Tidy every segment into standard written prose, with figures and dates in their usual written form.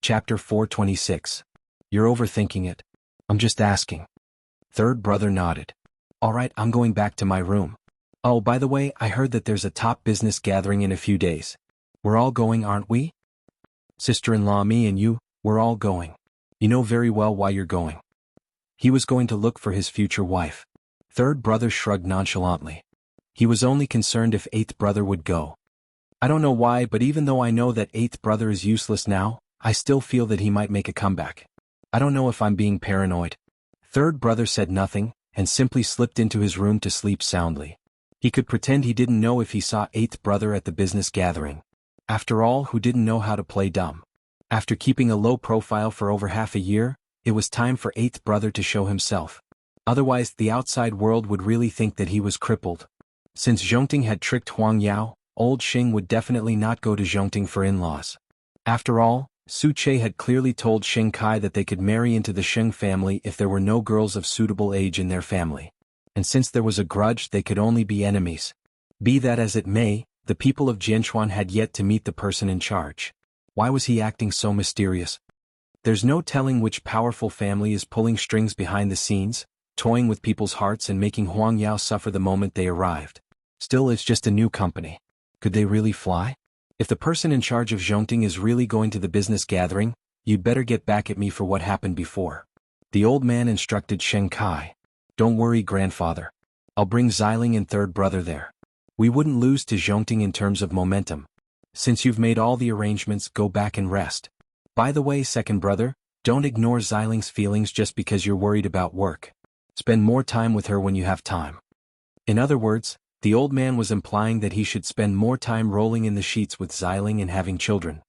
Chapter 426. You're overthinking it. I'm just asking. Third brother nodded. Alright, I'm going back to my room. Oh, by the way, I heard that there's a top business gathering in a few days. We're all going, aren't we? Sister-in-law, me and you, we're all going. You know very well why you're going. He was going to look for his future wife. Third brother shrugged nonchalantly. He was only concerned if eighth brother would go. I don't know why, but even though I know that eighth brother is useless now, I still feel that he might make a comeback. I don't know if I'm being paranoid. Third brother said nothing, and simply slipped into his room to sleep soundly. He could pretend he didn't know if he saw eighth brother at the business gathering. After all, who didn't know how to play dumb? After keeping a low profile for over half a year, it was time for eighth brother to show himself. Otherwise, the outside world would really think that he was crippled. Since Zhongting had tricked Huang Yao, old Xing would definitely not go to Zhongting for in-laws. After all, Su Che had clearly told Sheng Kai that they could marry into the Sheng family if there were no girls of suitable age in their family. And since there was a grudge, they could only be enemies. Be that as it may, the people of Jianchuan had yet to meet the person in charge. Why was he acting so mysterious? There's no telling which powerful family is pulling strings behind the scenes, toying with people's hearts and making Huang Yao suffer the moment they arrived. Still, it's just a new company. Could they really fly? If the person in charge of Zhongting is really going to the business gathering, you'd better get back at me for what happened before. The old man instructed Sheng Kai. Don't worry, grandfather. I'll bring Xiling and third brother there. We wouldn't lose to Zhongting in terms of momentum. Since you've made all the arrangements, go back and rest. By the way, second brother, don't ignore Xiling's feelings just because you're worried about work. Spend more time with her when you have time. In other words, the old man was implying that he should spend more time rolling in the sheets with Xiling and having children.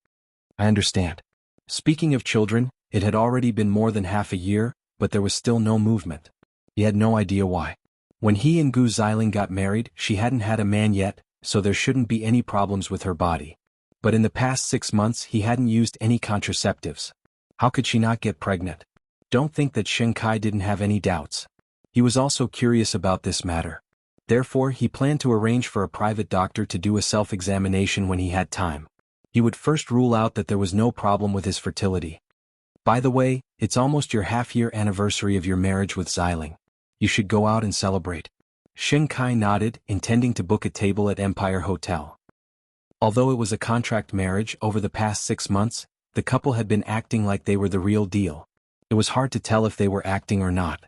I understand. Speaking of children, it had already been more than half a year, but there was still no movement. He had no idea why. When he and Gu Xiling got married, she hadn't had a man yet, so there shouldn't be any problems with her body. But in the past 6 months he hadn't used any contraceptives. How could she not get pregnant? Don't think that Sheng Kai didn't have any doubts. He was also curious about this matter. Therefore, he planned to arrange for a private doctor to do a self-examination when he had time. He would first rule out that there was no problem with his fertility. By the way, it's almost your half-year anniversary of your marriage with Xiling. You should go out and celebrate. Sheng Kai nodded, intending to book a table at Empire Hotel. Although it was a contract marriage, over the past 6 months, the couple had been acting like they were the real deal. It was hard to tell if they were acting or not.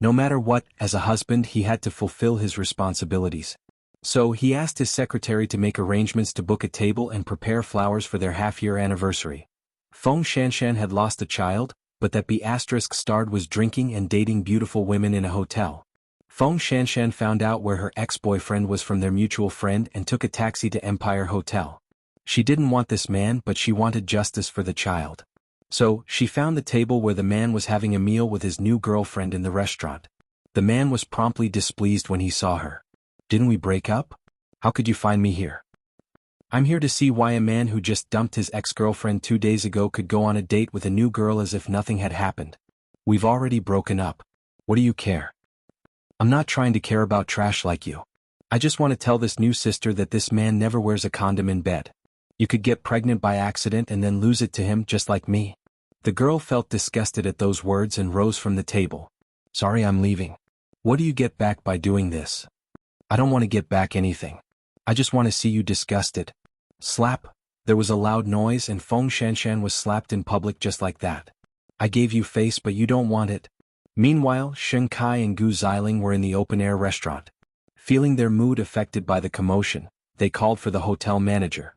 No matter what, as a husband he had to fulfill his responsibilities. So he asked his secretary to make arrangements to book a table and prepare flowers for their half-year anniversary. Feng Shanshan had lost a child, but that B***starred was drinking and dating beautiful women in a hotel. Feng Shanshan found out where her ex-boyfriend was from their mutual friend and took a taxi to Empire Hotel. She didn't want this man, but she wanted justice for the child. So, she found the table where the man was having a meal with his new girlfriend in the restaurant. The man was promptly displeased when he saw her. Didn't we break up? How could you find me here? I'm here to see why a man who just dumped his ex-girlfriend 2 days ago could go on a date with a new girl as if nothing had happened. We've already broken up. What do you care? I'm not trying to care about trash like you. I just want to tell this new sister that this man never wears a condom in bed. You could get pregnant by accident and then lose it to him just like me. The girl felt disgusted at those words and rose from the table. Sorry, I'm leaving. What do you get back by doing this? I don't want to get back anything. I just want to see you disgusted. Slap. There was a loud noise and Feng Shanshan was slapped in public just like that. I gave you face but you don't want it. Meanwhile, Sheng Kai and Gu Xiling were in the open-air restaurant. Feeling their mood affected by the commotion, they called for the hotel manager.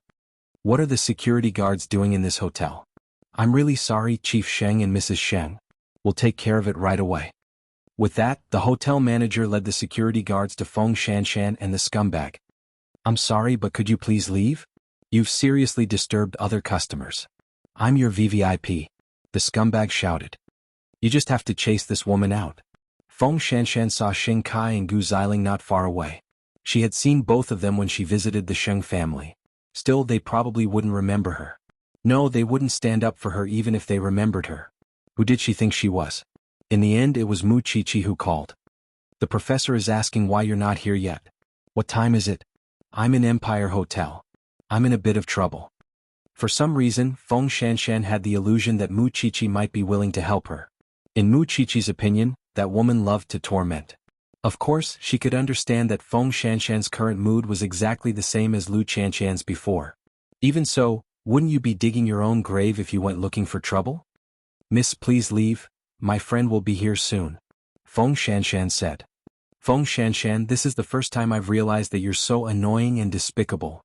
What are the security guards doing in this hotel? I'm really sorry, Chief Sheng and Mrs. Sheng. We'll take care of it right away. With that, the hotel manager led the security guards to Feng Shanshan and the scumbag. I'm sorry, but could you please leave? You've seriously disturbed other customers. I'm your VVIP. The scumbag shouted. You just have to chase this woman out. Feng Shanshan saw Sheng Kai and Gu Xiling not far away. She had seen both of them when she visited the Sheng family. Still, they probably wouldn't remember her. No, they wouldn't stand up for her even if they remembered her. Who did she think she was? In the end, it was Mu Chichi who called. The professor is asking why you're not here yet. What time is it? I'm in Empire Hotel. I'm in a bit of trouble. For some reason, Feng Shanshan had the illusion that Mu Qiqi might be willing to help her. In Mu Qiqi's opinion, that woman loved to torment. Of course, she could understand that Feng Shanshan's current mood was exactly the same as Lu Qianshan's before. Even so, wouldn't you be digging your own grave if you went looking for trouble? Miss, please leave, my friend will be here soon. Feng Shanshan said. Feng Shanshan, this is the first time I've realized that you're so annoying and despicable.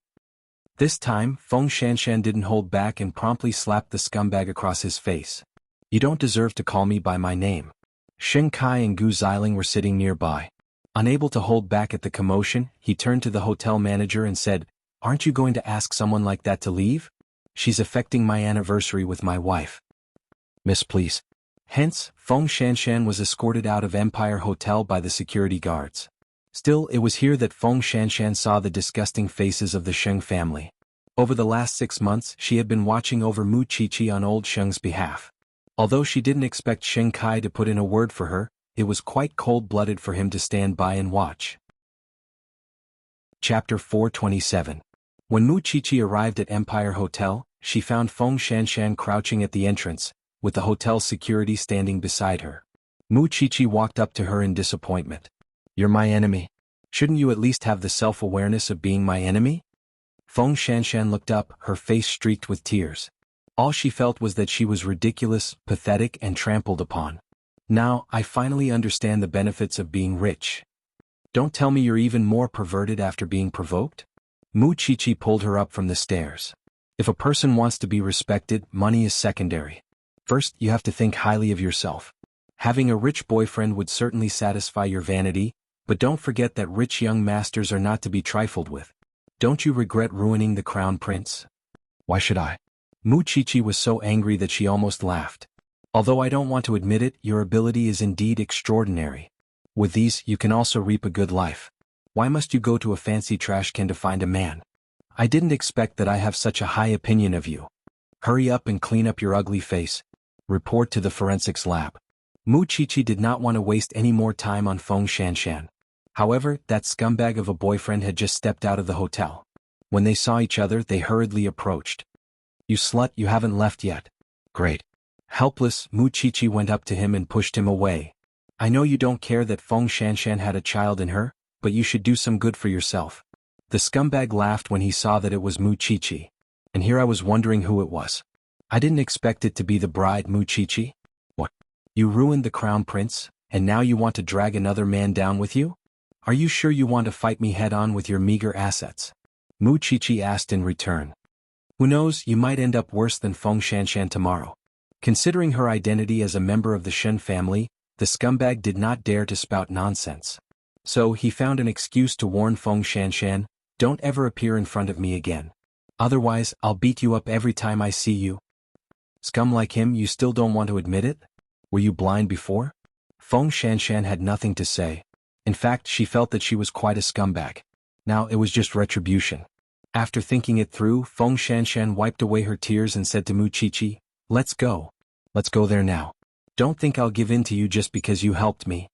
This time, Feng Shanshan didn't hold back and promptly slapped the scumbag across his face. You don't deserve to call me by my name. Shen Kai and Gu Xiling were sitting nearby. Unable to hold back at the commotion, he turned to the hotel manager and said, Aren't you going to ask someone like that to leave? She's affecting my anniversary with my wife. Miss, please. Hence, Feng Shanshan was escorted out of Empire Hotel by the security guards. Still, it was here that Feng Shanshan saw the disgusting faces of the Sheng family. Over the last 6 months, she had been watching over Mu Qiqi on old Sheng's behalf. Although she didn't expect Shen Kai to put in a word for her, it was quite cold-blooded for him to stand by and watch. Chapter 427. When Mu Qiqi arrived at Empire Hotel, she found Feng Shanshan crouching at the entrance, with the hotel's security standing beside her. Mu Qiqi walked up to her in disappointment. You're my enemy. Shouldn't you at least have the self-awareness of being my enemy? Feng Shanshan looked up, her face streaked with tears. All she felt was that she was ridiculous, pathetic, and trampled upon. Now, I finally understand the benefits of being rich. Don't tell me you're even more perverted after being provoked? Mu Qiqi pulled her up from the stairs. If a person wants to be respected, money is secondary. First, you have to think highly of yourself. Having a rich boyfriend would certainly satisfy your vanity, but don't forget that rich young masters are not to be trifled with. Don't you regret ruining the crown prince? Why should I? Mu Qiqi was so angry that she almost laughed. Although I don't want to admit it, your ability is indeed extraordinary. With these, you can also reap a good life. Why must you go to a fancy trash can to find a man? I didn't expect that I have such a high opinion of you. Hurry up and clean up your ugly face. Report to the forensics lab. Mu Qiqi did not want to waste any more time on Feng Shanshan. However, that scumbag of a boyfriend had just stepped out of the hotel. When they saw each other, they hurriedly approached. You slut, you haven't left yet. Great. Helpless, Mu Qiqi went up to him and pushed him away. I know you don't care that Feng Shanshan had a child in her, but you should do some good for yourself. The scumbag laughed when he saw that it was Mu Qiqi. And here I was wondering who it was. I didn't expect it to be the bride, Mu Qiqi. What? You ruined the crown prince, and now you want to drag another man down with you? Are you sure you want to fight me head-on with your meager assets? Mu Qiqi asked in return. Who knows, you might end up worse than Feng Shanshan tomorrow. Considering her identity as a member of the Shen family, the scumbag did not dare to spout nonsense. So he found an excuse to warn Feng Shanshan, don't ever appear in front of me again. Otherwise, I'll beat you up every time I see you. Scum like him, you still don't want to admit it? Were you blind before? Feng Shanshan had nothing to say. In fact, she felt that she was quite a scumbag. Now it was just retribution. After thinking it through, Feng Shanshan wiped away her tears and said to Mu Qiqi, Let's go. Let's go there now. Don't think I'll give in to you just because you helped me.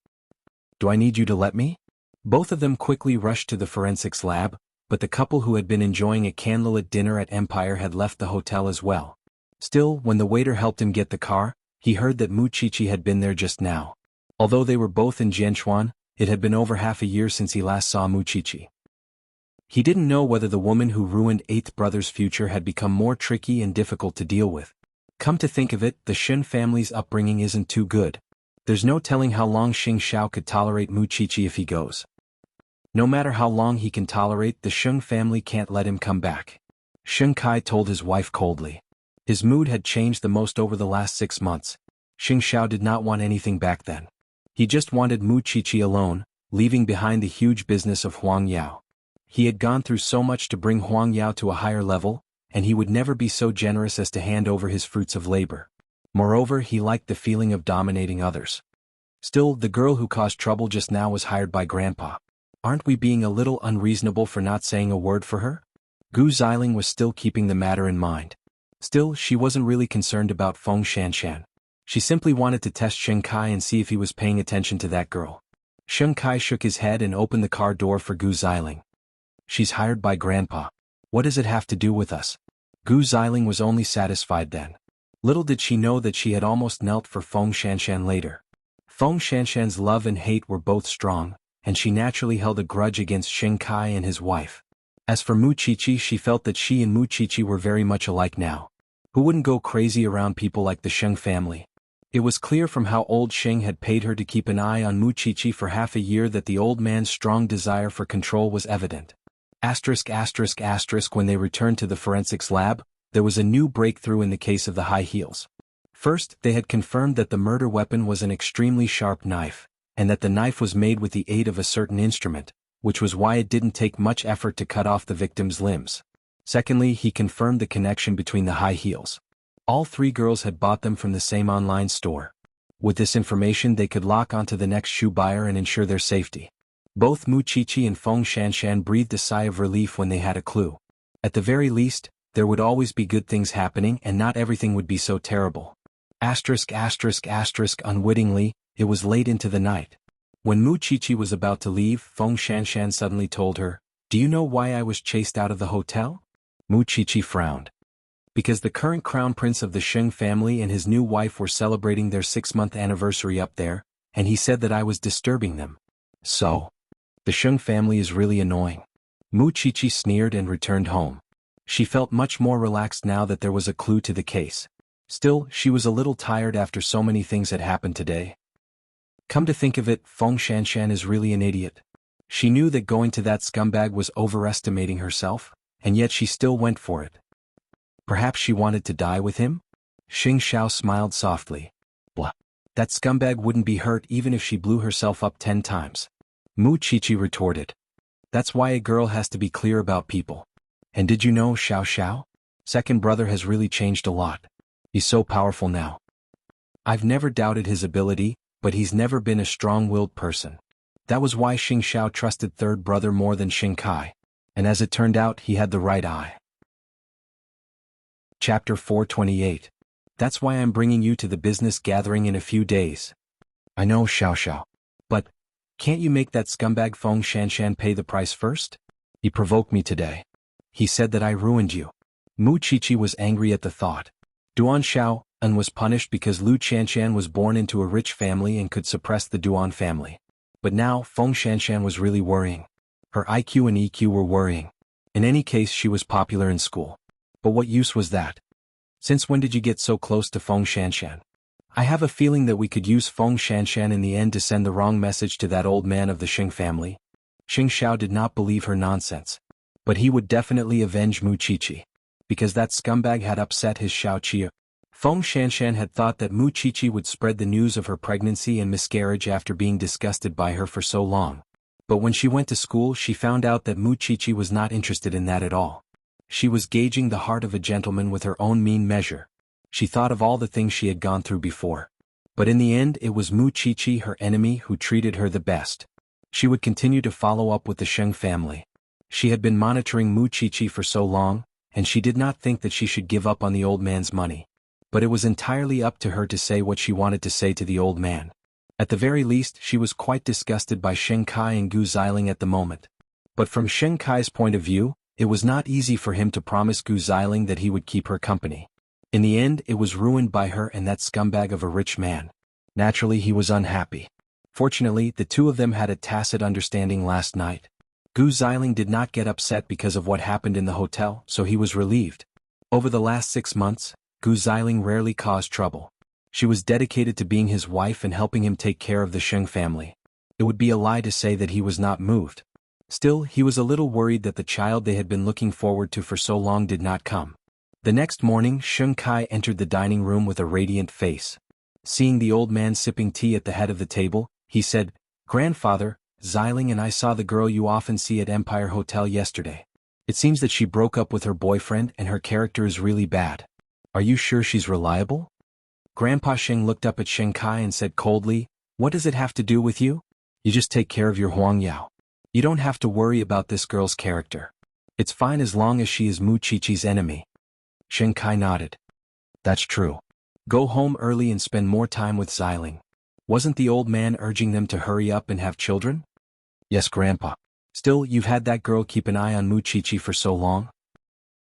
Do I need you to let me? Both of them quickly rushed to the forensics lab, but the couple who had been enjoying a candlelit dinner at Empire had left the hotel as well. Still, when the waiter helped him get the car, he heard that Mu Qiqi had been there just now. Although they were both in Jianchuan, it had been over half a year since he last saw Mu Qiqi. He didn't know whether the woman who ruined Eighth Brother's future had become more tricky and difficult to deal with. Come to think of it, the Shen family's upbringing isn't too good. There's no telling how long Xing Xiao could tolerate Mu Qiqi if he goes. No matter how long he can tolerate, the Sheng family can't let him come back. Shen Kai told his wife coldly. His mood had changed the most over the last 6 months. Xing Xiao did not want anything back then. He just wanted Mu Qiqi alone, leaving behind the huge business of Huang Yao. He had gone through so much to bring Huang Yao to a higher level, and he would never be so generous as to hand over his fruits of labor. Moreover, he liked the feeling of dominating others. Still, the girl who caused trouble just now was hired by Grandpa. Aren't we being a little unreasonable for not saying a word for her? Gu Xiling was still keeping the matter in mind. Still, she wasn't really concerned about Feng Shanshan. She simply wanted to test Shen Kai and see if he was paying attention to that girl. Shen Kai shook his head and opened the car door for Gu Xiling. She's hired by Grandpa. What does it have to do with us? Gu Xiling was only satisfied then. Little did she know that she had almost knelt for Feng Shanshan later. Feng Shanshan's love and hate were both strong, and she naturally held a grudge against Xing Kai and his wife. As for Mu Qiqi, she felt that she and Mu Qiqi were very much alike now. Who wouldn't go crazy around people like the Sheng family? It was clear from how old Sheng had paid her to keep an eye on Mu Qiqi for half a year that the old man's strong desire for control was evident. When they returned to the forensics lab, there was a new breakthrough in the case of the high heels. First, they had confirmed that the murder weapon was an extremely sharp knife, and that the knife was made with the aid of a certain instrument, which was why it didn't take much effort to cut off the victim's limbs. Secondly, he confirmed the connection between the high heels. All three girls had bought them from the same online store. With this information, they could lock onto the next shoe buyer and ensure their safety. Both Mu Qiqi and Feng Shanshan breathed a sigh of relief when they had a clue. At the very least, there would always be good things happening and not everything would be so terrible. Unwittingly, it was late into the night. When Mu Qiqi was about to leave, Feng Shanshan suddenly told her, "Do you know why I was chased out of the hotel?" Mu Qiqi frowned. Because the current crown prince of the Sheng family and his new wife were celebrating their 6-month anniversary up there, and he said that I was disturbing them. So, the Sheng family is really annoying. Mu Qiqi sneered and returned home. She felt much more relaxed now that there was a clue to the case. Still, she was a little tired after so many things had happened today. Come to think of it, Feng Shanshan is really an idiot. She knew that going to that scumbag was overestimating herself, and yet she still went for it. Perhaps she wanted to die with him? Xing Xiao smiled softly. Blah. That scumbag wouldn't be hurt even if she blew herself up 10 times. Mu Qiqi retorted. That's why a girl has to be clear about people. And did you know Xiao Xiao? Second brother has really changed a lot. He's so powerful now. I've never doubted his ability, but he's never been a strong-willed person. That was why Xing Xiao trusted third brother more than Xing Kai. And as it turned out, he had the right eye. Chapter 428. That's why I'm bringing you to the business gathering in a few days. I know, Xiao Xiao. But, can't you make that scumbag Feng Shanshan pay the price first? He provoked me today. He said that I ruined you. Mu Qiqi was angry at the thought. Duan Xiao and was punished because Lu Qianshan was born into a rich family and could suppress the Duan family. But now, Feng Shanshan was really worrying. Her IQ and EQ were worrying. In any case, she was popular in school. But what use was that? Since when did you get so close to Feng Shanshan? I have a feeling that we could use Feng Shanshan in the end to send the wrong message to that old man of the Xing family. Xing Xiao did not believe her nonsense. But he would definitely avenge Mu Qiqi. Because that scumbag had upset his Xiao Qia. Feng Shanshan had thought that Mu Qiqi would spread the news of her pregnancy and miscarriage after being disgusted by her for so long. But when she went to school, she found out that Mu Qiqi was not interested in that at all. She was gauging the heart of a gentleman with her own mean measure. She thought of all the things she had gone through before. But in the end, it was Mu Qiqi, her enemy, who treated her the best. She would continue to follow up with the Sheng family. She had been monitoring Mu Qiqi for so long, and she did not think that she should give up on the old man's money. But it was entirely up to her to say what she wanted to say to the old man. At the very least, she was quite disgusted by Xing Kai and Gu Xiling at the moment. But from Xing Kai's point of view, it was not easy for him to promise Gu Xiling that he would keep her company. In the end, it was ruined by her and that scumbag of a rich man. Naturally, he was unhappy. Fortunately, the two of them had a tacit understanding last night. Gu Xiling did not get upset because of what happened in the hotel, so he was relieved. Over the last 6 months, Gu Xiling rarely caused trouble. She was dedicated to being his wife and helping him take care of the Sheng family. It would be a lie to say that he was not moved. Still, he was a little worried that the child they had been looking forward to for so long did not come. The next morning, Xing Kai entered the dining room with a radiant face. Seeing the old man sipping tea at the head of the table, he said, "Grandfather, Xiling and I saw the girl you often see at Empire Hotel yesterday. It seems that she broke up with her boyfriend and her character is really bad. Are you sure she's reliable?" Grandpa Xing looked up at Xing Kai and said coldly, "What does it have to do with you? You just take care of your Huang Yao. You don't have to worry about this girl's character. It's fine as long as she is Mu Qiqi's enemy." Xing Kai nodded. "That's true. Go home early and spend more time with Xiling. Wasn't the old man urging them to hurry up and have children?" "Yes, Grandpa. Still, you've had that girl keep an eye on Mu Qiqi for so long."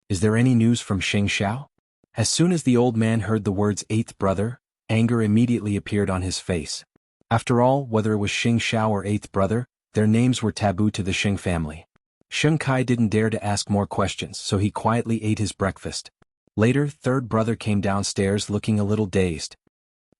Is there any news from Xing Xiao? As soon as the old man heard the words eighth brother, anger immediately appeared on his face. After all, whether it was Xing Xiao or eighth brother, their names were taboo to the Xing family. Sheng Kai didn't dare to ask more questions, so he quietly ate his breakfast. Later, third brother came downstairs looking a little dazed.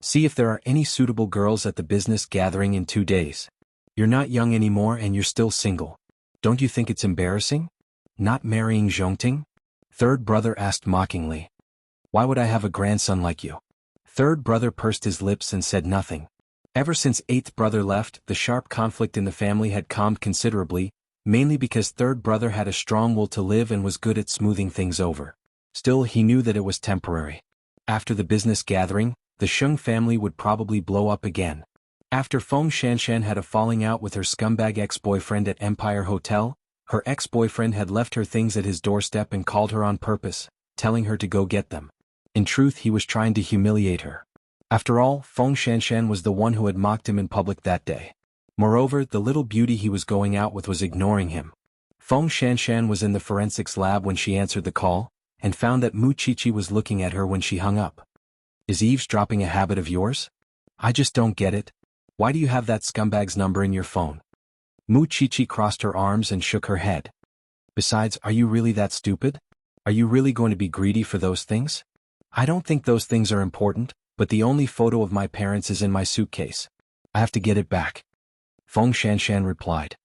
See if there are any suitable girls at the business gathering in 2 days. You're not young anymore and you're still single. Don't you think it's embarrassing? Not marrying Zhongting? Third brother asked mockingly. Why would I have a grandson like you? Third brother pursed his lips and said nothing. Ever since eighth brother left, the sharp conflict in the family had calmed considerably, mainly because third brother had a strong will to live and was good at smoothing things over. Still, he knew that it was temporary. After the business gathering, the Sheng family would probably blow up again. After Feng Shanshan had a falling out with her scumbag ex-boyfriend at Empire Hotel, her ex-boyfriend had left her things at his doorstep and called her on purpose, telling her to go get them. In truth, he was trying to humiliate her. After all, Feng Shanshan was the one who had mocked him in public that day. Moreover, the little beauty he was going out with was ignoring him. Feng Shanshan was in the forensics lab when she answered the call, and found that Mu Chichi was looking at her when she hung up. Is eavesdropping a habit of yours? I just don't get it. Why do you have that scumbag's number in your phone? Mu Chichi crossed her arms and shook her head. Besides, are you really that stupid? Are you really going to be greedy for those things? I don't think those things are important, but the only photo of my parents is in my suitcase. I have to get it back. Feng Shanshan replied.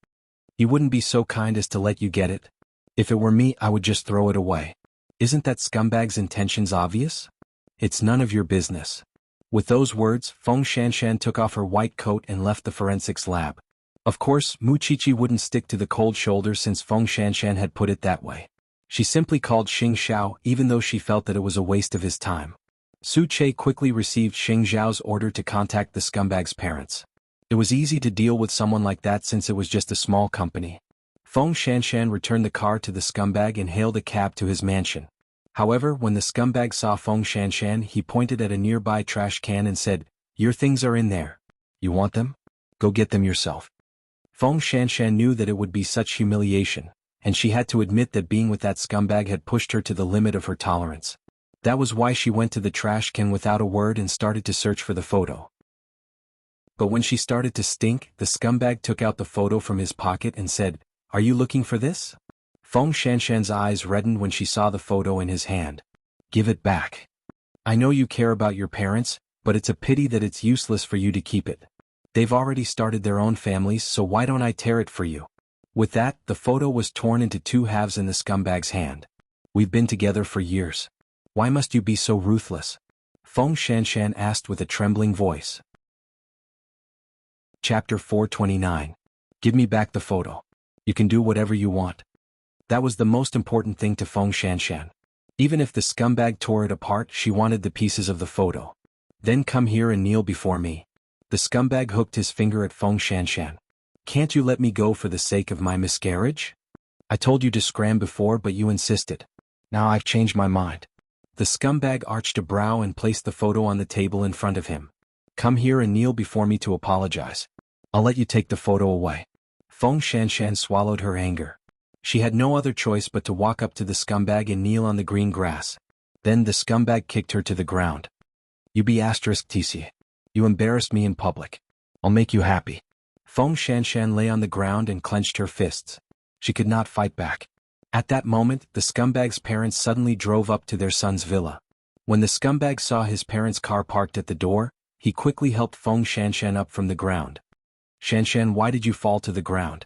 He wouldn't be so kind as to let you get it. If it were me, I would just throw it away. Isn't that scumbag's intentions obvious? It's none of your business. With those words, Feng Shanshan took off her white coat and left the forensics lab. Of course, Mu Chichi wouldn't stick to the cold shoulder since Feng Shanshan had put it that way. She simply called Xing Xiao even though she felt that it was a waste of his time. Su Che quickly received Xing Xiao's order to contact the scumbag's parents. It was easy to deal with someone like that since it was just a small company. Feng Shanshan returned the car to the scumbag and hailed a cab to his mansion. However, when the scumbag saw Feng Shanshan, he pointed at a nearby trash can and said, "Your things are in there. You want them? Go get them yourself." Feng Shanshan knew that it would be such humiliation, and she had to admit that being with that scumbag had pushed her to the limit of her tolerance. That was why she went to the trash can without a word and started to search for the photo. But when she started to stink, the scumbag took out the photo from his pocket and said, "Are you looking for this?" Feng Shanshan's eyes reddened when she saw the photo in his hand. "Give it back. I know you care about your parents, but it's a pity that it's useless for you to keep it. They've already started their own families, so why don't I tear it for you?" With that, the photo was torn into 2 halves in the scumbag's hand. "We've been together for years. Why must you be so ruthless?" Feng Shanshan asked with a trembling voice. Chapter 429. Give me back the photo. You can do whatever you want. That was the most important thing to Feng Shanshan. Even if the scumbag tore it apart, she wanted the pieces of the photo. "Then come here and kneel before me." The scumbag hooked his finger at Feng Shanshan. "Can't you let me go for the sake of my miscarriage? I told you to scram before, but you insisted. Now I've changed my mind." The scumbag arched a brow and placed the photo on the table in front of him. "Come here and kneel before me to apologize. I'll let you take the photo away." Feng Shanshan swallowed her anger. She had no other choice but to walk up to the scumbag and kneel on the green grass. Then the scumbag kicked her to the ground. "You be *TC. You embarrassed me in public. I'll make you happy." Feng Shanshan lay on the ground and clenched her fists. She could not fight back. At that moment, the scumbag's parents suddenly drove up to their son's villa. When the scumbag saw his parents' car parked at the door, he quickly helped Feng Shanshan up from the ground. "Shanshan, why did you fall to the ground?"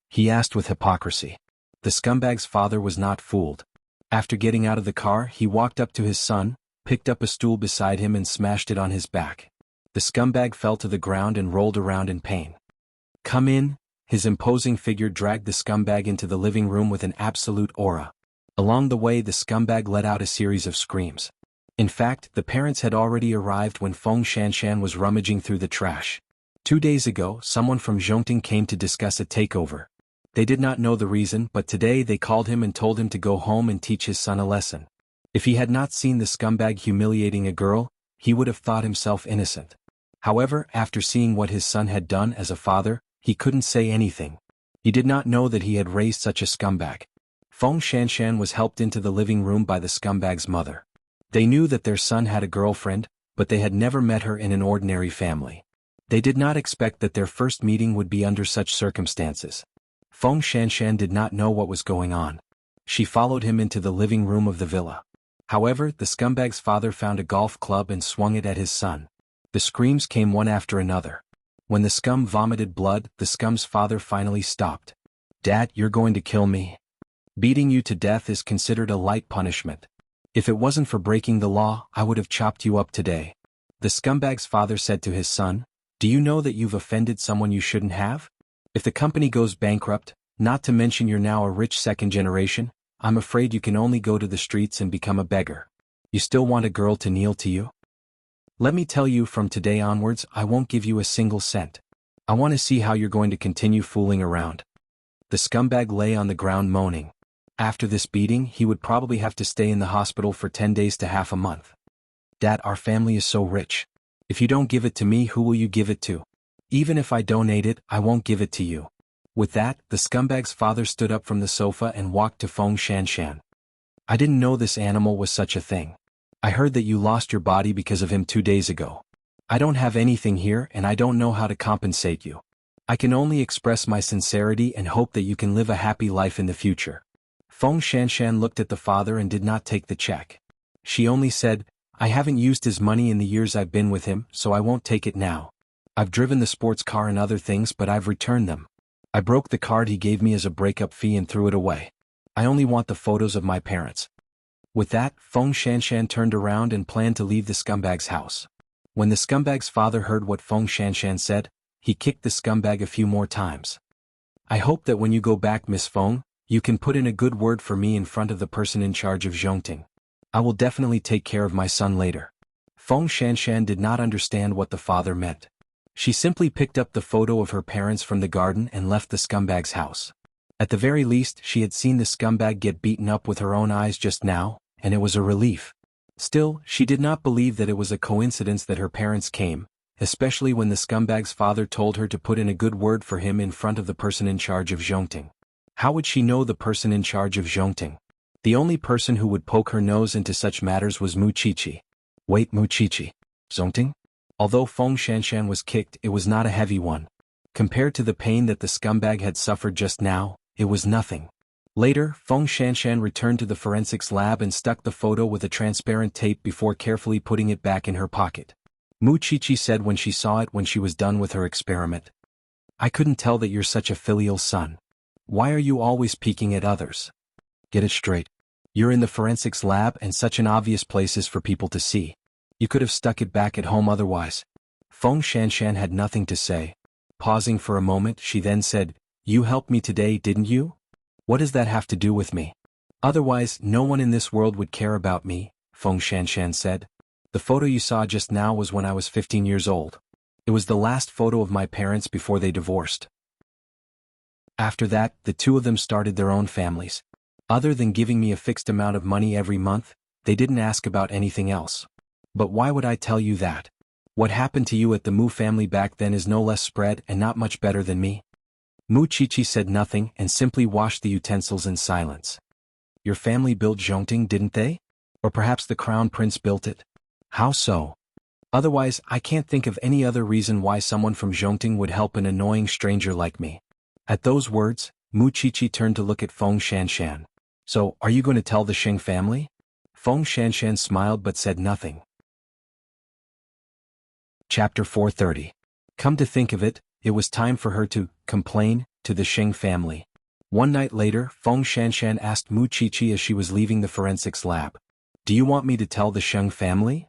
he asked with hypocrisy. The scumbag's father was not fooled. After getting out of the car, he walked up to his son, picked up a stool beside him and smashed it on his back. The scumbag fell to the ground and rolled around in pain. "Come in." His imposing figure dragged the scumbag into the living room with an absolute aura. Along the way, the scumbag let out a series of screams. In fact, the parents had already arrived when Feng Shanshan was rummaging through the trash. 2 days ago, someone from Zhongting came to discuss a takeover. They did not know the reason, but today they called him and told him to go home and teach his son a lesson. If he had not seen the scumbag humiliating a girl, he would have thought himself innocent. However, after seeing what his son had done as a father, he couldn't say anything. He did not know that he had raised such a scumbag. Feng Shanshan was helped into the living room by the scumbag's mother. They knew that their son had a girlfriend, but they had never met her in an ordinary family. They did not expect that their first meeting would be under such circumstances. Feng Shanshan did not know what was going on. She followed him into the living room of the villa. However, the scumbag's father found a golf club and swung it at his son. The screams came one after another. When the scum vomited blood, the scum's father finally stopped. "Dad, you're going to kill me. Beating you to death is considered a light punishment. If it wasn't for breaking the law, I would have chopped you up today." The scumbag's father said to his son, "Do you know that you've offended someone you shouldn't have? If the company goes bankrupt, not to mention you're now a rich second generation, I'm afraid you can only go to the streets and become a beggar. You still want a girl to kneel to you? Let me tell you, from today onwards, I won't give you a single cent. I want to see how you're going to continue fooling around." The scumbag lay on the ground moaning. After this beating, he would probably have to stay in the hospital for 10 days to half a month. "Dad, our family is so rich. If you don't give it to me, who will you give it to? Even if I donate it, I won't give it to you." With that, the scumbag's father stood up from the sofa and walked to Feng Shanshan. "I didn't know this animal was such a thing. I heard that you lost your body because of him 2 days ago. I don't have anything here and I don't know how to compensate you. I can only express my sincerity and hope that you can live a happy life in the future." Feng Shanshan looked at the father and did not take the check. She only said, "I haven't used his money in the years I've been with him, so I won't take it now. I've driven the sports car and other things, but I've returned them. I broke the card he gave me as a breakup fee and threw it away. I only want the photos of my parents." With that, Feng Shanshan turned around and planned to leave the scumbag's house. When the scumbag's father heard what Feng Shanshan said, he kicked the scumbag a few more times. "I hope that when you go back, Miss Feng, you can put in a good word for me in front of the person in charge of Zhongting. I will definitely take care of my son later." Feng Shanshan did not understand what the father meant. She simply picked up the photo of her parents from the garden and left the scumbag's house. At the very least, she had seen the scumbag get beaten up with her own eyes just now, and it was a relief. Still, she did not believe that it was a coincidence that her parents came, especially when the scumbag's father told her to put in a good word for him in front of the person in charge of Zhongting. How would she know the person in charge of Zhongting? The only person who would poke her nose into such matters was Mu Chichi. Wait, Mu Chichi? Zhongting? Although Feng Shanshan was kicked, it was not a heavy one. Compared to the pain that the scumbag had suffered just now, it was nothing. Later, Feng Shanshan returned to the forensics lab and stuck the photo with a transparent tape before carefully putting it back in her pocket. Mu Chichi said when she saw it when she was done with her experiment, "I couldn't tell that you're such a filial son. Why are you always peeking at others? Get it straight. You're in the forensics lab and such an obvious place is for people to see. You could have stuck it back at home otherwise." Feng Shanshan had nothing to say. Pausing for a moment, she then said, "You helped me today, didn't you? What does that have to do with me? Otherwise, no one in this world would care about me," Feng Shanshan said. "The photo you saw just now was when I was 15 years old. It was the last photo of my parents before they divorced. After that, the two of them started their own families. Other than giving me a fixed amount of money every month, they didn't ask about anything else. But why would I tell you that? What happened to you at the Mu family back then is no less spread and not much better than me." Mu Chichi said nothing and simply washed the utensils in silence. "Your family built Zhongting, didn't they? Or perhaps the crown prince built it? How so? Otherwise, I can't think of any other reason why someone from Zhongting would help an annoying stranger like me." At those words, Mu Chichi turned to look at Feng Shanshan. "So, are you going to tell the Sheng family?" Feng Shanshan smiled but said nothing. Chapter 430. Come to think of it, it was time for her to complain to the Sheng family. One night later, Feng Shanshan asked Mu Chichi as she was leaving the forensics lab, "Do you want me to tell the Sheng family?"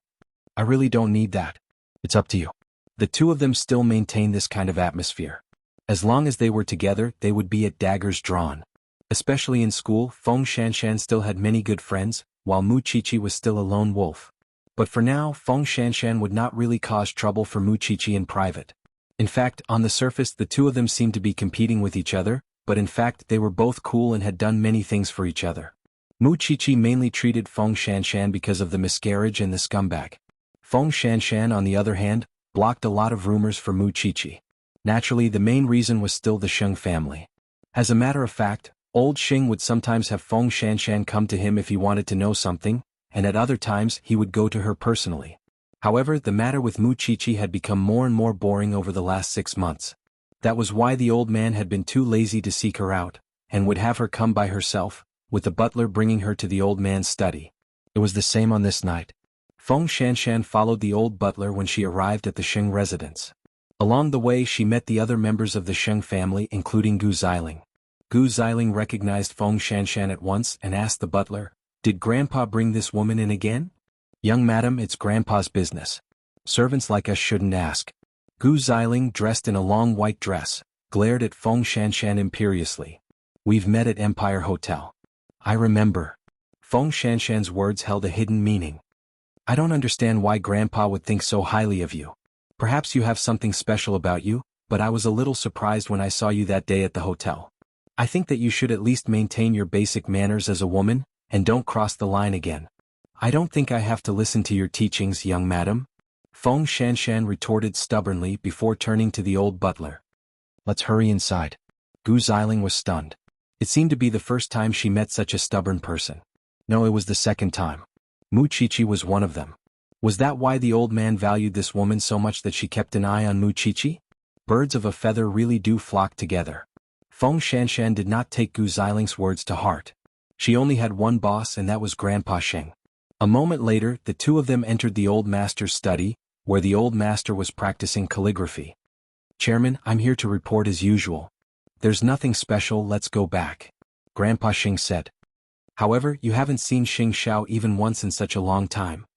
"I really don't need that. It's up to you." The two of them still maintained this kind of atmosphere. As long as they were together, they would be at daggers drawn. Especially in school, Feng Shanshan still had many good friends, while Mu Chichi was still a lone wolf. But for now, Feng Shanshan would not really cause trouble for Mu Chichi in private. In fact, on the surface the two of them seemed to be competing with each other, but in fact they were both cool and had done many things for each other. Mu Chichi mainly treated Feng Shanshan because of the miscarriage and the scumbag. Feng Shanshan, on the other hand, blocked a lot of rumors for Mu Chichi. Naturally, the main reason was still the Sheng family. As a matter of fact, Old Xing would sometimes have Feng Shanshan come to him if he wanted to know something, and at other times he would go to her personally. However, the matter with Mu Chichi had become more and more boring over the last 6 months. That was why the old man had been too lazy to seek her out, and would have her come by herself, with the butler bringing her to the old man's study. It was the same on this night. Feng Shanshan followed the old butler when she arrived at the Sheng residence. Along the way she met the other members of the Sheng family including Gu Xiling. Gu Xiling recognized Feng Shanshan at once and asked the butler, "Did Grandpa bring this woman in again?" "Young madam, it's Grandpa's business. Servants like us shouldn't ask." Gu Xiling, dressed in a long white dress, glared at Feng Shanshan imperiously. "We've met at Empire Hotel." "I remember." Feng Shanshan's words held a hidden meaning. "I don't understand why Grandpa would think so highly of you. Perhaps you have something special about you, but I was a little surprised when I saw you that day at the hotel. I think that you should at least maintain your basic manners as a woman, and don't cross the line again." "I don't think I have to listen to your teachings, young madam," Feng Shanshan retorted stubbornly before turning to the old butler. "Let's hurry inside." Gu Xiling was stunned. It seemed to be the first time she met such a stubborn person. No, it was the second time. Mu Chichi was one of them. Was that why the old man valued this woman so much that she kept an eye on Mu Chichi? Birds of a feather really do flock together. Feng Shanshan did not take Gu Xiling's words to heart. She only had one boss and that was Grandpa Sheng. A moment later, the two of them entered the old master's study, where the old master was practicing calligraphy. "Chairman, I'm here to report as usual. There's nothing special, let's go back," Grandpa Sheng said. "However, you haven't seen Xing Xiao even once in such a long time."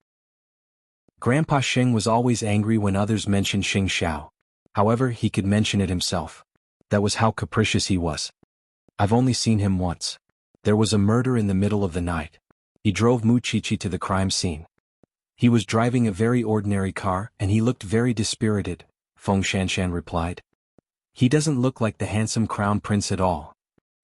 Grandpa Sheng was always angry when others mentioned Xing Xiao. However, he could mention it himself. That was how capricious he was. "I've only seen him once. There was a murder in the middle of the night. He drove Mu Chichi to the crime scene. He was driving a very ordinary car and he looked very dispirited," Feng Shanshan replied. "He doesn't look like the handsome crown prince at all.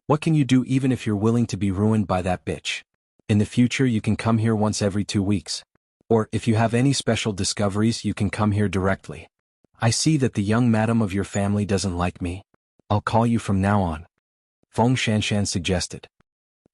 What can you do even if you're willing to be ruined by that bitch? In the future you can come here once every 2 weeks. Or if you have any special discoveries you can come here directly. I see that the young madam of your family doesn't like me. I'll call you from now on," Feng Shanshan suggested.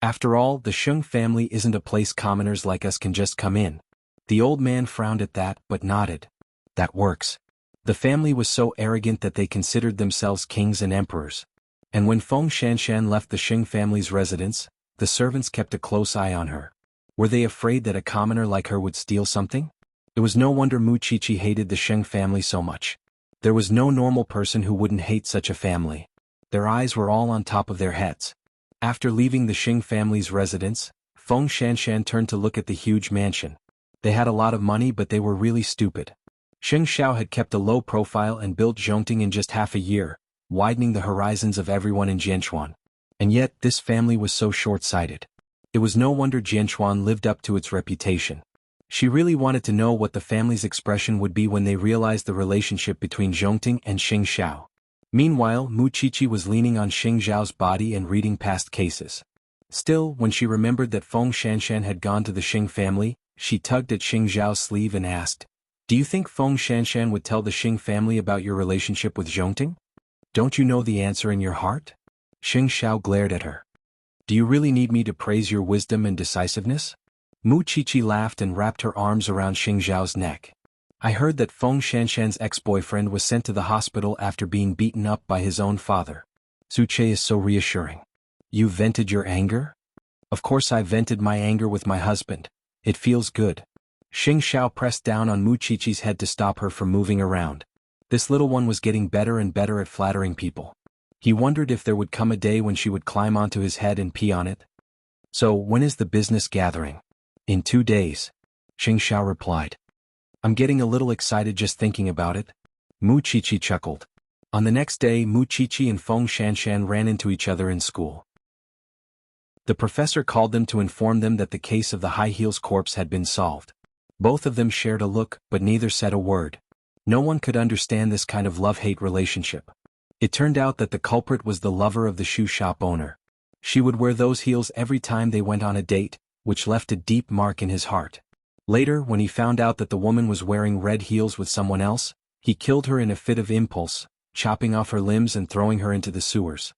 After all, the Sheng family isn't a place commoners like us can just come in. The old man frowned at that but nodded. "That works." The family was so arrogant that they considered themselves kings and emperors. And when Feng Shanshan left the Sheng family's residence, the servants kept a close eye on her. Were they afraid that a commoner like her would steal something? It was no wonder Mu Chichi hated the Sheng family so much. There was no normal person who wouldn't hate such a family. Their eyes were all on top of their heads. After leaving the Sheng family's residence, Feng Shanshan turned to look at the huge mansion. They had a lot of money but they were really stupid. Xing Xiao had kept a low profile and built Zhongting in just half a year, widening the horizons of everyone in Jianchuan. And yet, this family was so short-sighted. It was no wonder Jianchuan lived up to its reputation. She really wanted to know what the family's expression would be when they realized the relationship between Zhongting and Xing Xiao. Meanwhile, Mu Chichi was leaning on Xing Xiao's body and reading past cases. Still, when she remembered that Feng Shanshan had gone to the Xing family, she tugged at Xing Xiao's sleeve and asked, "Do you think Feng Shanshan would tell the Xing family about your relationship with Zhongting? Don't you know the answer in your heart?" Xing Xiao glared at her. "Do you really need me to praise your wisdom and decisiveness?" Mu Chichi laughed and wrapped her arms around Xing Xiao's neck. "I heard that Feng Shanshan's ex-boyfriend was sent to the hospital after being beaten up by his own father. Suche is so reassuring. You vented your anger?" "Of course I vented my anger with my husband. It feels good." Xing Xiao pressed down on Mu Chichi's head to stop her from moving around. This little one was getting better and better at flattering people. He wondered if there would come a day when she would climb onto his head and pee on it. "So, when is the business gathering?" "In 2 days," Xing Xiao replied. "I'm getting a little excited just thinking about it." Mu Chichi chuckled. On the next day, Mu Chichi and Feng Shanshan ran into each other in school. The professor called them to inform them that the case of the high heels corpse had been solved. Both of them shared a look, but neither said a word. No one could understand this kind of love-hate relationship. It turned out that the culprit was the lover of the shoe shop owner. She would wear those heels every time they went on a date, which left a deep mark in his heart. Later, when he found out that the woman was wearing red heels with someone else, he killed her in a fit of impulse, chopping off her limbs and throwing her into the sewers.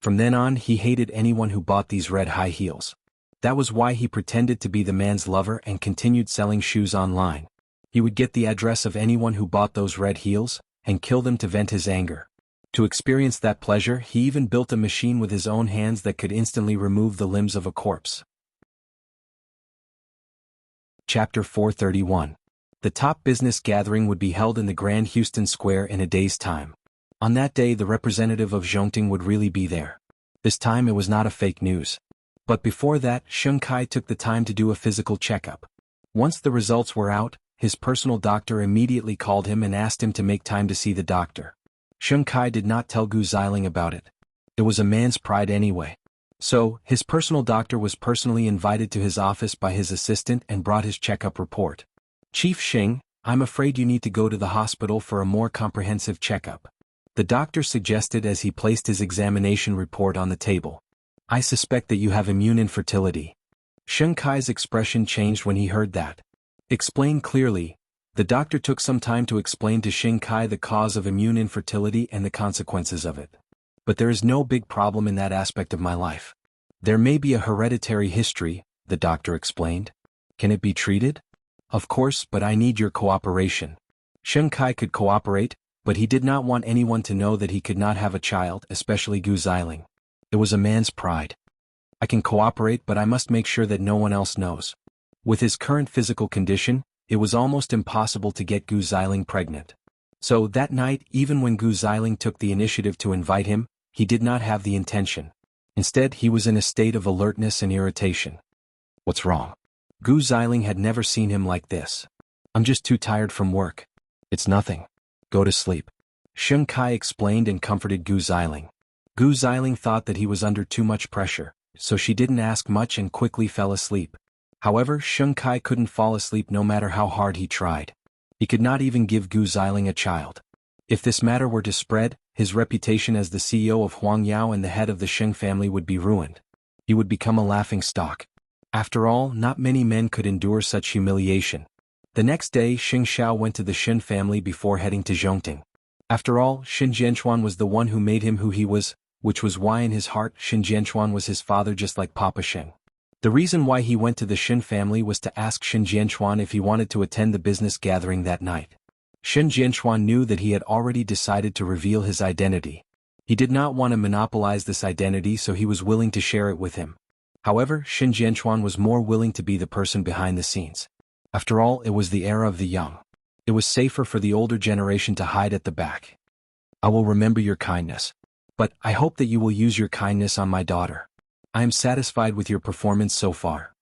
From then on he hated anyone who bought these red high heels. That was why he pretended to be the man's lover and continued selling shoes online. He would get the address of anyone who bought those red heels, and kill them to vent his anger. To experience that pleasure, he even built a machine with his own hands that could instantly remove the limbs of a corpse. Chapter 431. The top business gathering would be held in the Grand Houston Square in a day's time. On that day the representative of Zhongting would really be there. This time it was not a fake news. But before that, Sheng Kai took the time to do a physical checkup. Once the results were out, his personal doctor immediately called him and asked him to make time to see the doctor. Sheng Kai did not tell Gu Xiling about it. It was a man's pride anyway. So, his personal doctor was personally invited to his office by his assistant and brought his checkup report. "Chief Sheng, I'm afraid you need to go to the hospital for a more comprehensive checkup," the doctor suggested as he placed his examination report on the table. "I suspect that you have immune infertility." Sheng Kai's expression changed when he heard that. "Explain clearly." The doctor took some time to explain to Sheng Kai the cause of immune infertility and the consequences of it. "But there is no big problem in that aspect of my life. There may be a hereditary history," the doctor explained. "Can it be treated?" "Of course, but I need your cooperation." Sheng Kai could cooperate, but he did not want anyone to know that he could not have a child, especially Gu Xiling. It was a man's pride. "I can cooperate, but I must make sure that no one else knows." With his current physical condition, it was almost impossible to get Gu Xiling pregnant. So that night, even when Gu Xiling took the initiative to invite him, he did not have the intention. Instead, he was in a state of alertness and irritation. "What's wrong?" Gu Xiling had never seen him like this. "I'm just too tired from work." "It's nothing. Go to sleep." Sheng Kai explained and comforted Gu Xiling. Gu Xiling thought that he was under too much pressure, so she didn't ask much and quickly fell asleep. However, Sheng Kai couldn't fall asleep no matter how hard he tried. He could not even give Gu Xiling a child. If this matter were to spread, his reputation as the CEO of Huang Yao and the head of the Sheng family would be ruined. He would become a laughing stock. After all, not many men could endure such humiliation. The next day, Xing Xiao went to the Shen family before heading to Zhongting. After all, Shen Jianchuan was the one who made him who he was, which was why in his heart Shen Jianchuan was his father just like Papa Sheng. The reason why he went to the Shen family was to ask Shen Jianchuan if he wanted to attend the business gathering that night. Shen Jianchuan knew that he had already decided to reveal his identity. He did not want to monopolize this identity, so he was willing to share it with him. However, Shen Jianchuan was more willing to be the person behind the scenes. After all, it was the era of the young. It was safer for the older generation to hide at the back. "I will remember your kindness. But I hope that you will use your kindness on my daughter. I am satisfied with your performance so far.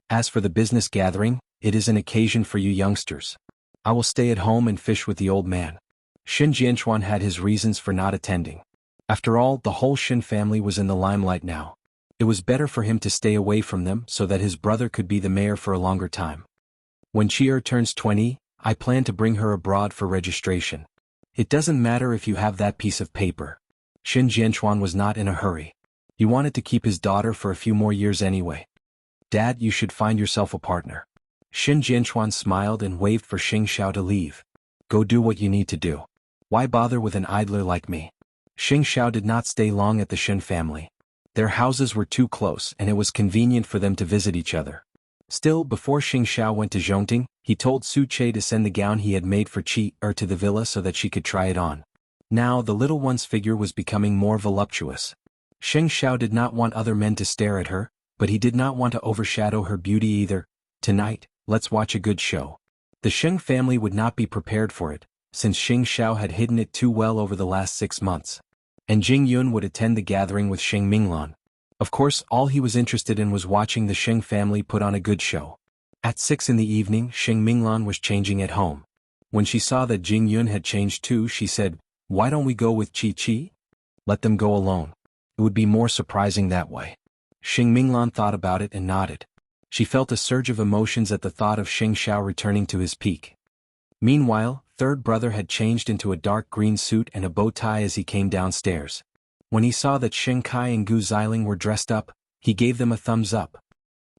As for the business gathering, it is an occasion for you youngsters. I will stay at home and fish with the old man." Shen Jianchuan had his reasons for not attending. After all, the whole Shen family was in the limelight now. It was better for him to stay away from them so that his brother could be the mayor for a longer time. "When Chi'er turns 20, I plan to bring her abroad for registration. It doesn't matter if you have that piece of paper." Shen Jianchuan was not in a hurry. He wanted to keep his daughter for a few more years anyway. "Dad, you should find yourself a partner." Shen Jianchuan smiled and waved for Xing Xiao to leave. "Go do what you need to do. Why bother with an idler like me?" Xing Xiao did not stay long at the Shen family. Their houses were too close and it was convenient for them to visit each other. Still, before Xing Xiao went to Zhongting, he told Su Che to send the gown he had made for Chi-er to the villa so that she could try it on. Now the little one's figure was becoming more voluptuous. Xing Xiao did not want other men to stare at her, but he did not want to overshadow her beauty either. "Tonight, let's watch a good show." The Sheng family would not be prepared for it, since Xing Xiao had hidden it too well over the last 6 months. And Jing Yun would attend the gathering with Sheng Minglan. Of course, all he was interested in was watching the Sheng family put on a good show. At 6 in the evening, Sheng Minglan was changing at home. When she saw that Jing Yun had changed too, she said, "Why don't we go with Chi? Let them go alone. It would be more surprising that way." Sheng Minglan thought about it and nodded. She felt a surge of emotions at the thought of Xing Xiao returning to his peak. Meanwhile, third brother had changed into a dark green suit and a bow tie as he came downstairs. When he saw that Sheng Kai and Gu Xiling were dressed up, he gave them a thumbs up.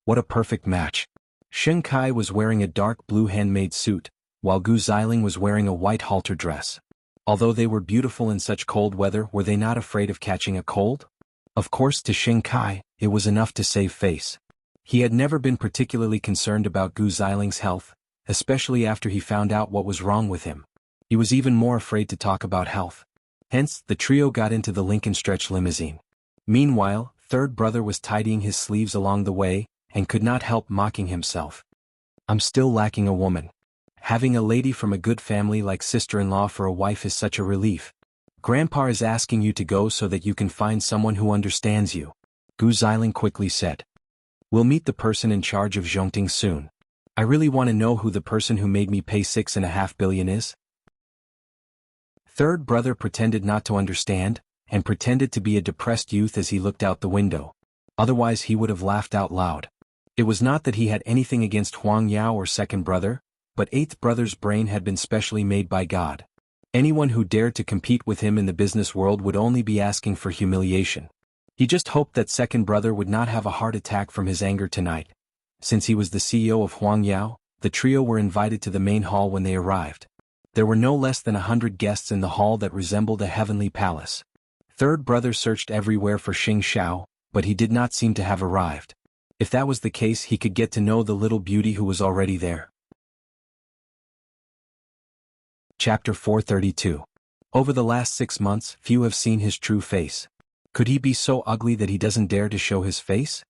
What a perfect match. Sheng Kai was wearing a dark blue handmade suit, while Gu Xiling was wearing a white halter dress. Although they were beautiful in such cold weather, were they not afraid of catching a cold? Of course, to Xing Kai, it was enough to save face. He had never been particularly concerned about Gu Ziling's health, especially after he found out what was wrong with him. He was even more afraid to talk about health. Hence, the trio got into the Lincoln Stretch limousine. Meanwhile, third brother was tidying his sleeves along the way, and could not help mocking himself. I'm still lacking a woman. Having a lady from a good family like sister-in-law for a wife is such a relief. Grandpa is asking you to go so that you can find someone who understands you. Gu Ziling quickly said. We'll meet the person in charge of Zhongting soon. I really want to know who the person who made me pay 6.5 billion is. Third brother pretended not to understand, and pretended to be a depressed youth as he looked out the window. Otherwise he would have laughed out loud. It was not that he had anything against Huang Yao or second brother, but eighth brother's brain had been specially made by God. Anyone who dared to compete with him in the business world would only be asking for humiliation. He just hoped that second brother would not have a heart attack from his anger tonight. Since he was the CEO of Huang Yao, the trio were invited to the main hall when they arrived. There were no less than 100 guests in the hall that resembled a heavenly palace. Third brother searched everywhere for Xing Xiao, but he did not seem to have arrived. If that was the case, he could get to know the little beauty who was already there. Chapter 432. Over the last 6 months, few have seen his true face. Could he be so ugly that he doesn't dare to show his face?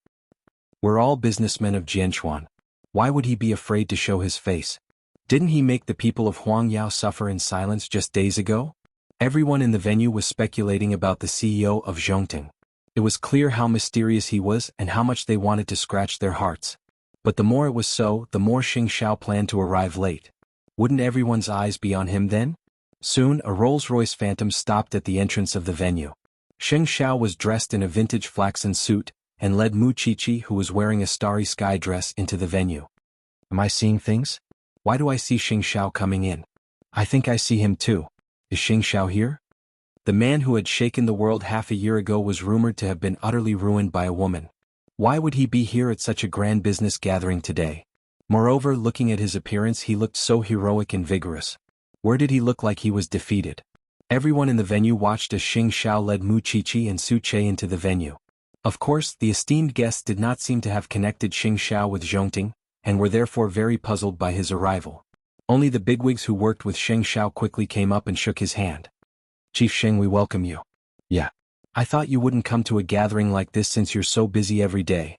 We're all businessmen of Jianchuan. Why would he be afraid to show his face? Didn't he make the people of Huang Yao suffer in silence just days ago? Everyone in the venue was speculating about the CEO of Zhongting. It was clear how mysterious he was and how much they wanted to scratch their hearts. But the more it was so, the more Xing Xiao planned to arrive late. Wouldn't everyone's eyes be on him then? Soon, a Rolls-Royce Phantom stopped at the entrance of the venue. Xing Xiao was dressed in a vintage flaxen suit, and led Mu Qiqi, who was wearing a starry sky dress, into the venue. Am I seeing things? Why do I see Xing Xiao coming in? I think I see him too. Is Xing Xiao here? The man who had shaken the world half a year ago was rumored to have been utterly ruined by a woman. Why would he be here at such a grand business gathering today? Moreover, looking at his appearance, he looked so heroic and vigorous. Where did he look like he was defeated? Everyone in the venue watched as Xing Xiao led Mu Qiqi and Su Che into the venue. Of course, the esteemed guests did not seem to have connected Xing Xiao with Zhongting, and were therefore very puzzled by his arrival. Only the bigwigs who worked with Xing Xiao quickly came up and shook his hand. Chief Xing, we welcome you. Yeah. I thought you wouldn't come to a gathering like this since you're so busy every day.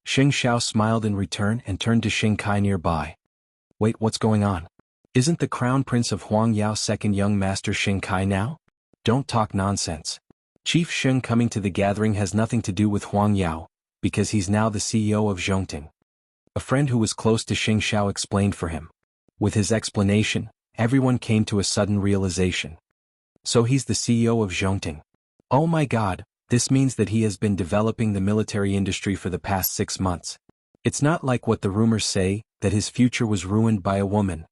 Xing Xiao smiled in return and turned to Xing Kai nearby. Wait, what's going on? Isn't the Crown Prince of Huang Yao's second young master Xing Kai now? Don't talk nonsense. Chief Xing coming to the gathering has nothing to do with Huang Yao, because he's now the CEO of Zhongting. A friend who was close to Xing Xiao explained for him. With his explanation, everyone came to a sudden realization. So he's the CEO of Zhongting. Oh my God, this means that he has been developing the military industry for the past 6 months. It's not like what the rumors say, that his future was ruined by a woman.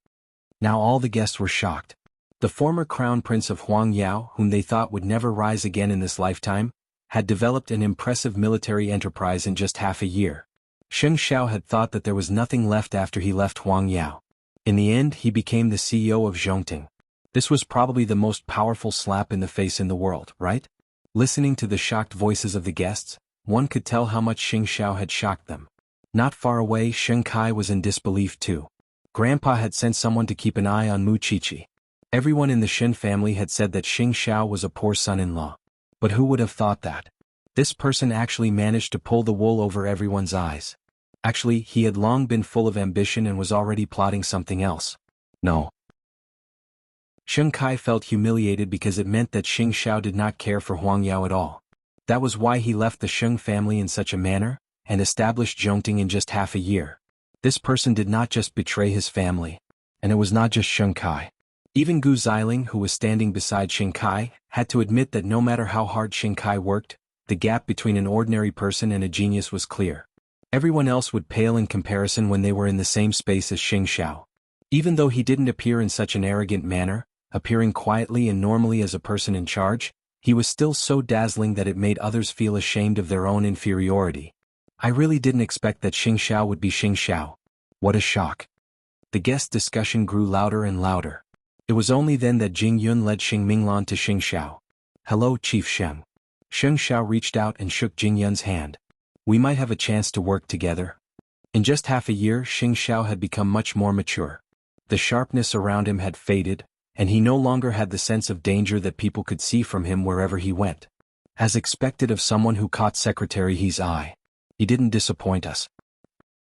Now all the guests were shocked. The former crown prince of Huang Yao, whom they thought would never rise again in this lifetime, had developed an impressive military enterprise in just half a year. Xing Xiao had thought that there was nothing left after he left Huang Yao. In the end, he became the CEO of Zhongting. This was probably the most powerful slap in the face in the world, right? Listening to the shocked voices of the guests, one could tell how much Xing Xiao had shocked them. Not far away, Xing Kai was in disbelief too. Grandpa had sent someone to keep an eye on Mu Qiqi. Everyone in the Shin family had said that Xing Xiao was a poor son-in-law. But who would have thought that? This person actually managed to pull the wool over everyone's eyes. Actually, he had long been full of ambition and was already plotting something else. No. Xing Kai felt humiliated because it meant that Xing Xiao did not care for Huang Yao at all. That was why he left the Sheng family in such a manner, and established Zhongting in just half a year. This person did not just betray his family. And it was not just Xing Kai. Even Gu Ziling, who was standing beside Xing Kai, had to admit that no matter how hard Xing Kai worked, the gap between an ordinary person and a genius was clear. Everyone else would pale in comparison when they were in the same space as Xing Xiao. Even though he didn't appear in such an arrogant manner, appearing quietly and normally as a person in charge, he was still so dazzling that it made others feel ashamed of their own inferiority. I really didn't expect that Xing Xiao would be Xing Xiao. What a shock. The guest discussion grew louder and louder. It was only then that Jing Yun led Xing Minglan to Xing Xiao. "Hello, Chief Sheng." Xing Xiao reached out and shook Jing Yun's hand. "We might have a chance to work together." In just half a year, Xing Xiao had become much more mature. The sharpness around him had faded, and he no longer had the sense of danger that people could see from him wherever he went. As expected of someone who caught Secretary He's eye, he didn't disappoint us.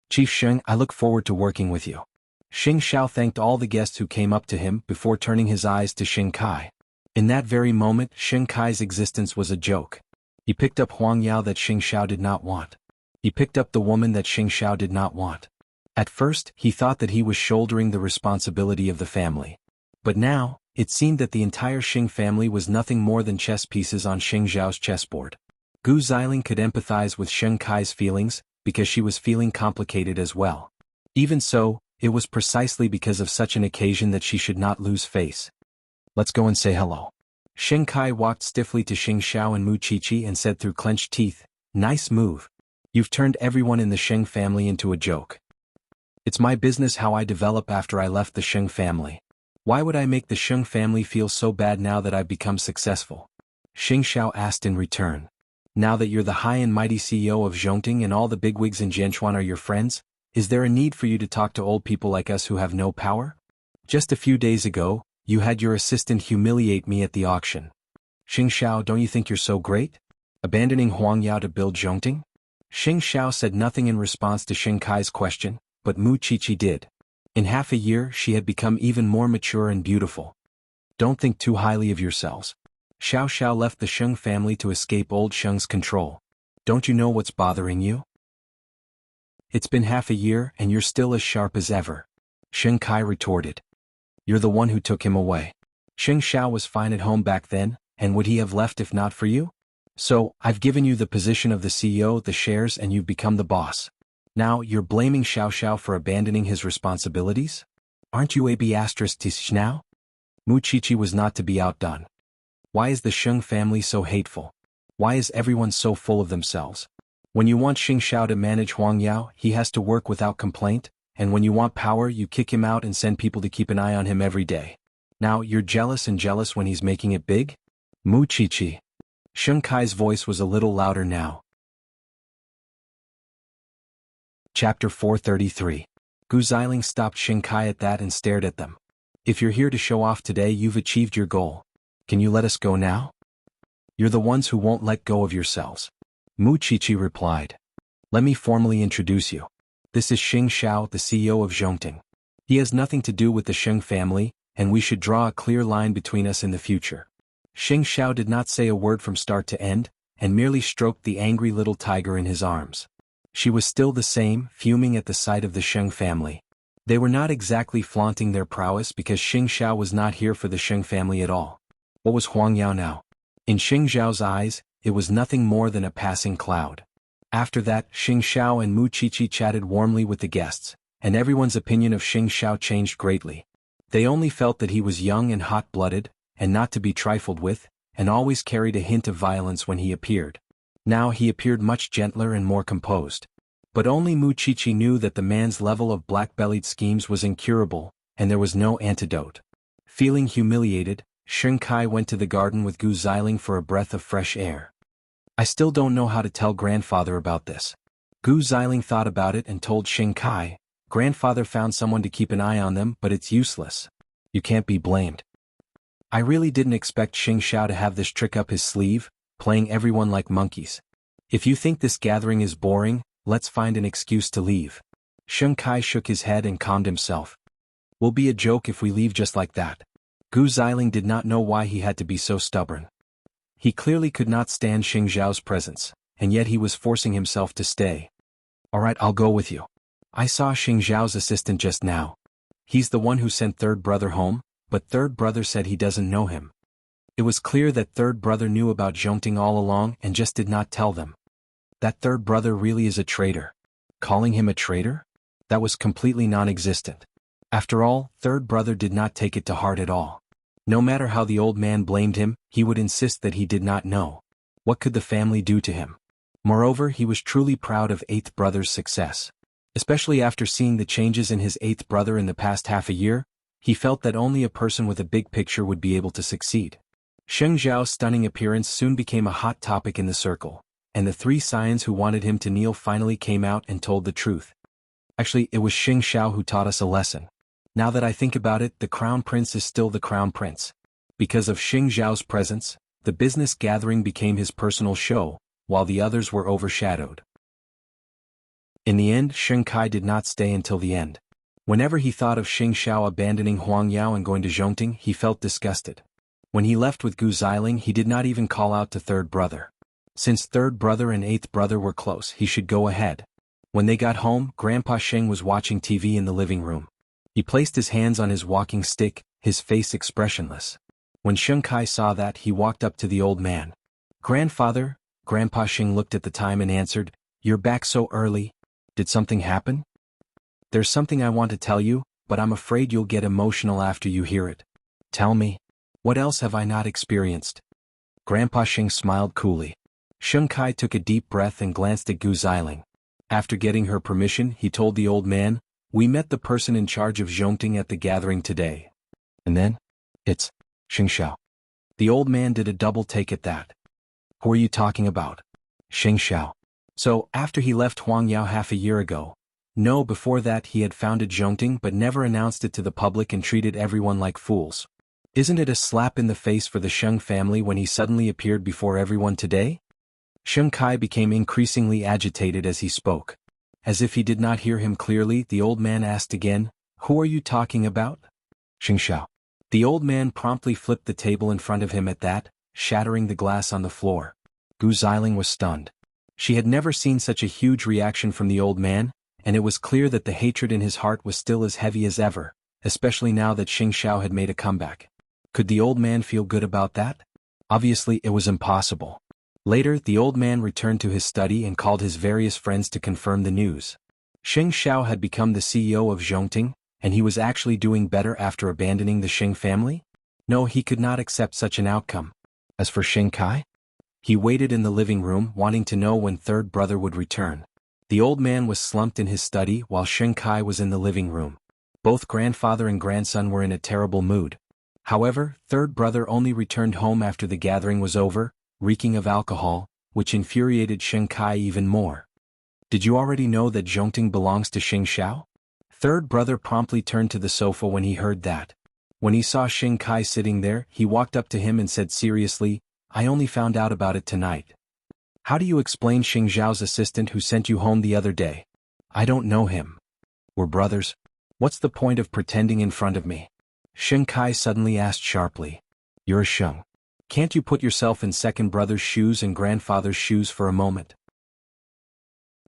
"Chief Sheng, I look forward to working with you." Xing Xiao thanked all the guests who came up to him before turning his eyes to Xing Kai. In that very moment, Xing Kai's existence was a joke. He picked up Huang Yao that Xing Xiao did not want. He picked up the woman that Xing Xiao did not want. At first, he thought that he was shouldering the responsibility of the family. But now, it seemed that the entire Xing family was nothing more than chess pieces on Xing Zhao's chessboard. Gu Xiling could empathize with Xing Kai's feelings, because she was feeling complicated as well. Even so, it was precisely because of such an occasion that she should not lose face. "Let's go and say hello." Xing Kai walked stiffly to Xing Xiao and Mu Qiqi and said through clenched teeth, "Nice move. You've turned everyone in the Sheng family into a joke." "It's my business how I develop after I left the Sheng family. Why would I make the Sheng family feel so bad now that I've become successful?" Xing Xiao asked in return. "Now that you're the high and mighty CEO of Zhongting and all the bigwigs in Jianchuan are your friends, is there a need for you to talk to old people like us who have no power? Just a few days ago, you had your assistant humiliate me at the auction. Xing Xiao, don't you think you're so great? Abandoning Huang Yao to build Zhongting?" Xing Xiao said nothing in response to Xing Kai's question, but Mu Qiqi did. In half a year, she had become even more mature and beautiful. "Don't think too highly of yourselves. Xiao Xiao left the Sheng family to escape old Sheng's control. Don't you know what's bothering you? It's been half a year and you're still as sharp as ever." Xing Kai retorted. "You're the one who took him away. Xing Xiao was fine at home back then, and would he have left if not for you? So, I've given you the position of the CEO, the shares, and you've become the boss. Now, you're blaming Xiao Xiao for abandoning his responsibilities? Aren't you ab***tish now?" Mu Qiqi was not to be outdone. "Why is the Sheng family so hateful? Why is everyone so full of themselves? When you want Xing Xiao to manage Huang Yao, he has to work without complaint, and when you want power you kick him out and send people to keep an eye on him every day. Now you're jealous when he's making it big? Mu Qiqi." Xing Kai's voice was a little louder now. Chapter 433. Gu Xiling stopped Xing Kai at that and stared at them. "If you're here to show off today, you've achieved your goal. Can you let us go now? You're the ones who won't let go of yourselves." Mu Qiqi replied. "Let me formally introduce you. This is Xing Xiao, the CEO of Zhongting. He has nothing to do with the Sheng family, and we should draw a clear line between us in the future." Xing Xiao did not say a word from start to end, and merely stroked the angry little tiger in his arms. She was still the same, fuming at the sight of the Sheng family. They were not exactly flaunting their prowess because Xing Xiao was not here for the Sheng family at all. What was Huang Yao now? In Xing Zhao's eyes, it was nothing more than a passing cloud. After that, Xing Xiao and Mu Qiqi chatted warmly with the guests, and everyone's opinion of Xing Xiao changed greatly. They only felt that he was young and hot-blooded, and not to be trifled with, and always carried a hint of violence when he appeared. Now he appeared much gentler and more composed. But only Mu Qiqi knew that the man's level of black-bellied schemes was incurable, and there was no antidote. Feeling humiliated, Xing Kai went to the garden with Gu Xiling for a breath of fresh air. "I still don't know how to tell grandfather about this." Gu Xiling thought about it and told Xing Kai, "Grandfather found someone to keep an eye on them, but it's useless. You can't be blamed. I really didn't expect Xing Xiao to have this trick up his sleeve, playing everyone like monkeys. If you think this gathering is boring, let's find an excuse to leave." Xing Kai shook his head and calmed himself. "Will be a joke if we leave just like that." Gu Xiling did not know why he had to be so stubborn. He clearly could not stand Xing Zhao's presence, and yet he was forcing himself to stay. "All right, I'll go with you. I saw Xing Zhao's assistant just now. He's the one who sent third brother home, but third brother said he doesn't know him." It was clear that third brother knew about Zhongting all along and just did not tell them. That third brother really is a traitor. Calling him a traitor? That was completely non-existent. After all, third brother did not take it to heart at all. No matter how the old man blamed him, he would insist that he did not know. What could the family do to him? Moreover, he was truly proud of eighth brother's success. Especially after seeing the changes in his eighth brother in the past half a year, He felt that only a person with a big picture would be able to succeed. Sheng Zhao's stunning appearance soon became a hot topic in the circle, and the three scions who wanted him to kneel finally came out and told the truth. Actually, it was Xing Xiao who taught us a lesson. Now that I think about it, the crown prince is still the crown prince. Because of Xing Zhao's presence, the business gathering became his personal show, while the others were overshadowed. In the end, Sheng Kai did not stay until the end. Whenever he thought of Xing Xiao abandoning Huang Yao and going to Zhongting, he felt disgusted. When he left with Gu Xiling, he did not even call out to third brother. Since third brother and eighth brother were close, he should go ahead. When they got home, Grandpa Sheng was watching TV in the living room. He placed his hands on his walking stick, his face expressionless. When Sheng Kai saw that, he walked up to the old man. "Grandfather," Grandpa Sheng looked at the time and answered, "You're back so early. Did something happen?" "There's something I want to tell you, but I'm afraid you'll get emotional after you hear it." "Tell me. What else have I not experienced?" Grandpa Sheng smiled coolly. Sheng Kai took a deep breath and glanced at Gu Xiling. After getting her permission, he told the old man, "We met the person in charge of Zhongting at the gathering today." "And then?" "It's Xing Xiao." The old man did a double take at that. "Who are you talking about?" "Xing Xiao." "So, after he left Huang Yao half a year ago?" "No, before that he had founded Zhongting but never announced it to the public and treated everyone like fools. Isn't it a slap in the face for the Sheng family when he suddenly appeared before everyone today?" Sheng Kai became increasingly agitated as he spoke. As if he did not hear him clearly, the old man asked again, "Who are you talking about?" "Xing Xiao." The old man promptly flipped the table in front of him at that, shattering the glass on the floor. Gu Xiling was stunned. She had never seen such a huge reaction from the old man, and it was clear that the hatred in his heart was still as heavy as ever, especially now that Xing Xiao had made a comeback. Could the old man feel good about that? Obviously it was impossible. Later, the old man returned to his study and called his various friends to confirm the news. Xing Xiao had become the CEO of Zhongting, and he was actually doing better after abandoning the Xing family? No, he could not accept such an outcome. As for Xing Kai? He waited in the living room, wanting to know when third brother would return. The old man was slumped in his study while Xing Kai was in the living room. Both grandfather and grandson were in a terrible mood. However, third brother only returned home after the gathering was over, reeking of alcohol, which infuriated Xing Kai even more. "Did you already know that Zhongting belongs to Xing Xiao?" Third brother promptly turned to the sofa when he heard that. When he saw Xing Kai sitting there, he walked up to him and said seriously, "I only found out about it tonight." "How do you explain Xing Zhao's assistant who sent you home the other day?" "I don't know him." "We're brothers. What's the point of pretending in front of me?" Xing Kai suddenly asked sharply. "You're a Sheng. Can't you put yourself in second brother's shoes and grandfather's shoes for a moment?"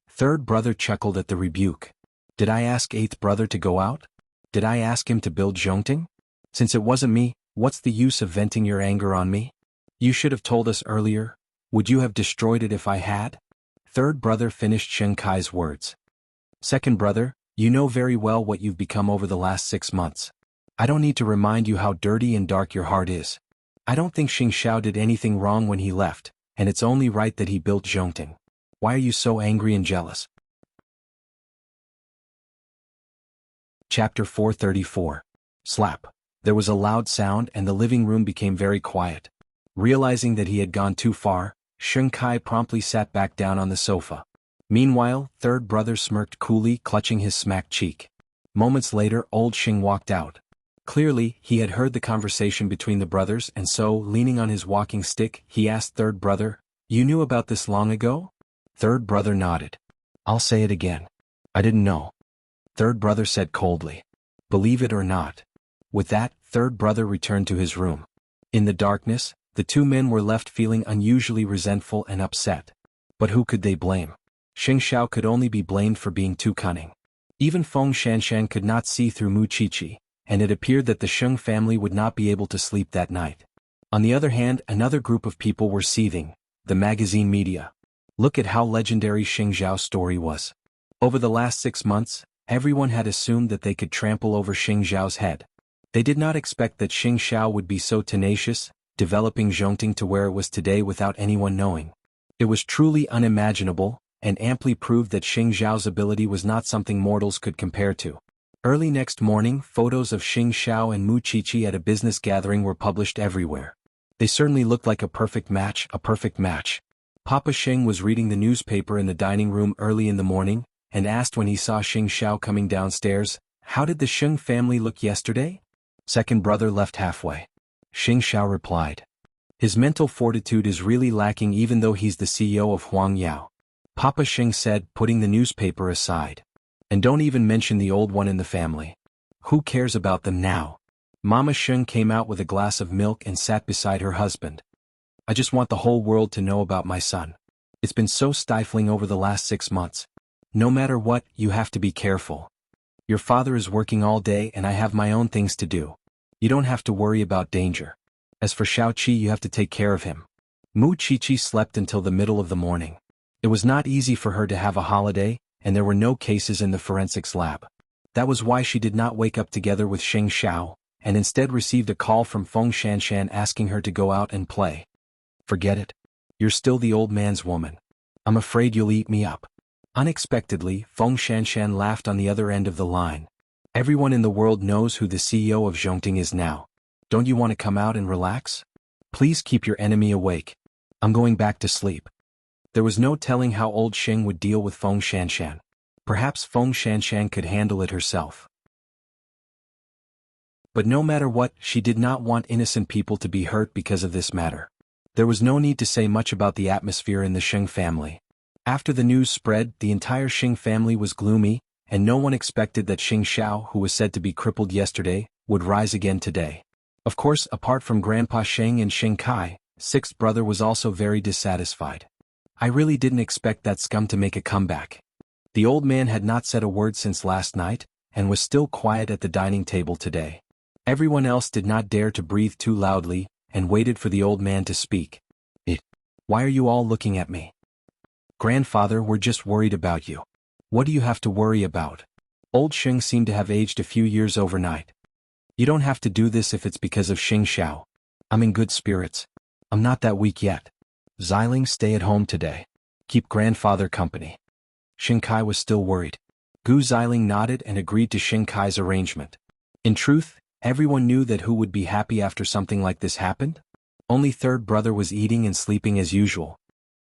Third brother chuckled at the rebuke. "Did I ask eighth brother to go out? Did I ask him to build Zhongting? Since it wasn't me, what's the use of venting your anger on me? You should have told us earlier. Would you have destroyed it if I had?" Third brother finished Xing Kai's words. "Second brother, you know very well what you've become over the last 6 months. I don't need to remind you how dirty and dark your heart is. I don't think Xing Xiao did anything wrong when he left, and it's only right that he built Zhongting. Why are you so angry and jealous?" Chapter 434. Slap. There was a loud sound and the living room became very quiet. Realizing that he had gone too far, Xing Kai promptly sat back down on the sofa. Meanwhile, third brother smirked coolly, clutching his smacked cheek. Moments later, old Xing walked out. Clearly, he had heard the conversation between the brothers and so, leaning on his walking stick, he asked third brother, "You knew about this long ago?" Third brother nodded. "I'll say it again. I didn't know." Third brother said coldly. "Believe it or not." With that, third brother returned to his room. In the darkness, the two men were left feeling unusually resentful and upset. But who could they blame? Xing Xiao could only be blamed for being too cunning. Even Feng Shanshan could not see through Mu Qiqi, and it appeared that the Sheng family would not be able to sleep that night. On the other hand, another group of people were seething, the magazine media. Look at how legendary Xing Zhao's story was. Over the last 6 months, everyone had assumed that they could trample over Xing Zhao's head. They did not expect that Xing Xiao would be so tenacious, developing Zhongting to where it was today without anyone knowing. It was truly unimaginable, and amply proved that Xing Zhao's ability was not something mortals could compare to. Early next morning, photos of Xing Xiao and Mu Qiqi at a business gathering were published everywhere. They certainly looked like a perfect match, a perfect match. Papa Xing was reading the newspaper in the dining room early in the morning, and asked when he saw Xing Xiao coming downstairs, "How did the Xing family look yesterday?" Second brother left halfway. Xing Xiao replied. His mental fortitude is really lacking even though he's the CEO of Huang Yao. Papa Xing said, putting the newspaper aside. And don't even mention the old one in the family. Who cares about them now? Mama Xing came out with a glass of milk and sat beside her husband. I just want the whole world to know about my son. It's been so stifling over the last 6 months. No matter what, you have to be careful. Your father is working all day and I have my own things to do. You don't have to worry about danger. As for Xiaoqi, you have to take care of him. Mu Qiqi slept until the middle of the morning. It was not easy for her to have a holiday, and there were no cases in the forensics lab. That was why she did not wake up together with Xing Xiao, and instead received a call from Feng Shanshan asking her to go out and play. Forget it. You're still the old man's woman. I'm afraid you'll eat me up. Unexpectedly, Feng Shanshan laughed on the other end of the line. Everyone in the world knows who the CEO of Zhongting is now. Don't you want to come out and relax? Please keep your enemy awake. I'm going back to sleep. There was no telling how old Xing would deal with Feng Shanshan. Perhaps Feng Shanshan could handle it herself. But no matter what, she did not want innocent people to be hurt because of this matter. There was no need to say much about the atmosphere in the Xing family. After the news spread, the entire Xing family was gloomy, and no one expected that Xing Xiao, who was said to be crippled yesterday, would rise again today. Of course, apart from Grandpa Xing and Xing Kai, sixth brother was also very dissatisfied. I really didn't expect that scum to make a comeback. The old man had not said a word since last night, and was still quiet at the dining table today. Everyone else did not dare to breathe too loudly, and waited for the old man to speak. Why are you all looking at me? Grandfather, we're just worried about you. What do you have to worry about? Old Xing seemed to have aged a few years overnight. You don't have to do this if it's because of Xing Xiao. I'm in good spirits. I'm not that weak yet. Xiling, stay at home today. Keep grandfather company. Xing Kai was still worried. Gu Xiling nodded and agreed to Xing Kai's arrangement. In truth, everyone knew that who would be happy after something like this happened? Only third brother was eating and sleeping as usual.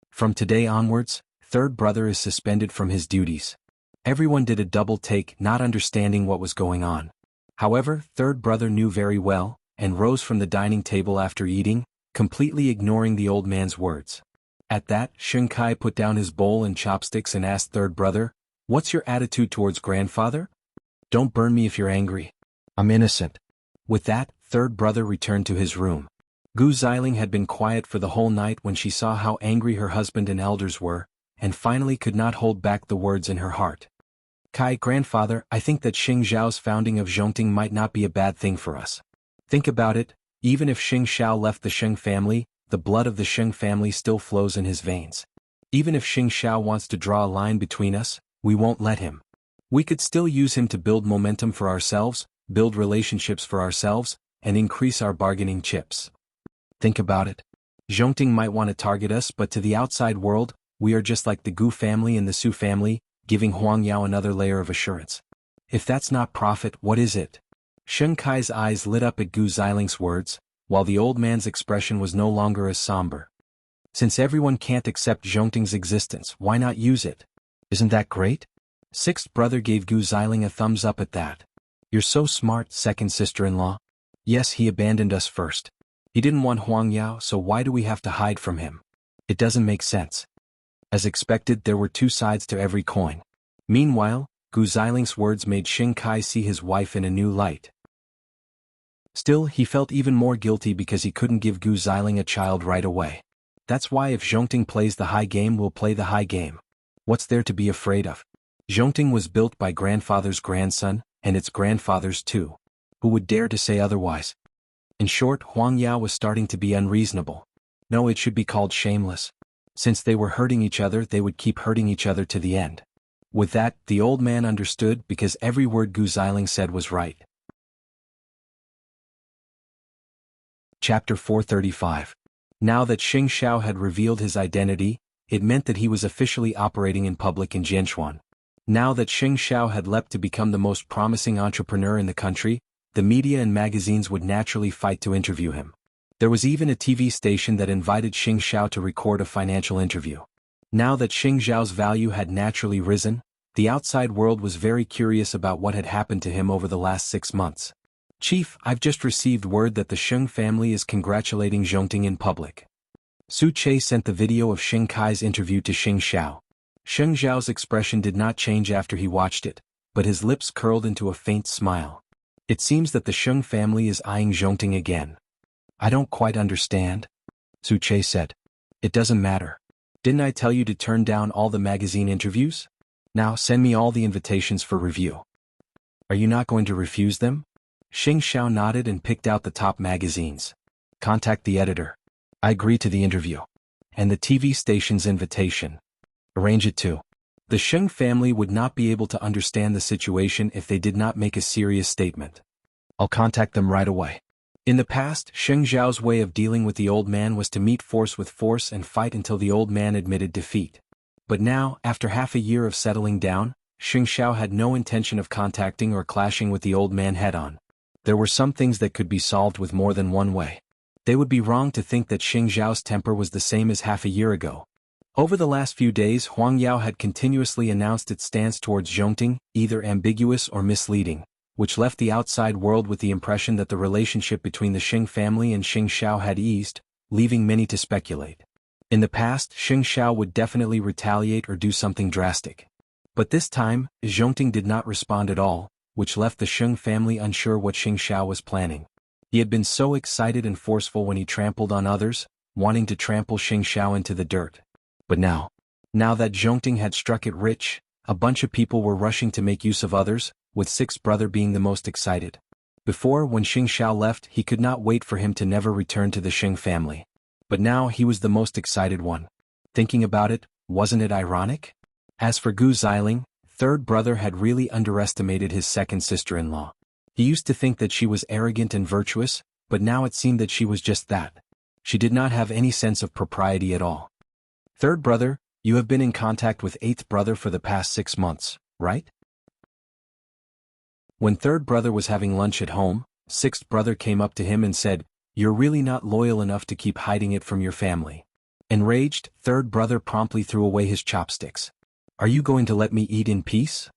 From today onwards, third brother is suspended from his duties. Everyone did a double take, not understanding what was going on. However, third brother knew very well, and rose from the dining table after eating, completely ignoring the old man's words. At that, Xing Kai put down his bowl and chopsticks and asked third brother, "What's your attitude towards grandfather? Don't burn me if you're angry. I'm innocent." With that, third brother returned to his room. Gu Xiling had been quiet for the whole night when she saw how angry her husband and elders were, and finally could not hold back the words in her heart. "Kai, grandfather, I think that Xing Zhao's founding of Zhongting might not be a bad thing for us. Think about it, even if Xing Xiao left the Xing family, the blood of the Xing family still flows in his veins. Even if Xing Xiao wants to draw a line between us, we won't let him. We could still use him to build momentum for ourselves, build relationships for ourselves, and increase our bargaining chips. Think about it. Zhongting might want to target us, but to the outside world, we are just like the Gu family and the Su family, giving Huang Yao another layer of assurance. If that's not profit, what is it?" Xing Kai's eyes lit up at Gu Xiling's words, while the old man's expression was no longer as somber. "Since everyone can't accept Zhongting's existence, why not use it? Isn't that great?" Sixth brother gave Gu Xiling a thumbs up at that. "You're so smart, second sister-in-law. Yes, he abandoned us first. He didn't want Huang Yao, so why do we have to hide from him? It doesn't make sense." As expected, there were two sides to every coin. Meanwhile, Gu Xiling's words made Xing Kai see his wife in a new light. Still, he felt even more guilty because he couldn't give Gu Xiling a child right away. That's why if Zhongting plays the high game, we'll play the high game. What's there to be afraid of? Zhongting was built by grandfather's grandson, and its grandfather's too. Who would dare to say otherwise? In short, Huang Yao was starting to be unreasonable. No, it should be called shameless. Since they were hurting each other, they would keep hurting each other to the end. With that, the old man understood because every word Gu Xiling said was right. Chapter 435. Now that Xing Xiao had revealed his identity, it meant that he was officially operating in public in Jianchuan. Now that Xing Xiao had leapt to become the most promising entrepreneur in the country, the media and magazines would naturally fight to interview him. There was even a TV station that invited Xing Xiao to record a financial interview. Now that Xing Xiao's value had naturally risen, the outside world was very curious about what had happened to him over the last 6 months. "Chief, I've just received word that the Sheng family is congratulating Zhongting in public." Su Che sent the video of Xing Kai's interview to Xing Xiao. Xing Xiao's expression did not change after he watched it, but his lips curled into a faint smile. It seems that the Sheng family is eyeing Zhongting again. "I don't quite understand," Su Che said. "It doesn't matter. Didn't I tell you to turn down all the magazine interviews? Now send me all the invitations for review." "Are you not going to refuse them?" Xing Xiao nodded and picked out the top magazines. "Contact the editor. I agree to the interview. And the TV station's invitation. Arrange it too." The Sheng family would not be able to understand the situation if they did not make a serious statement. "I'll contact them right away." In the past, Xing Xiao's way of dealing with the old man was to meet force with force and fight until the old man admitted defeat. But now, after half a year of settling down, Xing Xiao had no intention of contacting or clashing with the old man head-on. There were some things that could be solved with more than one way. They would be wrong to think that Xing Xiao's temper was the same as half a year ago. Over the last few days, Huang Yao had continuously announced its stance towards Zhongting, either ambiguous or misleading, which left the outside world with the impression that the relationship between the Xing family and Xing Xiao had eased, leaving many to speculate. In the past, Xing Xiao would definitely retaliate or do something drastic. But this time, Zhongting did not respond at all, which left the Xing family unsure what Xing Xiao was planning. He had been so excited and forceful when he trampled on others, wanting to trample Xing Xiao into the dirt. But now that Zhongting had struck it rich, a bunch of people were rushing to make use of others, with Sixth Brother being the most excited. Before, when Xing Xiao left, he could not wait for him to never return to the Xing family. But now he was the most excited one. Thinking about it, wasn't it ironic? As for Gu Xiling, Third Brother had really underestimated his second sister-in-law. He used to think that she was arrogant and virtuous, but now it seemed that she was just that. She did not have any sense of propriety at all. "Third Brother, you have been in contact with Eighth Brother for the past 6 months, right?" When Third Brother was having lunch at home, Sixth Brother came up to him and said, "You're really not loyal enough to keep hiding it from your family." Enraged, Third Brother promptly threw away his chopsticks. "Are you going to let me eat in peace?"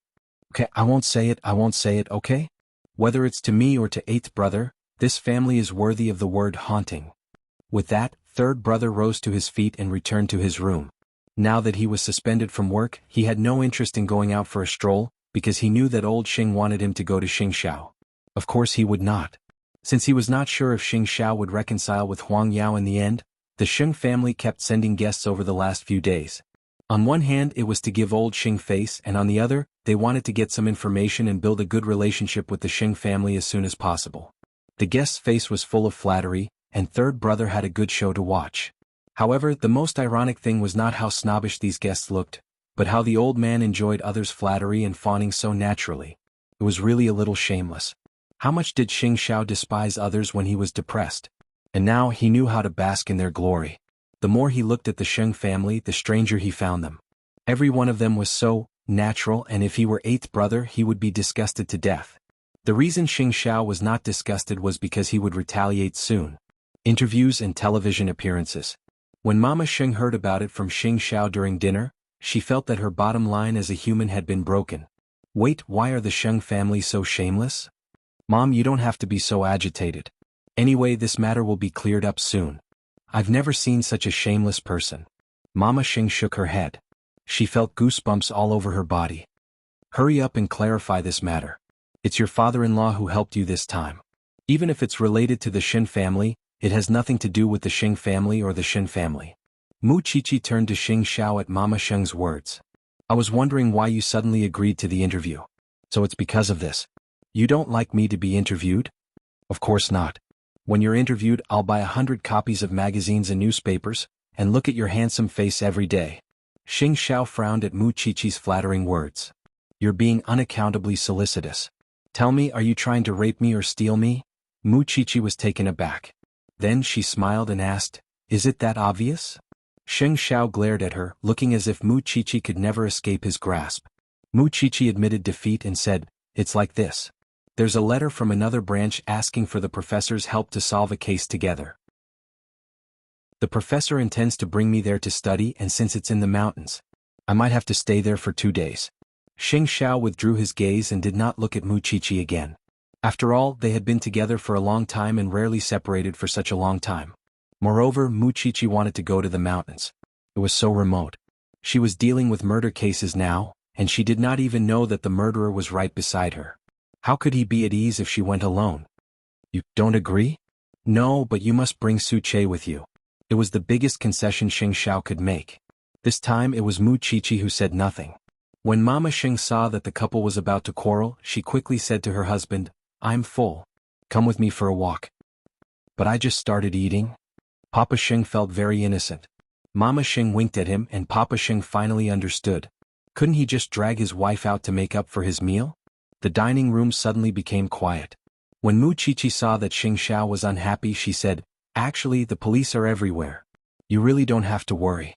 "Okay, I won't say it, okay? Whether it's to me or to Eighth Brother, this family is worthy of the word haunting." With that, Third Brother rose to his feet and returned to his room. Now that he was suspended from work, he had no interest in going out for a stroll, because he knew that old Xing wanted him to go to Xing Xiao. Of course he would not. Since he was not sure if Xing Xiao would reconcile with Huang Yao in the end, the Xing family kept sending guests over the last few days. On one hand, it was to give old Xing face, and on the other, they wanted to get some information and build a good relationship with the Xing family as soon as possible. The guest's face was full of flattery, and Third Brother had a good show to watch. However, the most ironic thing was not how snobbish these guests looked, but how the old man enjoyed others' flattery and fawning so naturally. It was really a little shameless. How much did Xing Xiao despise others when he was depressed? And now he knew how to bask in their glory. The more he looked at the Sheng family, the stranger he found them. Every one of them was so natural, and if he were Eighth Brother, he would be disgusted to death. The reason Xing Xiao was not disgusted was because he would retaliate soon. Interviews and television appearances. When Mama Sheng heard about it from Xing Xiao during dinner, she felt that her bottom line as a human had been broken. Wait, why are the Sheng family so shameless? Mom, you don't have to be so agitated. Anyway, this matter will be cleared up soon. I've never seen such a shameless person. Mama Sheng shook her head. She felt goosebumps all over her body. Hurry up and clarify this matter. It's your father-in-law who helped you this time. Even if it's related to the Shin family, it has nothing to do with the Xing family or the Shin family. Mu Qiqi turned to Xing Xiao at Mama Sheng's words. I was wondering why you suddenly agreed to the interview. So it's because of this. You don't like me to be interviewed? Of course not. When you're interviewed, I'll buy 100 copies of magazines and newspapers, and look at your handsome face every day. Xing Xiao frowned at Mu Qiqi's flattering words. You're being unaccountably solicitous. Tell me, are you trying to rape me or steal me? Mu Qiqi was taken aback. Then she smiled and asked, Is it that obvious? Xing Xiao glared at her, looking as if Mu Qiqi could never escape his grasp. Mu Chichi admitted defeat and said, "It's like this. There's a letter from another branch asking for the professor's help to solve a case together. The professor intends to bring me there to study, and since it's in the mountains, I might have to stay there for 2 days." Xing Xiao withdrew his gaze and did not look at Mu Chichi again. After all, they had been together for a long time and rarely separated for such a long time. Moreover, Mu Chichi wanted to go to the mountains. It was so remote. She was dealing with murder cases now, and she did not even know that the murderer was right beside her. How could he be at ease if she went alone? "You don't agree?" "No, but you must bring Su Che with you." It was the biggest concession Xing Xiao could make. This time it was Mu Chichi who said nothing. When Mama Xing saw that the couple was about to quarrel, she quickly said to her husband, "I'm full. Come with me for a walk." "But I just started eating." Papa Xing felt very innocent. Mama Xing winked at him and Papa Xing finally understood. Couldn't he just drag his wife out to make up for his meal? The dining room suddenly became quiet. When Mu Chichi saw that Xing Xiao was unhappy, she said, "Actually, the police are everywhere. You really don't have to worry."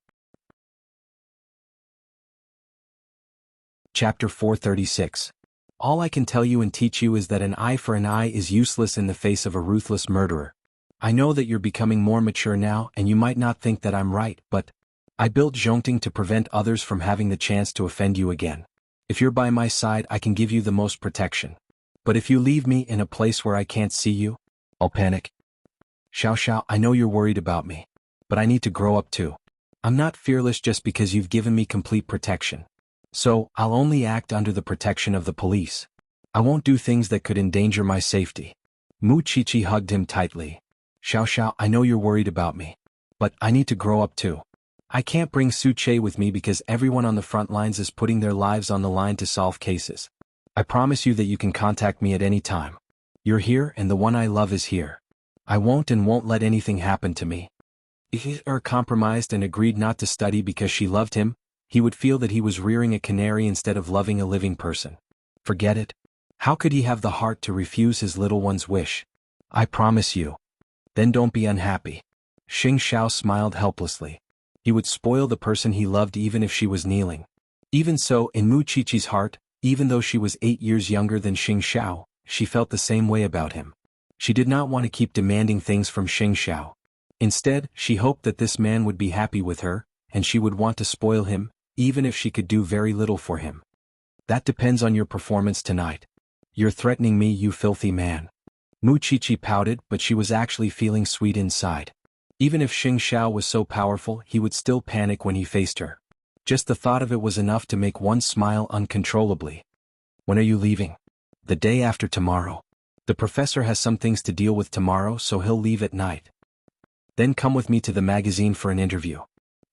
Chapter 436. All I can tell you and teach you is that an eye for an eye is useless in the face of a ruthless murderer. I know that you're becoming more mature now and you might not think that I'm right, but I built Zhongting to prevent others from having the chance to offend you again. If you're by my side, I can give you the most protection. But if you leave me in a place where I can't see you, I'll panic. Xiao Xiao, I know you're worried about me, but I need to grow up too. I'm not fearless just because you've given me complete protection. So, I'll only act under the protection of the police. I won't do things that could endanger my safety. Mu Chichi hugged him tightly. Xiao Xiao, I know you're worried about me, but I need to grow up too. I can't bring Su Che with me because everyone on the front lines is putting their lives on the line to solve cases. I promise you that you can contact me at any time. You're here and the one I love is here. I won't let anything happen to me. If he compromised and agreed not to study because she loved him, he would feel that he was rearing a canary instead of loving a living person. Forget it. How could he have the heart to refuse his little one's wish? I promise you. Then don't be unhappy. Xing Xiao smiled helplessly. He would spoil the person he loved even if she was kneeling. Even so, in Mu Chichi's heart, even though she was 8 years younger than Xing Xiao, she felt the same way about him. She did not want to keep demanding things from Xing Xiao. Instead, she hoped that this man would be happy with her, and she would want to spoil him, even if she could do very little for him. That depends on your performance tonight. You're threatening me, you filthy man. Mu Chichi pouted, but she was actually feeling sweet inside. Even if Xing Xiao was so powerful, he would still panic when he faced her. Just the thought of it was enough to make one smile uncontrollably. When are you leaving? The day after tomorrow. The professor has some things to deal with tomorrow, so he'll leave at night. Then come with me to the magazine for an interview.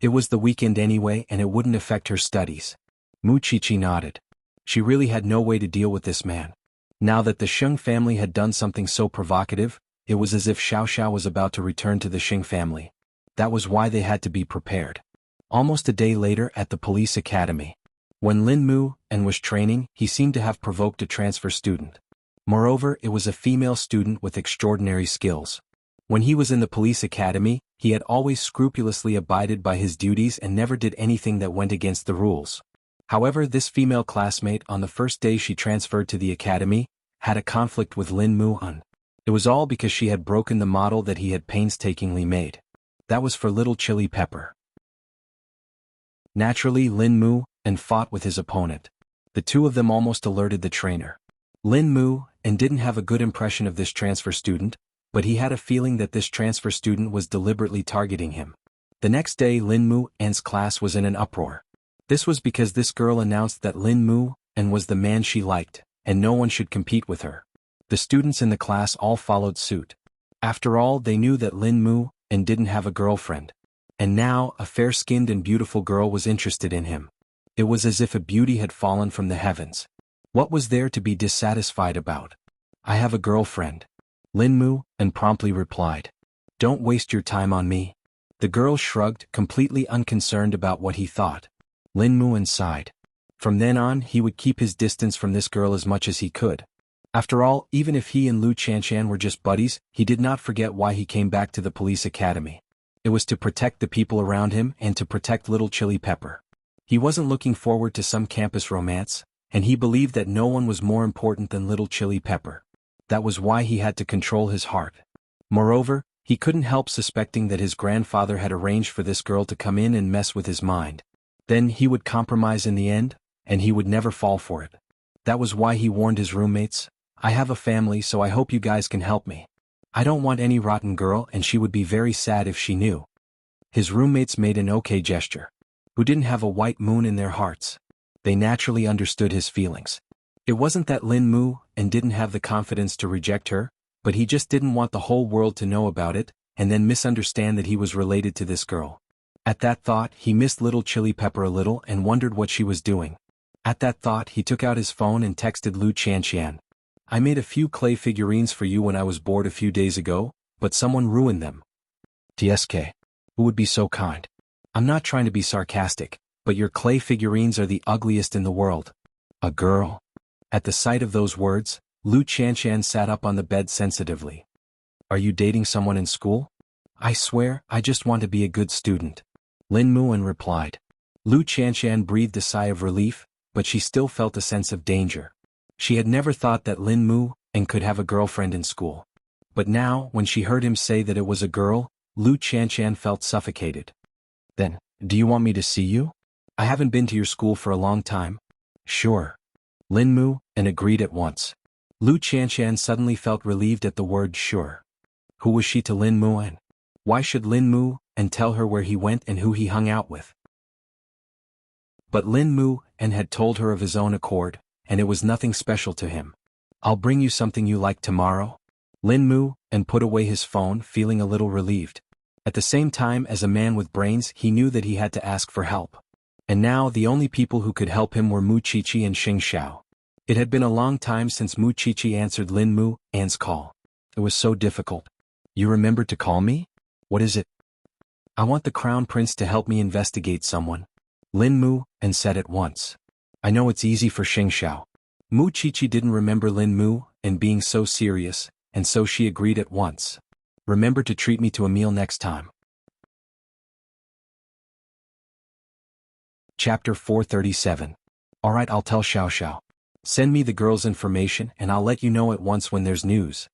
It was the weekend anyway and it wouldn't affect her studies. Mu Chichi nodded. She really had no way to deal with this man. Now that the Sheng family had done something so provocative, it was as if Xiao Xiao was about to return to the Xing family. That was why they had to be prepared. Almost a day later at the police academy. When Lin Mu was training, he seemed to have provoked a transfer student. Moreover, it was a female student with extraordinary skills. When he was in the police academy, he had always scrupulously abided by his duties and never did anything that went against the rules. However, this female classmate, on the first day she transferred to the academy, had a conflict with Lin Mu. It was all because she had broken the model that he had painstakingly made. That was for little Chili Pepper. Naturally, Lin Mu fought with his opponent. The two of them almost alerted the trainer. Lin Mu didn't have a good impression of this transfer student, but he had a feeling that this transfer student was deliberately targeting him. The next day, Lin Mu's class was in an uproar. This was because this girl announced that Lin Mu was the man she liked, and no one should compete with her. The students in the class all followed suit. After all, they knew that Lin Mu didn't have a girlfriend. And now, a fair-skinned and beautiful girl was interested in him. It was as if a beauty had fallen from the heavens. What was there to be dissatisfied about? I have a girlfriend. Lin Mu promptly replied. Don't waste your time on me. The girl shrugged, completely unconcerned about what he thought. Lin Mu sighed. From then on, he would keep his distance from this girl as much as he could. After all, even if he and Lu Chanshan were just buddies, he did not forget why he came back to the police academy. It was to protect the people around him and to protect little Chili Pepper. He wasn't looking forward to some campus romance, and he believed that no one was more important than Little Chili Pepper. That was why he had to control his heart. Moreover, he couldn't help suspecting that his grandfather had arranged for this girl to come in and mess with his mind. Then he would compromise in the end, and he would never fall for it. That was why he warned his roommates, "I have a family, so I hope you guys can help me. I don't want any rotten girl, and she would be very sad if she knew." His roommates made an okay gesture. Who didn't have a white moon in their hearts? They naturally understood his feelings. It wasn't that Lin Mu and didn't have the confidence to reject her, but he just didn't want the whole world to know about it, and then misunderstand that he was related to this girl. At that thought, he missed Little Chili Pepper a little and wondered what she was doing. At that thought, he took out his phone and texted Lu Qianqian. "I made a few clay figurines for you when I was bored a few days ago, but someone ruined them. TSK. Who would be so kind? I'm not trying to be sarcastic, but your clay figurines are the ugliest in the world." A girl. At the sight of those words, Lu Qianqian sat up on the bed sensitively. "Are you dating someone in school?" "I swear, I just want to be a good student," Lin Muan replied. Lu Qianqian breathed a sigh of relief, but she still felt a sense of danger. She had never thought that Lin Mu and could have a girlfriend in school. But now, when she heard him say that it was a girl, Lu Qianqian felt suffocated. "Then, do you want me to see you? I haven't been to your school for a long time." "Sure." Lin Mu and agreed at once. Lu Qianqian suddenly felt relieved at the word sure. Who was she to Lin Muan? Why should Lin Mu and tell her where he went and who he hung out with? But Lin Mu and had told her of his own accord, and it was nothing special to him. "I'll bring you something you like tomorrow." Lin Mu and put away his phone, feeling a little relieved. At the same time, as a man with brains, he knew that he had to ask for help. And now the only people who could help him were Mu Qiqi and Xing Xiao. It had been a long time since Mu Qiqi answered Lin Mu An's call. It was so difficult. "You remembered to call me? What is it?" "I want the Crown Prince to help me investigate someone," Lin Mu and said at once. "I know it's easy for Xing Xiao." Mu Qiqi didn't remember Lin Mu and being so serious, and so she agreed at once. "Remember to treat me to a meal next time." Chapter 437. Alright, I'll tell Xiao Xiao. Send me the girl's information and I'll let you know at once when there's news.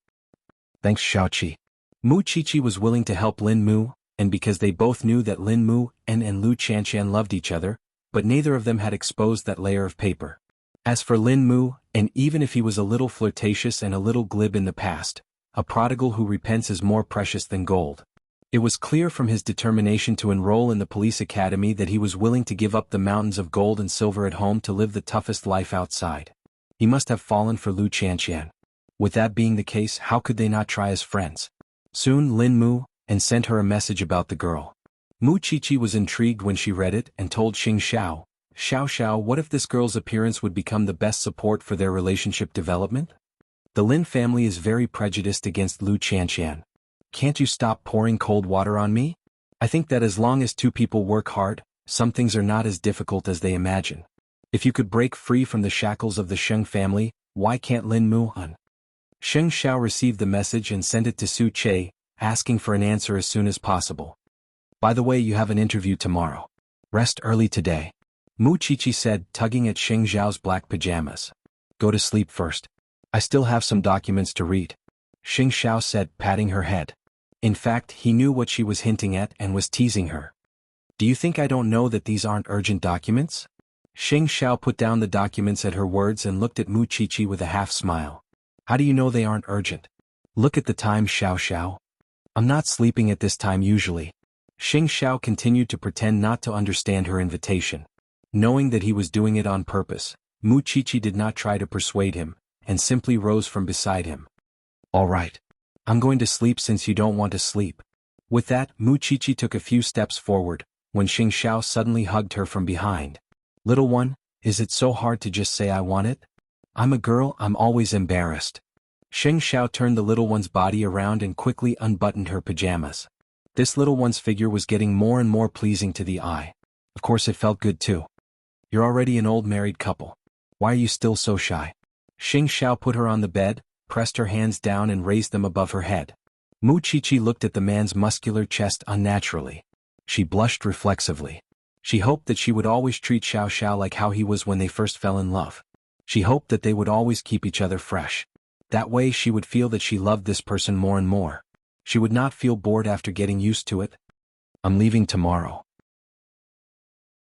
Thanks, Xiaoqi. Mu Qiqi was willing to help Lin Mu, and because they both knew that Lin Mu and Lu Qianqian loved each other, but neither of them had exposed that layer of paper. As for Lin Mu, and even if he was a little flirtatious and a little glib in the past, a prodigal who repents is more precious than gold. It was clear from his determination to enroll in the police academy that he was willing to give up the mountains of gold and silver at home to live the toughest life outside. He must have fallen for Lu Qianqian. With that being the case, how could they not try as friends? Soon Lin Mu and sent her a message about the girl. Mu Qiqi was intrigued when she read it and told Xing Xiao, "Xiao Xiao, what if this girl's appearance would become the best support for their relationship development? The Lin family is very prejudiced against Lu Qianqian. Can't you stop pouring cold water on me? I think that as long as two people work hard, some things are not as difficult as they imagine. If you could break free from the shackles of the Sheng family, why can't Lin Mu on?" Xing Xiao received the message and sent it to Su Che, asking for an answer as soon as possible. "By the way, you have an interview tomorrow. Rest early today," Mu Qiqi said, tugging at Xing Xiao's black pajamas. "Go to sleep first. I still have some documents to read," Xing Xiao said, patting her head. In fact, he knew what she was hinting at and was teasing her. "Do you think I don't know that these aren't urgent documents?" Xing Xiao put down the documents at her words and looked at Mu Qiqi with a half smile. "How do you know they aren't urgent? Look at the time, Xiao Xiao. I'm not sleeping at this time usually." Xing Xiao continued to pretend not to understand her invitation. Knowing that he was doing it on purpose, Mu Qiqi did not try to persuade him, and simply rose from beside him. "All right. I'm going to sleep since you don't want to sleep." With that, Mu Qiqi took a few steps forward, when Xing Xiao suddenly hugged her from behind. "Little one, is it so hard to just say I want it? I'm a girl, I'm always embarrassed." Xing Xiao turned the little one's body around and quickly unbuttoned her pajamas. This little one's figure was getting more and more pleasing to the eye. Of course it felt good too. "You're already an old married couple. Why are you still so shy?" Xing Xiao put her on the bed, pressed her hands down and raised them above her head. Mu Qiqi looked at the man's muscular chest unnaturally. She blushed reflexively. She hoped that she would always treat Xiao Xiao like how he was when they first fell in love. She hoped that they would always keep each other fresh. That way she would feel that she loved this person more and more. She would not feel bored after getting used to it. I'm leaving tomorrow.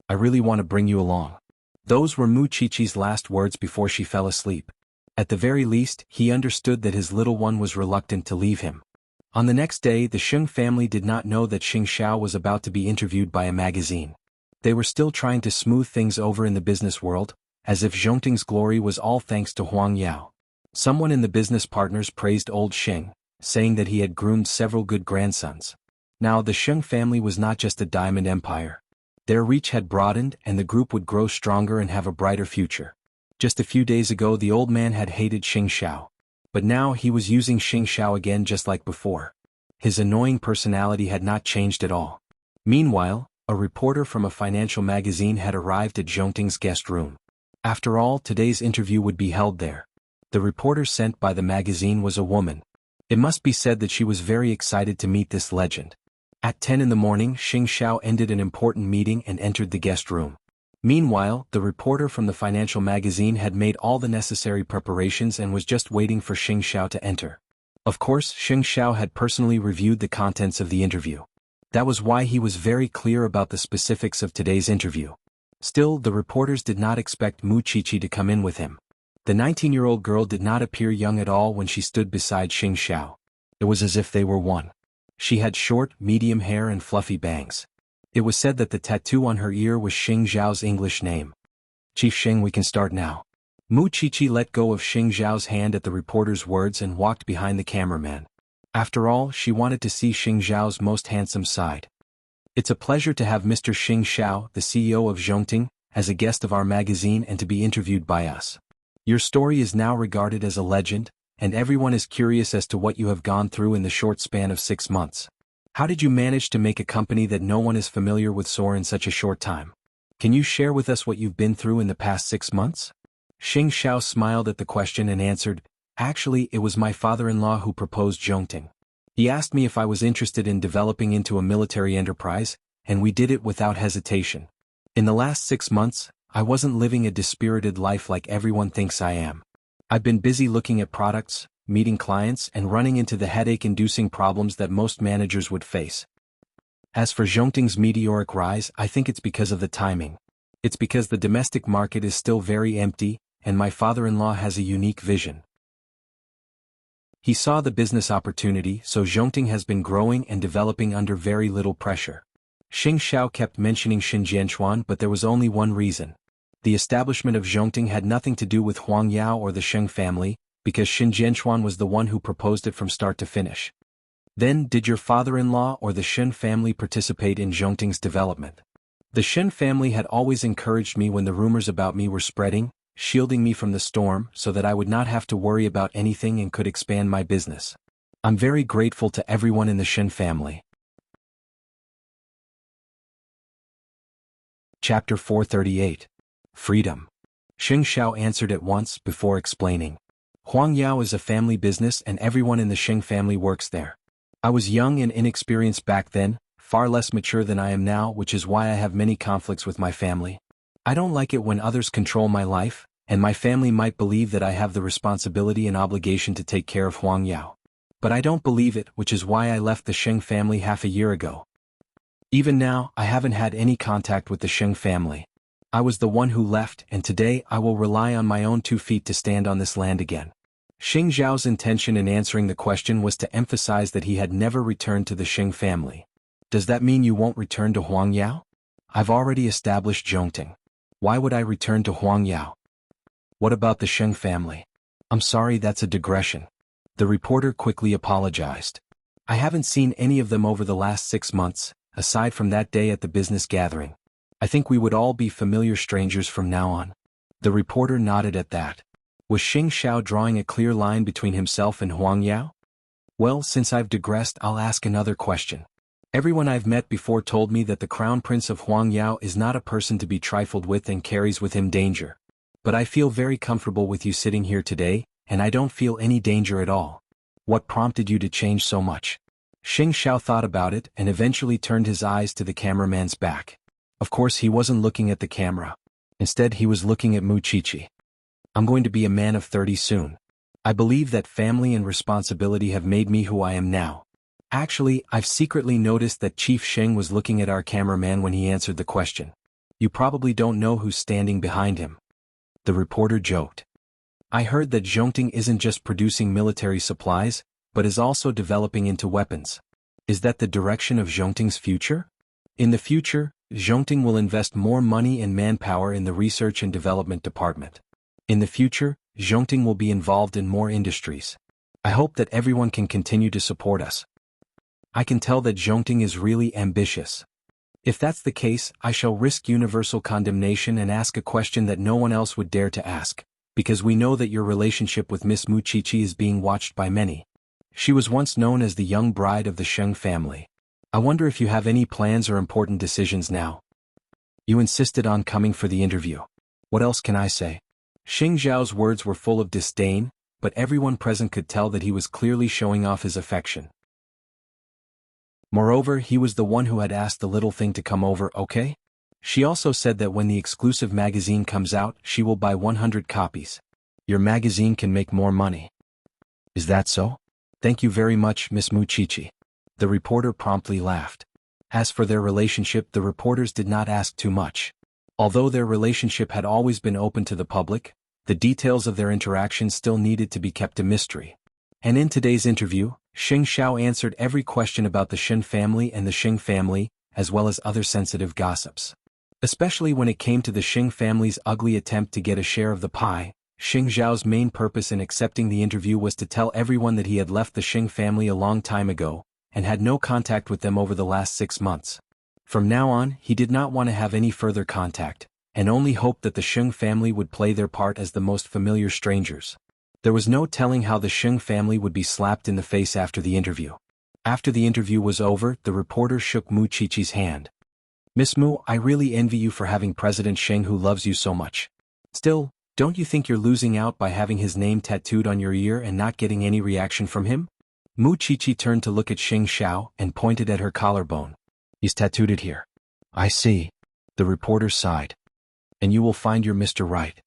I really want to bring you along. Those were Muchichi's last words before she fell asleep. At the very least, he understood that his little one was reluctant to leave him. On the next day, the Sheng family did not know that Xing Xiao was about to be interviewed by a magazine. They were still trying to smooth things over in the business world, as if Zhongting's glory was all thanks to Huang Yao. Someone in the business partners praised old Sheng, saying that he had groomed several good grandsons. Now the Sheng family was not just a diamond empire. Their reach had broadened and the group would grow stronger and have a brighter future. Just a few days ago the old man had hated Xing Xiao. But now he was using Xing Xiao again just like before. His annoying personality had not changed at all. Meanwhile, a reporter from a financial magazine had arrived at Zhongting's guest room. After all, today's interview would be held there. The reporter sent by the magazine was a woman. It must be said that she was very excited to meet this legend. At 10 in the morning, Xing Xiao ended an important meeting and entered the guest room. Meanwhile, the reporter from the financial magazine had made all the necessary preparations and was just waiting for Xing Xiao to enter. Of course, Xing Xiao had personally reviewed the contents of the interview. That was why he was very clear about the specifics of today's interview. Still, the reporters did not expect Muchichi to come in with him. The 19-year-old girl did not appear young at all when she stood beside Xing Xiao. It was as if they were one. She had short, medium hair and fluffy bangs. It was said that the tattoo on her ear was Xing Xiao's English name. Chief Xing, we can start now. Muchichi let go of Xing Xiao's hand at the reporter's words and walked behind the cameraman. After all, she wanted to see Xing Xiao's most handsome side. It's a pleasure to have Mr. Xing Xiao, the CEO of Zhongting, as a guest of our magazine and to be interviewed by us. Your story is now regarded as a legend, and everyone is curious as to what you have gone through in the short span of 6 months. How did you manage to make a company that no one is familiar with soar in such a short time? Can you share with us what you've been through in the past 6 months? Xing Xiao smiled at the question and answered, actually, it was my father-in-law who proposed Zhongting. He asked me if I was interested in developing into a military enterprise, and we did it without hesitation. In the last 6 months, I wasn't living a dispirited life like everyone thinks I am. I've been busy looking at products, meeting clients and running into the headache-inducing problems that most managers would face. As for Zhongting's meteoric rise, I think it's because of the timing. It's because the domestic market is still very empty, and my father-in-law has a unique vision. He saw the business opportunity, so Zhongting has been growing and developing under very little pressure. Xing Xiao kept mentioning Xinjianquan, but there was only one reason. The establishment of Zhongting had nothing to do with Huang Yao or the Sheng family, because Xinjianquan was the one who proposed it from start to finish. Then, did your father-in-law or the Shen family participate in Zhongting's development? The Shen family had always encouraged me when the rumors about me were spreading, shielding me from the storm so that I would not have to worry about anything and could expand my business. I'm very grateful to everyone in the Shen family. Chapter 438. Freedom. Xing Xiao answered at once before explaining. Huang Yao is a family business and everyone in the Sheng family works there. I was young and inexperienced back then, far less mature than I am now, which is why I have many conflicts with my family. I don't like it when others control my life, and my family might believe that I have the responsibility and obligation to take care of Huang Yao. But I don't believe it, which is why I left the Sheng family half a year ago. Even now, I haven't had any contact with the Sheng family. I was the one who left, and today I will rely on my own 2 feet to stand on this land again. Xing Xiao's intention in answering the question was to emphasize that he had never returned to the Sheng family. Does that mean you won't return to Huang Yao? I've already established Zhongting. Why would I return to Huang Yao? What about the Sheng family? I'm sorry, that's a digression. The reporter quickly apologized. I haven't seen any of them over the last 6 months, aside from that day at the business gathering. I think we would all be familiar strangers from now on. The reporter nodded at that. Was Xing Xiao drawing a clear line between himself and Huang Yao? Well, since I've digressed, I'll ask another question. Everyone I've met before told me that the Crown Prince of Huang Yao is not a person to be trifled with and carries with him danger. But I feel very comfortable with you sitting here today, and I don't feel any danger at all. What prompted you to change so much? Xing Xiao thought about it and eventually turned his eyes to the cameraman's back. Of course he wasn't looking at the camera. Instead he was looking at Muchichi. I'm going to be a man of 30 soon. I believe that family and responsibility have made me who I am now. Actually, I've secretly noticed that Chief Sheng was looking at our cameraman when he answered the question. You probably don't know who's standing behind him. The reporter joked. I heard that Zhongting isn't just producing military supplies, but is also developing into weapons. Is that the direction of Zhongting's future? In the future, Zhongting will invest more money and manpower in the research and development department. In the future, Zhongting will be involved in more industries. I hope that everyone can continue to support us. I can tell that Zhongting is really ambitious. If that's the case, I shall risk universal condemnation and ask a question that no one else would dare to ask, because we know that your relationship with Miss Mu Chichi is being watched by many. She was once known as the young bride of the Sheng family. I wonder if you have any plans or important decisions now. You insisted on coming for the interview. What else can I say? Xing Zhao's words were full of disdain, but everyone present could tell that he was clearly showing off his affection. Moreover, he was the one who had asked the little thing to come over, okay? She also said that when the exclusive magazine comes out, she will buy 100 copies. Your magazine can make more money. Is that so? Thank you very much, Miss Mu Chichi. The reporter promptly laughed. As for their relationship, the reporters did not ask too much. Although their relationship had always been open to the public, the details of their interaction still needed to be kept a mystery. And in today's interview, Xing Xiao answered every question about the Shen family and the Xing family, as well as other sensitive gossips. Especially when it came to the Xing family's ugly attempt to get a share of the pie, Xing Zhao's main purpose in accepting the interview was to tell everyone that he had left the Xing family a long time ago, and had no contact with them over the last 6 months. From now on, he did not want to have any further contact, and only hoped that the Xing family would play their part as the most familiar strangers. There was no telling how the Xing family would be slapped in the face after the interview. After the interview was over, the reporter shook Mu Chichi's hand. Miss Mu, I really envy you for having President Sheng who loves you so much. Still, don't you think you're losing out by having his name tattooed on your ear and not getting any reaction from him? Mu Chichi turned to look at Xing Xiao and pointed at her collarbone. He's tattooed it here. I see. The reporter sighed. And you will find your Mr. Right.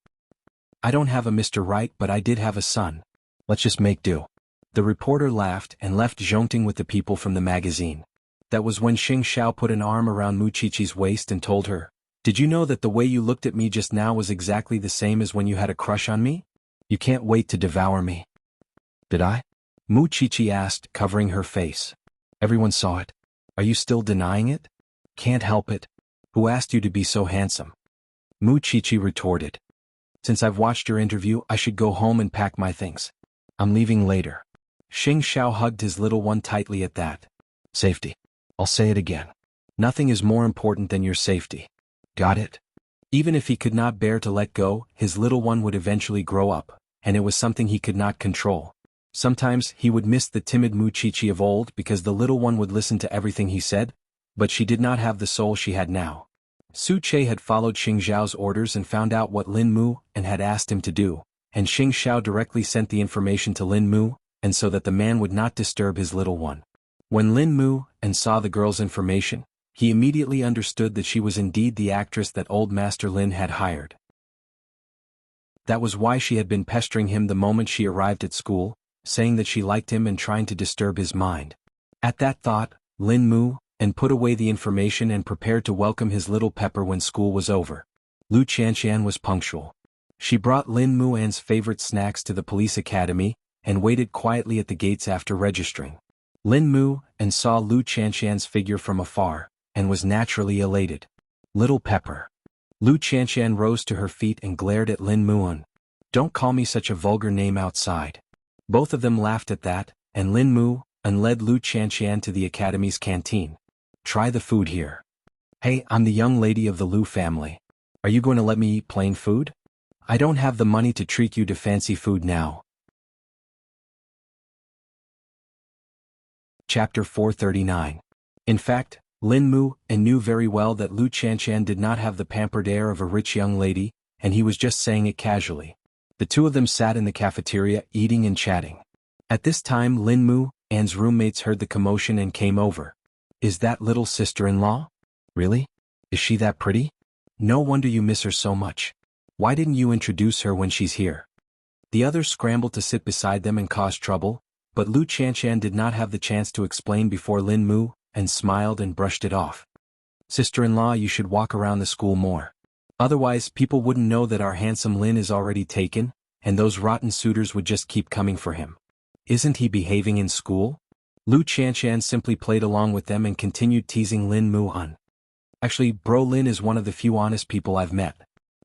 I don't have a Mr. Right, but I did have a son. Let's just make do. The reporter laughed and left Zhongting with the people from the magazine. That was when Xing Xiao put an arm around Mu Chichi's waist and told her, Did you know that the way you looked at me just now was exactly the same as when you had a crush on me? You can't wait to devour me. Did I? Mu Chichi asked, covering her face. Everyone saw it. Are you still denying it? Can't help it. Who asked you to be so handsome? Mu Chichi retorted. Since I've watched your interview, I should go home and pack my things. I'm leaving later. Xing Xiao hugged his little one tightly at that. Safety. I'll say it again. Nothing is more important than your safety. Got it? Even if he could not bear to let go, his little one would eventually grow up, and it was something he could not control. Sometimes he would miss the timid Mu Chichi of old because the little one would listen to everything he said, but she did not have the soul she had now. Su Che had followed Xing Zhao's orders and found out what Lin Mu and had asked him to do, and Xing Xiao directly sent the information to Lin Mu, and so that the man would not disturb his little one. When Lin Mu and saw the girl's information, he immediately understood that she was indeed the actress that old Master Lin had hired. That was why she had been pestering him the moment she arrived at school, saying that she liked him and trying to disturb his mind. At that thought, Lin Mu and put away the information and prepared to welcome his little pepper when school was over. Lu Qianqian was punctual. She brought Lin Mu An's favorite snacks to the police academy and waited quietly at the gates after registering. Lin Mu and saw Lu Qianqian's figure from afar and was naturally elated. Little pepper. Lu Qianqian rose to her feet and glared at Lin Muan. Don't call me such a vulgar name outside. Both of them laughed at that, and Lin Mu and led Lu Qianqian to the academy's canteen. Try the food here. Hey, I'm the young lady of the Lu family. Are you going to let me eat plain food? I don't have the money to treat you to fancy food now. Chapter 439. In fact, Lin Mu knew very well that Lu Qianqian did not have the pampered air of a rich young lady, and he was just saying it casually. The two of them sat in the cafeteria eating and chatting. At this time Lin Mu An's roommates heard the commotion and came over. Is that little sister-in-law? Really? Is she that pretty? No wonder you miss her so much. Why didn't you introduce her when she's here? The others scrambled to sit beside them and cause trouble, but Lu Chanshan did not have the chance to explain before Lin Mu, and smiled and brushed it off. Sister-in-law, you should walk around the school more. Otherwise, people wouldn't know that our handsome Lin is already taken, and those rotten suitors would just keep coming for him. Isn't he behaving in school? Lu Chanshan simply played along with them and continued teasing Lin Mu on. Actually, bro, Lin is one of the few honest people I've met.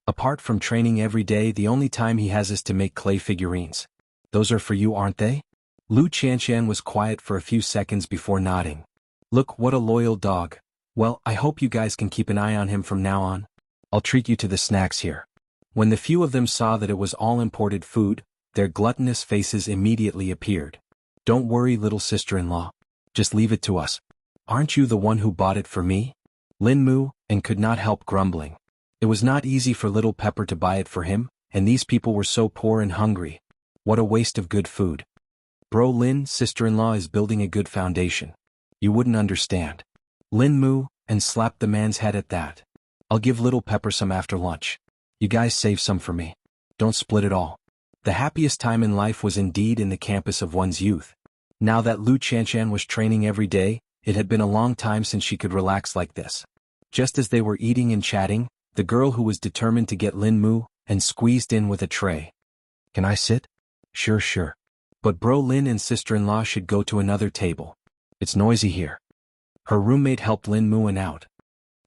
Apart from training every day, the only time he has is to make clay figurines. Those are for you, aren't they? Lu Chanshan was quiet for a few seconds before nodding. Look, what a loyal dog. Well, I hope you guys can keep an eye on him from now on. I'll treat you to the snacks here. When the few of them saw that it was all imported food, their gluttonous faces immediately appeared. Don't worry, little sister-in-law. Just leave it to us. Aren't you the one who bought it for me? Lin Mu, and could not help grumbling. It was not easy for little Pepper to buy it for him, and these people were so poor and hungry. What a waste of good food. Bro, Lin, sister-in-law is building a good foundation. You wouldn't understand. Lin Mu, and slapped the man's head at that. I'll give little Pepper some after lunch. You guys save some for me. Don't split it all. The happiest time in life was indeed in the campus of one's youth. Now that Lu Chanshan was training every day, it had been a long time since she could relax like this. Just as they were eating and chatting, the girl who was determined to get Lin Mu, and squeezed in with a tray. Can I sit? Sure. But bro, Lin and sister-in-law should go to another table. It's noisy here. Her roommate helped Lin Mu out.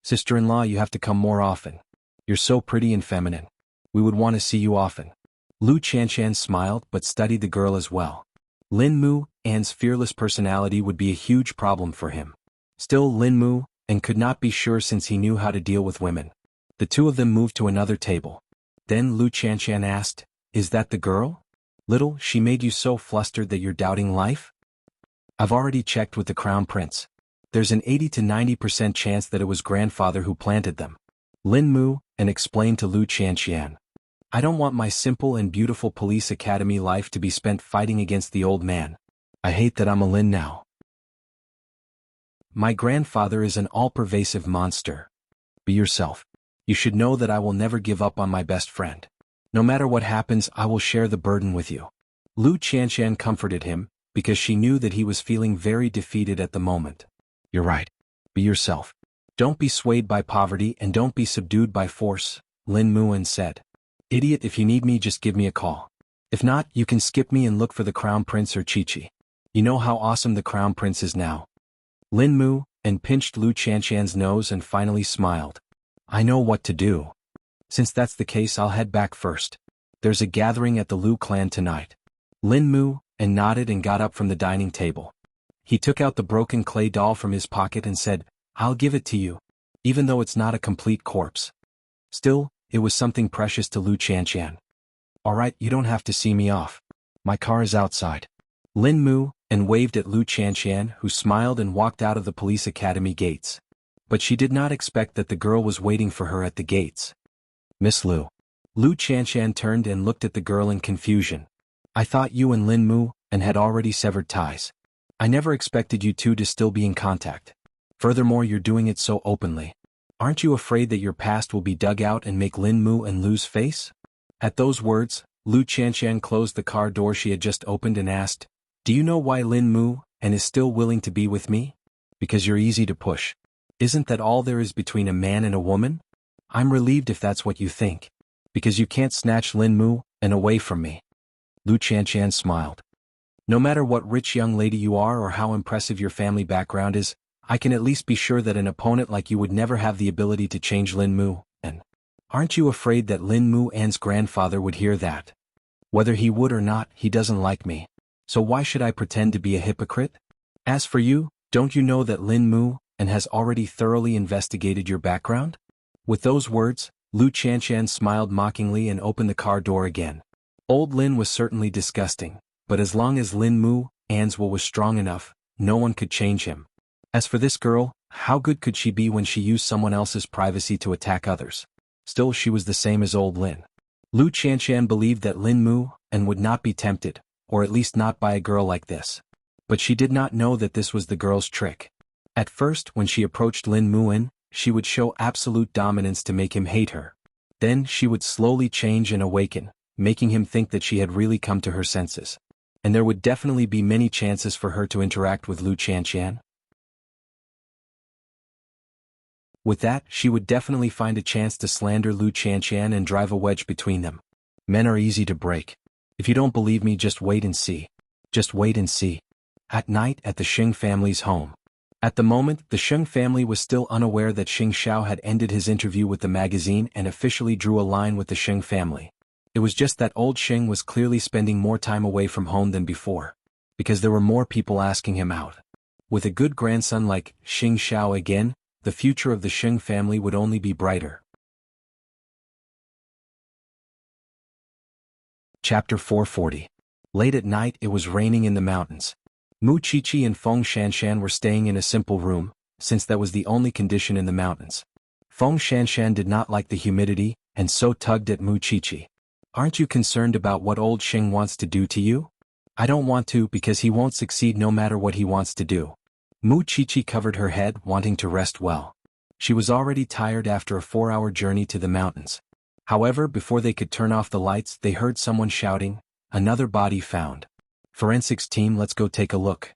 Sister-in-law, you have to come more often. You're so pretty and feminine. We would want to see you often. Lu Chanshan smiled but studied the girl as well. Lin Mu, Anne's fearless personality would be a huge problem for him. Still, Lin Mu, and could not be sure since he knew how to deal with women. The two of them moved to another table. Then Lu Chanshan asked, Is that the girl? Little, she made you so flustered that you're doubting life? I've already checked with the Crown Prince. There's an 80 to 90% chance that it was grandfather who planted them. Lin Mu, and explained to Lu Chanshan. I don't want my simple and beautiful police academy life to be spent fighting against the old man. I hate that I'm a Lin now. My grandfather is an all-pervasive monster. Be yourself. You should know that I will never give up on my best friend. No matter what happens, I will share the burden with you. Lu Chanshan comforted him, because she knew that he was feeling very defeated at the moment. You're right. Be yourself. Don't be swayed by poverty and don't be subdued by force, Lin Muan said. Idiot, if you need me, just give me a call. If not, you can skip me and look for the Crown Prince or Chi-Chi. You know how awesome the Crown Prince is now. Lin Mu, and pinched Lu Chanshan's nose and finally smiled. I know what to do. Since that's the case, I'll head back first. There's a gathering at the Lu clan tonight. Lin Mu, and nodded and got up from the dining table. He took out the broken clay doll from his pocket and said, I'll give it to you, even though it's not a complete corpse. Still, it was something precious to Lu Chanshan. All right, you don't have to see me off. My car is outside. Lin Mu, and waved at Lu Chanshan, who smiled and walked out of the police academy gates. But she did not expect that the girl was waiting for her at the gates. Miss Lu. Lu Chanshan turned and looked at the girl in confusion. I thought you and Lin Mu, and had already severed ties. I never expected you two to still be in contact. Furthermore, you're doing it so openly. Aren't you afraid that your past will be dug out and make Lin Mu and lose face? At those words, Lu Chanshan closed the car door she had just opened and asked, Do you know why Lin Mu, and is still willing to be with me? Because you're easy to push. Isn't that all there is between a man and a woman? I'm relieved if that's what you think. Because you can't snatch Lin Mu, and away from me. Lu Chanshan smiled. No matter what rich young lady you are or how impressive your family background is, I can at least be sure that an opponent like you would never have the ability to change Lin Mu, and aren't you afraid that Lin Mu An's grandfather would hear that? Whether he would or not, he doesn't like me. So why should I pretend to be a hypocrite? As for you, don't you know that Lin Mu, and has already thoroughly investigated your background? With those words, Lu Chanshan smiled mockingly and opened the car door again. Old Lin was certainly disgusting, but as long as Lin Mu, An's will was strong enough, no one could change him. As for this girl, how good could she be when she used someone else's privacy to attack others? Still, she was the same as old Lin. Lu Chanshan believed that Lin Mu, and would not be tempted, or at least not by a girl like this. But she did not know that this was the girl's trick. At first, when she approached Lin Muan, she would show absolute dominance to make him hate her. Then she would slowly change and awaken, making him think that she had really come to her senses. And there would definitely be many chances for her to interact with Lu Qianqian. With that, she would definitely find a chance to slander Lu Qianqian and drive a wedge between them. Men are easy to break. If you don't believe me, just wait and see. Just wait and see. At night at the Xing family's home. At the moment, the Xing family was still unaware that Xing Xiao had ended his interview with the magazine and officially drew a line with the Xing family. It was just that old Xing was clearly spending more time away from home than before, because there were more people asking him out. With a good grandson like Xing Xiao again, the future of the Xing family would only be brighter. Chapter 440. Late at night it was raining in the mountains. Mu Qiqi and Feng Shanshan were staying in a simple room, since that was the only condition in the mountains. Feng Shanshan did not like the humidity, and so tugged at Mu Qiqi. "Aren't you concerned about what old Xing wants to do to you?" "I don't want to because he won't succeed no matter what he wants to do." Mu Qiqi covered her head, wanting to rest well. She was already tired after a 4-hour journey to the mountains. However, before they could turn off the lights, they heard someone shouting, "Another body found. Forensics team, let's go take a look."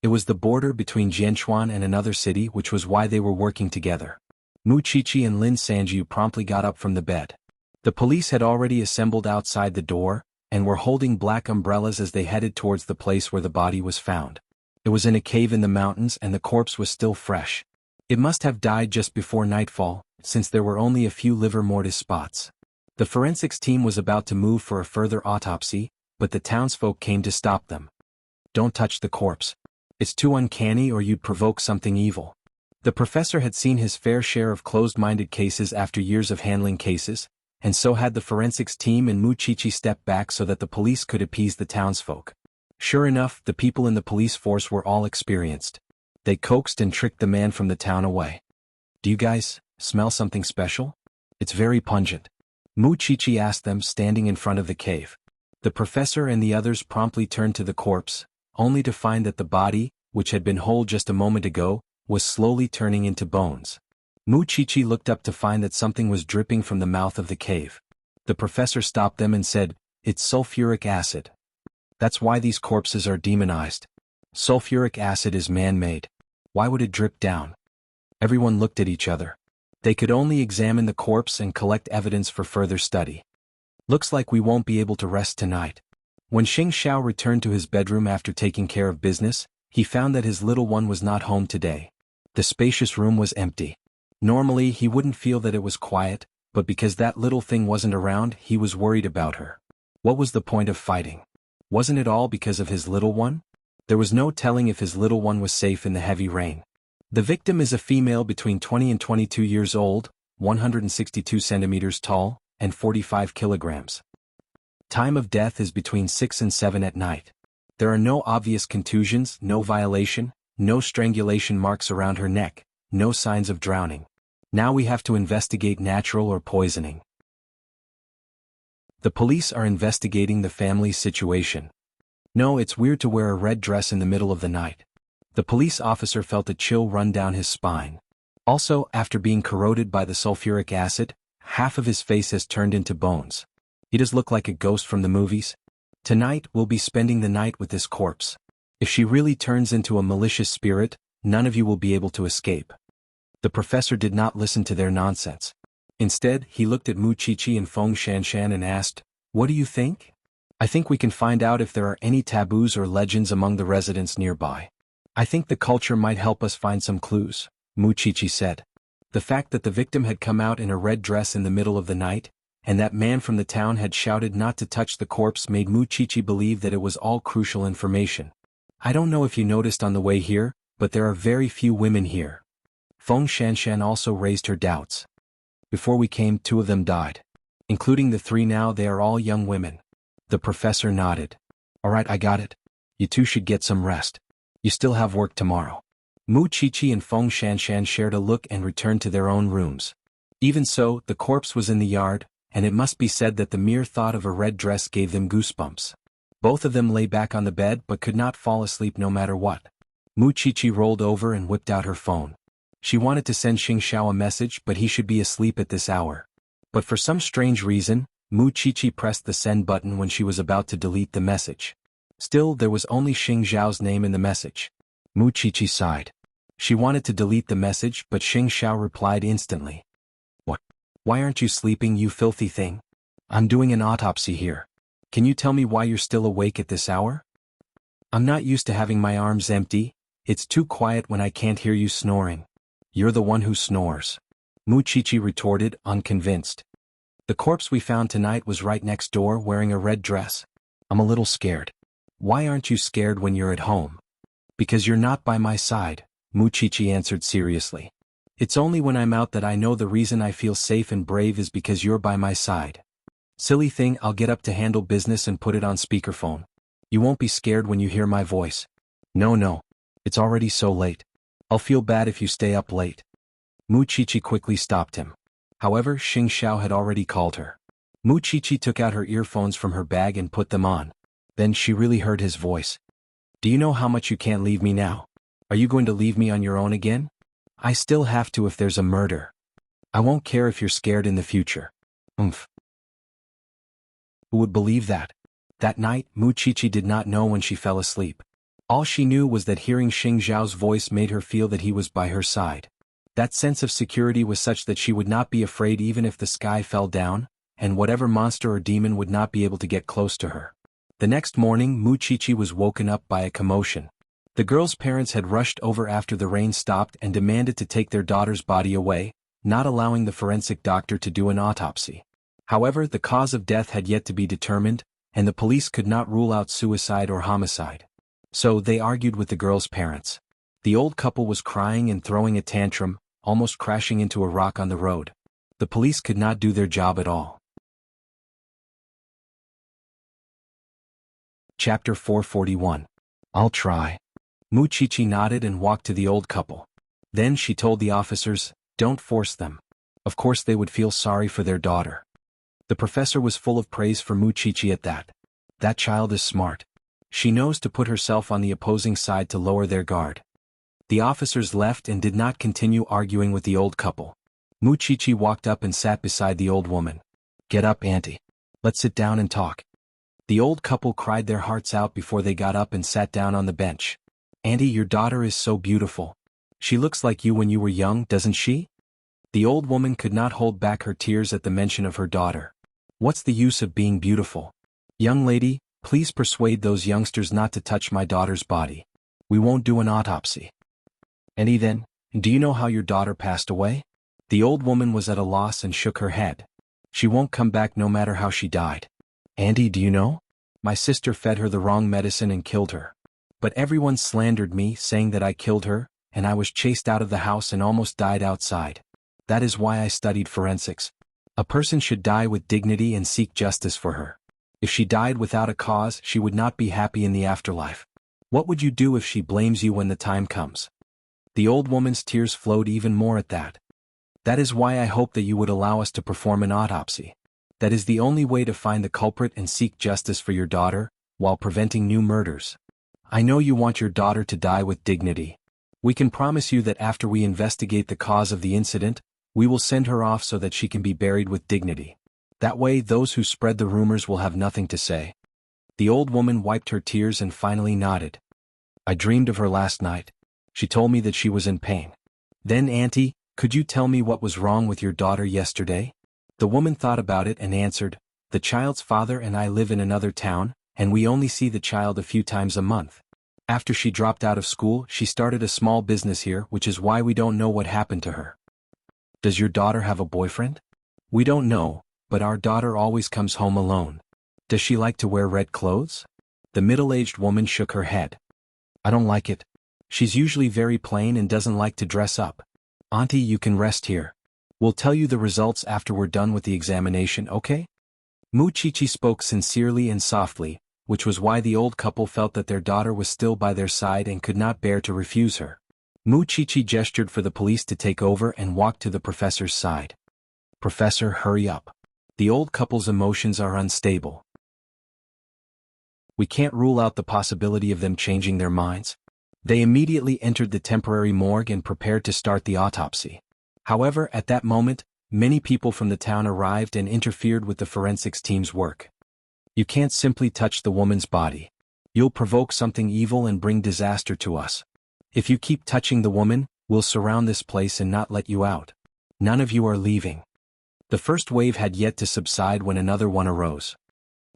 It was the border between Jianchuan and another city, which was why they were working together. Mu Qiqi and Lin Sanjiu promptly got up from the bed. The police had already assembled outside the door, and were holding black umbrellas as they headed towards the place where the body was found. It was in a cave in the mountains and the corpse was still fresh. It must have died just before nightfall, since there were only a few livor mortis spots. The forensics team was about to move for a further autopsy, but the townsfolk came to stop them. "Don't touch the corpse. It's too uncanny or you'd provoke something evil." The professor had seen his fair share of closed-minded cases after years of handling cases, and so had the forensics team, and Mu Qiqi stepped back so that the police could appease the townsfolk. Sure enough, the people in the police force were all experienced. They coaxed and tricked the man from the town away. "Do you guys smell something special? It's very pungent." Mu Qiqi asked them, standing in front of the cave. The professor and the others promptly turned to the corpse, only to find that the body, which had been whole just a moment ago, was slowly turning into bones. Mu Qiqi looked up to find that something was dripping from the mouth of the cave. The professor stopped them and said, "It's sulfuric acid. That's why these corpses are demonized. Sulfuric acid is man-made. Why would it drip down?" Everyone looked at each other. They could only examine the corpse and collect evidence for further study. "Looks like we won't be able to rest tonight." When Xing Xiao returned to his bedroom after taking care of business, he found that his little one was not home today. The spacious room was empty. Normally he wouldn't feel that it was quiet, but because that little thing wasn't around, he was worried about her. What was the point of fighting? Wasn't it all because of his little one? There was no telling if his little one was safe in the heavy rain. The victim is a female between 20 and 22 years old, 162 centimeters tall, and 45 kilograms. Time of death is between 6 and 7 at night. There are no obvious contusions, no violation, no strangulation marks around her neck, no signs of drowning. Now we have to investigate natural or poisoning. The police are investigating the family's situation. No, it's weird to wear a red dress in the middle of the night. The police officer felt a chill run down his spine. Also, after being corroded by the sulfuric acid, half of his face has turned into bones. He does look like a ghost from the movies. Tonight we'll be spending the night with this corpse. If she really turns into a malicious spirit, none of you will be able to escape. The professor did not listen to their nonsense. Instead, he looked at Mu Qiqi and Feng Shanshan and asked, "What do you think?" "I think we can find out if there are any taboos or legends among the residents nearby. I think the culture might help us find some clues," Mu Qiqi said. The fact that the victim had come out in a red dress in the middle of the night, and that man from the town had shouted not to touch the corpse made Mu Qiqi believe that it was all crucial information. "I don't know if you noticed on the way here, but there are very few women here." Feng Shanshan also raised her doubts. "Before we came, 2 of them died. Including the 3 now, they are all young women." The professor nodded. "Alright, I got it. You 2 should get some rest. You still have work tomorrow." Mu Qiqi and Feng Shanshan shared a look and returned to their own rooms. Even so, the corpse was in the yard, and it must be said that the mere thought of a red dress gave them goosebumps. Both of them lay back on the bed but could not fall asleep no matter what. Mu Qiqi rolled over and whipped out her phone. She wanted to send Xing Xiao a message, but he should be asleep at this hour. But for some strange reason, Mu Qiqi pressed the send button when she was about to delete the message. Still, there was only Xing Zhao's name in the message. Mu Qiqi sighed. She wanted to delete the message, but Xing Zhao replied instantly. What? Why aren't you sleeping, you filthy thing? I'm doing an autopsy here. Can you tell me why you're still awake at this hour? I'm not used to having my arms empty. It's too quiet when I can't hear you snoring. You're the one who snores. Mu Qiqi retorted, unconvinced. The corpse we found tonight was right next door wearing a red dress. I'm a little scared. Why aren't you scared when you're at home? Because you're not by my side, Mu Qiqi answered seriously. It's only when I'm out that I know the reason I feel safe and brave is because you're by my side. Silly thing, I'll get up to handle business and put it on speakerphone. You won't be scared when you hear my voice. No. It's already so late. I'll feel bad if you stay up late. Mu Qiqi quickly stopped him. However, Xing Zhao had already called her. Mu Qiqi took out her earphones from her bag and put them on. Then she really heard his voice. Do you know how much you can't leave me now? Are you going to leave me on your own again? I still have to if there's a murder. I won't care if you're scared in the future. Who would believe that? That night, Mu Qiqi did not know when she fell asleep. All she knew was that hearing Xing Zhao's voice made her feel that he was by her side. That sense of security was such that she would not be afraid even if the sky fell down, and whatever monster or demon would not be able to get close to her. The next morning, Mu Qiqi was woken up by a commotion. The girl's parents had rushed over after the rain stopped and demanded to take their daughter's body away, not allowing the forensic doctor to do an autopsy. However, the cause of death had yet to be determined, and the police could not rule out suicide or homicide. So they argued with the girl's parents. The old couple was crying and throwing a tantrum, almost crashing into a rock on the road. The police could not do their job at all. Chapter 441. I'll try. Mu Qiqi nodded and walked to the old couple. Then she told the officers, don't force them. Of course they would feel sorry for their daughter. The professor was full of praise for Mu Qiqi at that. That child is smart. She knows to put herself on the opposing side to lower their guard. The officers left and did not continue arguing with the old couple. Mu Qiqi walked up and sat beside the old woman. Get up, auntie. Let's sit down and talk. The old couple cried their hearts out before they got up and sat down on the bench. Auntie, your daughter is so beautiful. She looks like you when you were young, doesn't she? The old woman could not hold back her tears at the mention of her daughter. What's the use of being beautiful? Young lady, please persuade those youngsters not to touch my daughter's body. We won't do an autopsy. Auntie, then, do you know how your daughter passed away? The old woman was at a loss and shook her head. She won't come back no matter how she died. Auntie, do you know? My sister fed her the wrong medicine and killed her. But everyone slandered me, saying that I killed her, and I was chased out of the house and almost died outside. That is why I studied forensics. A person should die with dignity and seek justice for her. If she died without a cause, she would not be happy in the afterlife. What would you do if she blames you when the time comes? The old woman's tears flowed even more at that. That is why I hope that you would allow us to perform an autopsy. That is the only way to find the culprit and seek justice for your daughter, while preventing new murders. I know you want your daughter to die with dignity. We can promise you that after we investigate the cause of the incident, we will send her off so that she can be buried with dignity. That way those who spread the rumors will have nothing to say. The old woman wiped her tears and finally nodded. I dreamed of her last night. She told me that she was in pain. Then, auntie, could you tell me what was wrong with your daughter yesterday? The woman thought about it and answered, the child's father and I live in another town, and we only see the child a few times a month. After she dropped out of school, she started a small business here, which is why we don't know what happened to her. Does your daughter have a boyfriend? We don't know, but our daughter always comes home alone. Does she like to wear red clothes? The middle-aged woman shook her head. I don't like it. She's usually very plain and doesn't like to dress up. Auntie, you can rest here. We'll tell you the results after we're done with the examination, okay? Mu Qiqi spoke sincerely and softly, which was why the old couple felt that their daughter was still by their side and could not bear to refuse her. Mu Qiqi gestured for the police to take over and walked to the professor's side. Professor, hurry up. The old couple's emotions are unstable. We can't rule out the possibility of them changing their minds. They immediately entered the temporary morgue and prepared to start the autopsy. However, at that moment, many people from the town arrived and interfered with the forensics team's work. You can't simply touch the woman's body. You'll provoke something evil and bring disaster to us. If you keep touching the woman, we'll surround this place and not let you out. None of you are leaving. The first wave had yet to subside when another one arose.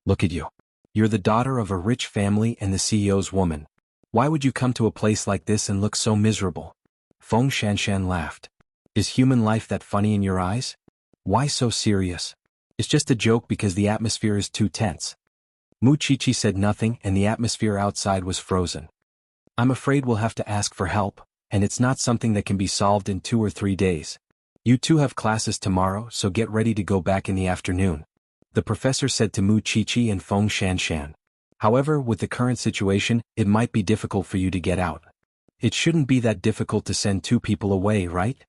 Look at you. You're the daughter of a rich family and the CEO's woman. Why would you come to a place like this and look so miserable? Feng Shanshan laughed. Is human life that funny in your eyes? Why so serious? It's just a joke because the atmosphere is too tense. Mu Chichi said nothing and the atmosphere outside was frozen. I'm afraid we'll have to ask for help, and it's not something that can be solved in 2 or 3 days. You two have classes tomorrow, so get ready to go back in the afternoon, the professor said to Mu Chichi and Feng Shanshan. However, with the current situation, it might be difficult for you to get out. It shouldn't be that difficult to send 2 people away, right?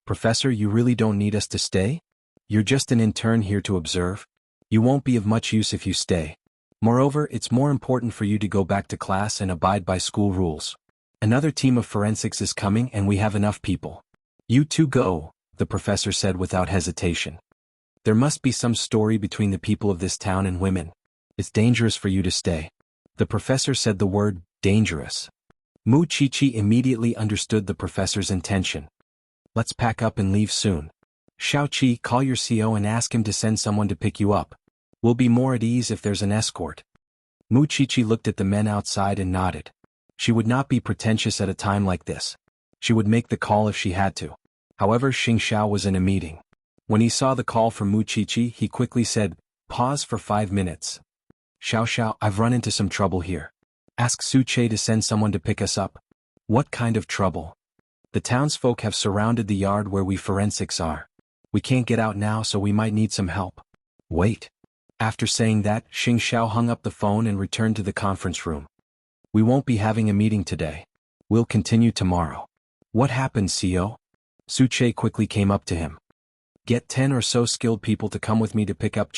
Professor, you really don't need us to stay? You're just an intern here to observe. You won't be of much use if you stay. Moreover, it's more important for you to go back to class and abide by school rules. Another team of forensics is coming and we have enough people. You two go, the professor said without hesitation. There must be some story between the people of this town and women. It's dangerous for you to stay. The professor said the word, dangerous. Mu Chichi immediately understood the professor's intention. Let's pack up and leave soon. Xiaoqi, call your CO and ask him to send someone to pick you up. We'll be more at ease if there's an escort. Mu Chichi looked at the men outside and nodded. She would not be pretentious at a time like this. She would make the call if she had to. However, Xing Xiao was in a meeting. When he saw the call from Mu Chichi, he quickly said, pause for 5 minutes. Xiao, I've run into some trouble here. Ask Su Che to send someone to pick us up. What kind of trouble? The townsfolk have surrounded the yard where we forensics are. We can't get out now, so we might need some help. Wait. After saying that, Xing Xiao hung up the phone and returned to the conference room. We won't be having a meeting today. We'll continue tomorrow. What happened, CO? Su Che quickly came up to him. Get 10 or so skilled people to come with me to pick up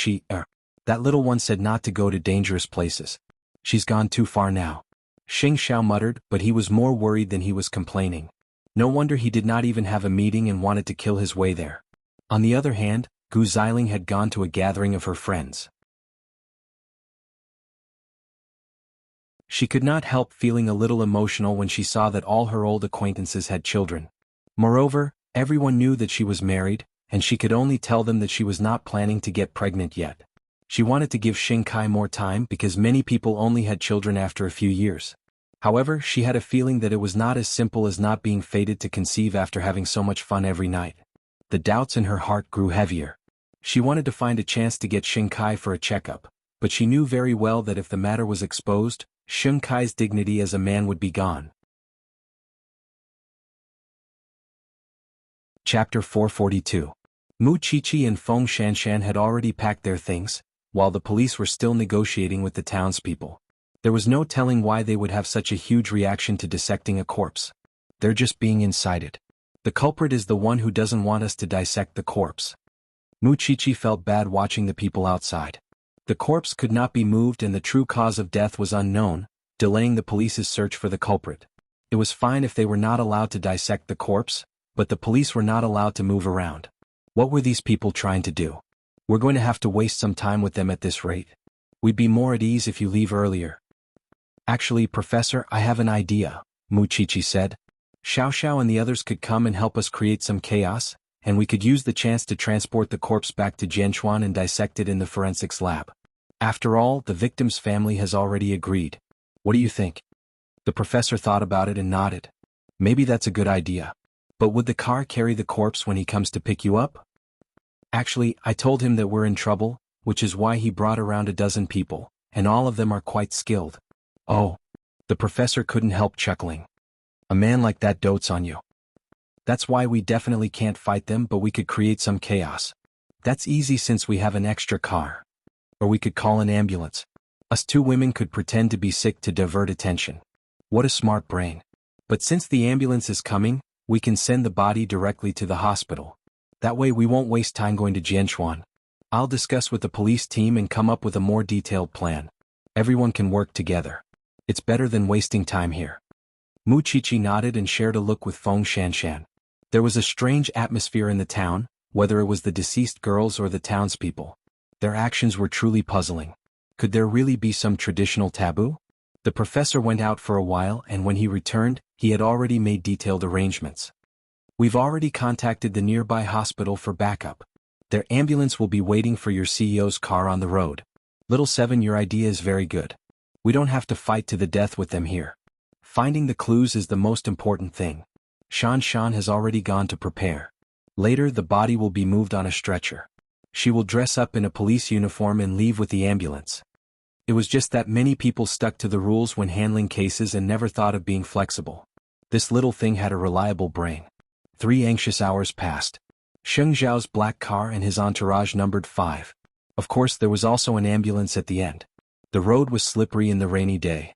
That little one said not to go to dangerous places. She's gone too far now. Xing Xiao muttered, but he was more worried than he was complaining. No wonder he did not even have a meeting and wanted to kill his way there. On the other hand, Gu Xiling had gone to a gathering of her friends. She could not help feeling a little emotional when she saw that all her old acquaintances had children. Moreover, everyone knew that she was married, and she could only tell them that she was not planning to get pregnant yet. She wanted to give Xing Kai more time because many people only had children after a few years. However, she had a feeling that it was not as simple as not being fated to conceive after having so much fun every night. The doubts in her heart grew heavier. She wanted to find a chance to get Xing Kai for a checkup, but she knew very well that if the matter was exposed, Xing Kai's dignity as a man would be gone. Chapter 442. Mu Chichi and Feng Shanshan had already packed their things, while the police were still negotiating with the townspeople. There was no telling why they would have such a huge reaction to dissecting a corpse. They're just being incited. The culprit is the one who doesn't want us to dissect the corpse. Mu Chichi felt bad watching the people outside. The corpse could not be moved and the true cause of death was unknown, delaying the police's search for the culprit. It was fine if they were not allowed to dissect the corpse, but the police were not allowed to move around. What were these people trying to do? We're going to have to waste some time with them at this rate. We'd be more at ease if you leave earlier. Actually, Professor, I have an idea, Mu Chichi said. Xiao and the others could come and help us create some chaos, and we could use the chance to transport the corpse back to Jianchuan and dissect it in the forensics lab. After all, the victim's family has already agreed. What do you think? The professor thought about it and nodded. Maybe that's a good idea. But would the car carry the corpse when he comes to pick you up? Actually, I told him that we're in trouble, which is why he brought around a dozen people, and all of them are quite skilled. Oh. The professor couldn't help chuckling. A man like that dotes on you. That's why we definitely can't fight them, but we could create some chaos. That's easy since we have an extra car. Or we could call an ambulance. Us two women could pretend to be sick to divert attention. What a smart brain. But since the ambulance is coming, we can send the body directly to the hospital. That way we won't waste time going to Jianchuan. I'll discuss with the police team and come up with a more detailed plan. Everyone can work together. It's better than wasting time here. Mu Chichi nodded and shared a look with Feng Shanshan. There was a strange atmosphere in the town, whether it was the deceased girls or the townspeople. Their actions were truly puzzling. Could there really be some traditional taboo? The professor went out for a while, and when he returned, he had already made detailed arrangements. We've already contacted the nearby hospital for backup. Their ambulance will be waiting for your CEO's car on the road. Little Seven, your idea is very good. We don't have to fight to the death with them here. Finding the clues is the most important thing. Shan Shan has already gone to prepare. Later the body will be moved on a stretcher. She will dress up in a police uniform and leave with the ambulance. It was just that many people stuck to the rules when handling cases and never thought of being flexible. This little thing had a reliable brain. 3 anxious hours passed. Sheng Zhao's black car and his entourage numbered 5. Of course, there was also an ambulance at the end. The road was slippery in the rainy day.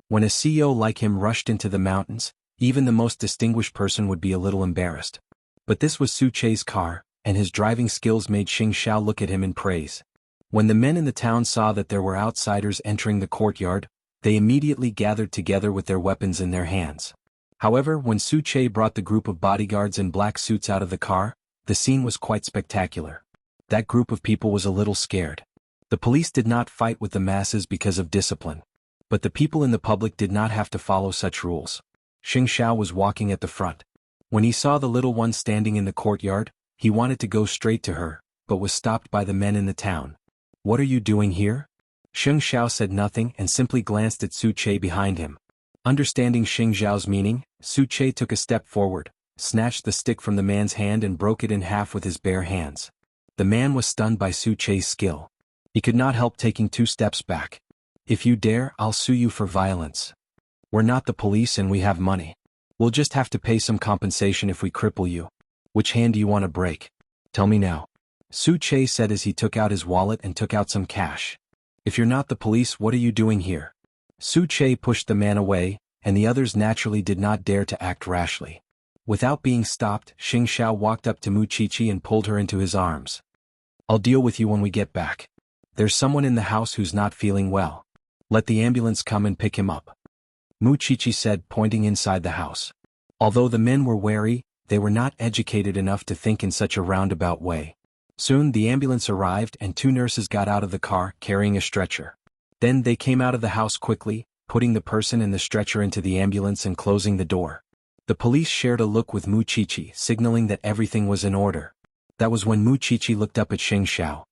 When a CEO like him rushed into the mountains, even the most distinguished person would be a little embarrassed. But this was Su Che's car, and his driving skills made Xing Xiao look at him in praise. When the men in the town saw that there were outsiders entering the courtyard, they immediately gathered together with their weapons in their hands. However, when Su Che brought the group of bodyguards in black suits out of the car, the scene was quite spectacular. That group of people was a little scared. The police did not fight with the masses because of discipline. But the people in the public did not have to follow such rules. Xing Xiao was walking at the front. When he saw the little one standing in the courtyard, he wanted to go straight to her, but was stopped by the men in the town. "What are you doing here?" Xing Xiao said nothing and simply glanced at Su Che behind him. Understanding Xing Xiao's meaning, Su Che took a step forward, snatched the stick from the man's hand and broke it in half with his bare hands. The man was stunned by Su Che's skill. He could not help taking 2 steps back. "If you dare, I'll sue you for violence. We're not the police and we have money. We'll just have to pay some compensation if we cripple you. Which hand do you want to break? Tell me now." Su Che said as he took out his wallet and took out some cash. "If you're not the police, what are you doing here?" Su Che pushed the man away, and the others naturally did not dare to act rashly. Without being stopped, Xing Xiao walked up to Mu Qiqi and pulled her into his arms. "I'll deal with you when we get back. There's someone in the house who's not feeling well. Let the ambulance come and pick him up," Mu Qiqi said, pointing inside the house. Although the men were wary, they were not educated enough to think in such a roundabout way. Soon the ambulance arrived and 2 nurses got out of the car, carrying a stretcher. Then they came out of the house quickly, putting the person in the stretcher into the ambulance and closing the door. The police shared a look with Mu Qiqi, signaling that everything was in order. That was when Mu Qiqi looked up at Xing Xiao.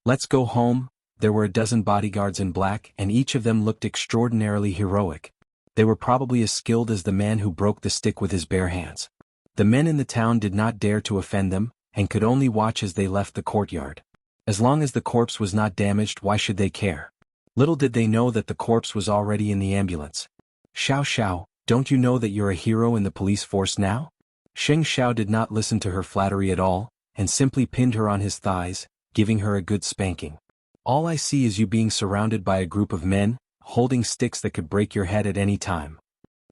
"Let's go home." There were a dozen bodyguards in black, and each of them looked extraordinarily heroic. They were probably as skilled as the man who broke the stick with his bare hands. The men in the town did not dare to offend them, and could only watch as they left the courtyard. As long as the corpse was not damaged, why should they care? Little did they know that the corpse was already in the ambulance. "Xiao Xiao, don't you know that you're a hero in the police force now?" Xing Xiao did not listen to her flattery at all, and simply pinned her on his thighs, giving her a good spanking. "All I see is you being surrounded by a group of men, holding sticks that could break your head at any time.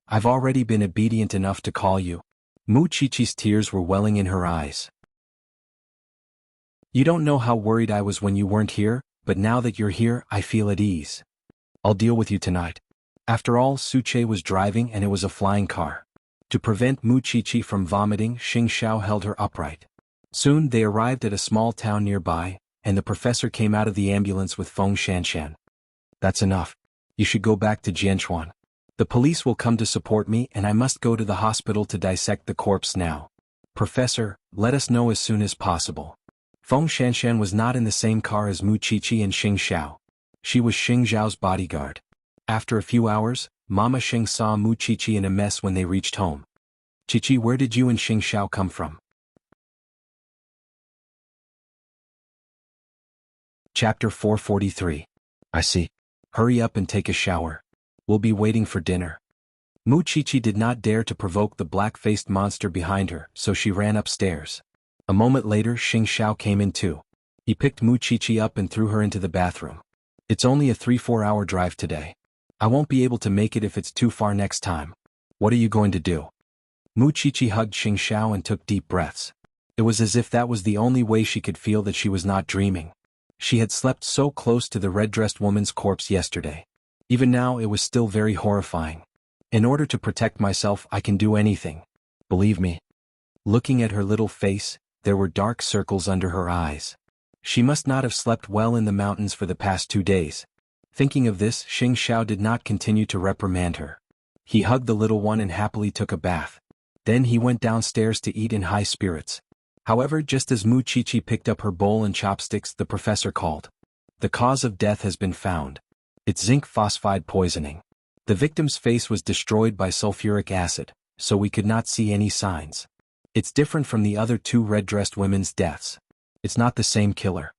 I've already been obedient enough to call you." Mu Qiqi's tears were welling in her eyes. "You don't know how worried I was when you weren't here, but now that you're here, I feel at ease. I'll deal with you tonight." After all, Su Che was driving and it was a flying car. To prevent Mu Qiqi from vomiting, Xing Xiao held her upright. Soon they arrived at a small town nearby, and the professor came out of the ambulance with Feng Shanshan. "That's enough. You should go back to Jianchuan. The police will come to support me and I must go to the hospital to dissect the corpse now. Professor, let us know as soon as possible." Feng Shanshan was not in the same car as Mu Qiqi and Xing Xiao. She was Xing Zhao's bodyguard. After a few hours, Mama Xing saw Mu Qiqi in a mess when they reached home. "Qiqi, where did you and Xing Xiao come from?" Chapter 443. "I see. Hurry up and take a shower. We'll be waiting for dinner." Mu Qiqi did not dare to provoke the black-faced monster behind her, so she ran upstairs. A moment later, Xing Xiao came in too. He picked Mu Qiqi up and threw her into the bathroom. "It's only a 3-4 hour drive today. I won't be able to make it if it's too far next time. What are you going to do?" Mu Qiqi hugged Xing Xiao and took deep breaths. It was as if that was the only way she could feel that she was not dreaming. She had slept so close to the red-dressed woman's corpse yesterday. Even now it was still very horrifying. "In order to protect myself, I can do anything. Believe me." Looking at her little face, there were dark circles under her eyes. She must not have slept well in the mountains for the past 2 days. Thinking of this, Xing Xiao did not continue to reprimand her. He hugged the little one and happily took a bath. Then he went downstairs to eat in high spirits. However, just as Mu Chichi picked up her bowl and chopsticks, the professor called. The cause of death has been found. It's zinc phosphide poisoning. The victim's face was destroyed by sulfuric acid, so we could not see any signs. It's different from the other 2 red-dressed women's deaths. It's not the same killer.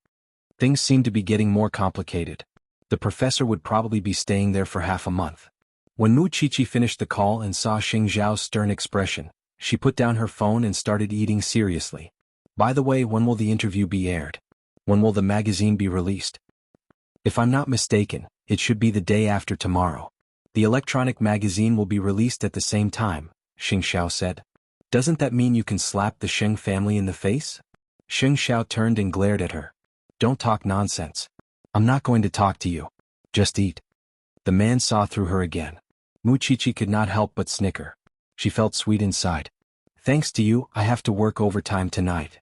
Things seem to be getting more complicated. The professor would probably be staying there for half a month. When Mu Chichi finished the call and saw Xing Zhao's stern expression, she put down her phone and started eating seriously. By the way, when will the interview be aired? When will the magazine be released? If I'm not mistaken, it should be the day after tomorrow. The electronic magazine will be released at the same time, Xing Xiao said. Doesn't that mean you can slap the Sheng family in the face? Xing Xiao turned and glared at her. Don't talk nonsense. I'm not going to talk to you. Just eat. The man saw through her again. Mu Chichi could not help but snicker. She felt sweet inside. Thanks to you, I have to work overtime tonight.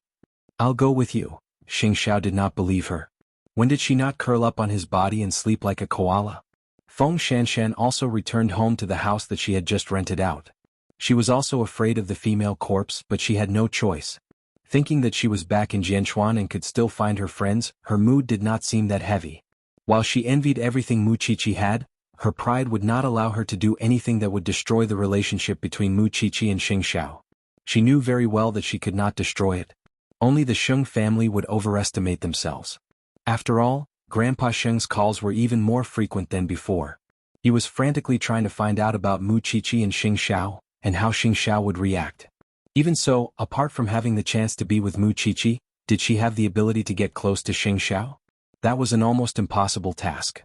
I'll go with you. Xing Xiao did not believe her. When did she not curl up on his body and sleep like a koala? Feng Shanshan also returned home to the house that she had just rented out. She was also afraid of the female corpse, but she had no choice. Thinking that she was back in Jianchuan and could still find her friends, her mood did not seem that heavy. While she envied everything Mu Chichi had, her pride would not allow her to do anything that would destroy the relationship between Mu Chichi and Xing Xiao. She knew very well that she could not destroy it. Only the Sheng family would overestimate themselves. After all, Grandpa Sheng's calls were even more frequent than before. He was frantically trying to find out about Mu Chichi and Xing Xiao, and how Xing Xiao would react. Even so, apart from having the chance to be with Mu Chichi, did she have the ability to get close to Xing Xiao? That was an almost impossible task.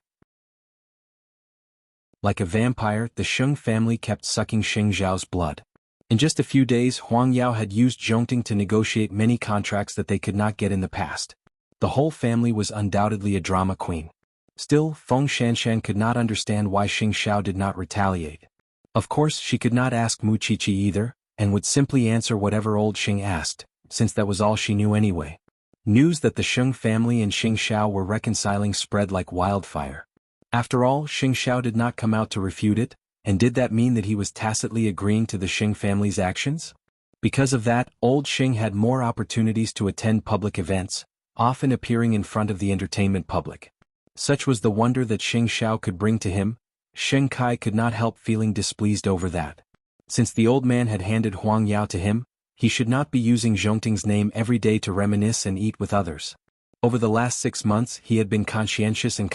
Like a vampire, the Sheng family kept sucking Xing Xiao's blood. In just a few days, Huang Yao had used Zhongting to negotiate many contracts that they could not get in the past. The whole family was undoubtedly a drama queen. Still, Feng Shanshan could not understand why Xing Xiao did not retaliate. Of course, she could not ask Mu Chichi either, and would simply answer whatever old Xing asked, since that was all she knew anyway. News that the Sheng family and Xing Xiao were reconciling spread like wildfire. After all, Xing Xiao did not come out to refute it, and did that mean that he was tacitly agreeing to the Xing family's actions? Because of that, old Xing had more opportunities to attend public events, often appearing in front of the entertainment public. Such was the wonder that Xing Xiao could bring to him. Shen Kai could not help feeling displeased over that. Since the old man had handed Huang Yao to him, he should not be using Zhongting's name every day to reminisce and eat with others. Over the last 6 months he had been conscientious in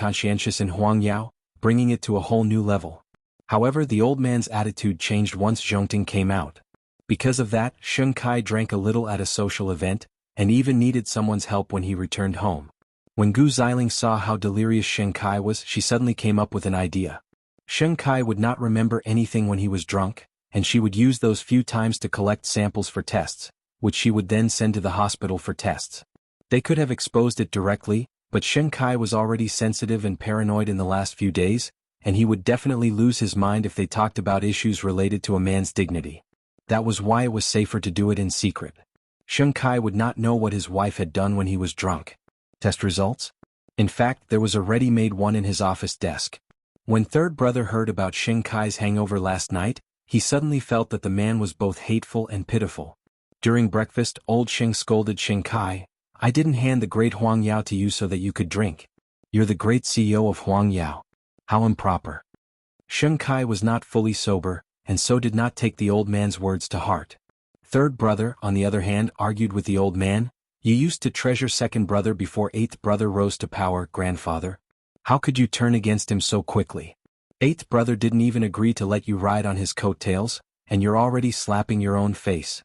Huang Yao, bringing it to a whole new level. However, the old man's attitude changed once Zhongting came out. Because of that, Shen Kai drank a little at a social event, and even needed someone's help when he returned home. When Gu Xiling saw how delirious Shen Kai was, she suddenly came up with an idea. Shen Kai would not remember anything when he was drunk, and she would use those few times to collect samples for tests, which she would then send to the hospital for tests. They could have exposed it directly, but Shen Kai was already sensitive and paranoid in the last few days, and he would definitely lose his mind if they talked about issues related to a man's dignity. That was why it was safer to do it in secret. Shen Kai would not know what his wife had done when he was drunk. Test results? In fact, there was a ready-made one in his office desk. When third brother heard about Shen Kai's hangover last night, he suddenly felt that the man was both hateful and pitiful. During breakfast, old Sheng scolded Shen Kai, "I didn't hand the great Huang Yao to you so that you could drink. You're the great CEO of Huang Yao. How improper." Shen Kai was not fully sober, and so did not take the old man's words to heart. Third brother, on the other hand, argued with the old man, "You used to treasure second brother before eighth brother rose to power, grandfather. How could you turn against him so quickly? Eighth brother didn't even agree to let you ride on his coattails, and you're already slapping your own face.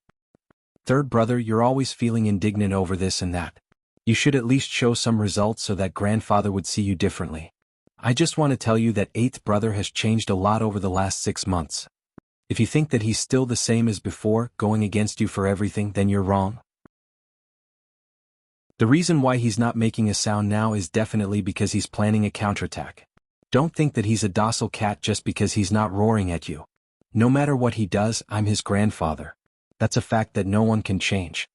Third brother, you're always feeling indignant over this and that. You should at least show some results so that grandfather would see you differently. I just want to tell you that eighth brother has changed a lot over the last 6 months. If you think that he's still the same as before, going against you for everything, then you're wrong. The reason why he's not making a sound now is definitely because he's planning a counterattack. Don't think that he's a docile cat just because he's not roaring at you. No matter what he does, I'm his grandfather. That's a fact that no one can change.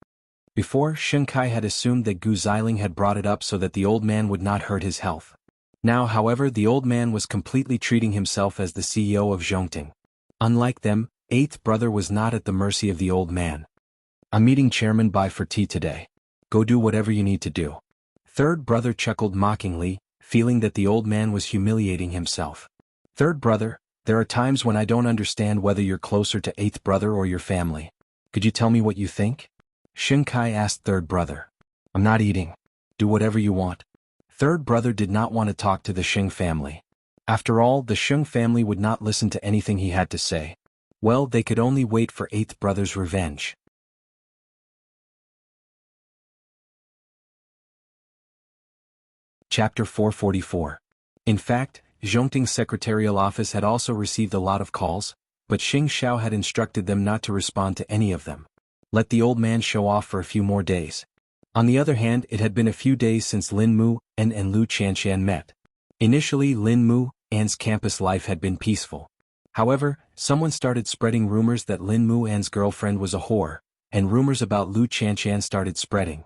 Before, Shunkai had assumed that Gu Xiling had brought it up so that the old man would not hurt his health. Now, however, the old man was completely treating himself as the CEO of Zhongting. Unlike them, eighth brother was not at the mercy of the old man. I'm meeting Chairman Bai for tea today. Go do whatever you need to do. Third brother chuckled mockingly, feeling that the old man was humiliating himself. Third brother, there are times when I don't understand whether you're closer to eighth brother or your family. Could you tell me what you think? Shunkai asked third brother. I'm not eating. Do whatever you want. Third brother did not want to talk to the Sheng family. After all, the Sheng family would not listen to anything he had to say. Well, they could only wait for eighth brother's revenge. Chapter 444. In fact, Zhongting's secretarial office had also received a lot of calls, but Xing Xiao had instructed them not to respond to any of them. Let the old man show off for a few more days. On the other hand, it had been a few days since Lin Mu and Lu Qianqian met. Initially, Lin Mu An's campus life had been peaceful. However, someone started spreading rumors that Lin Mu An's girlfriend was a whore, and rumors about Lu Qianqian started spreading.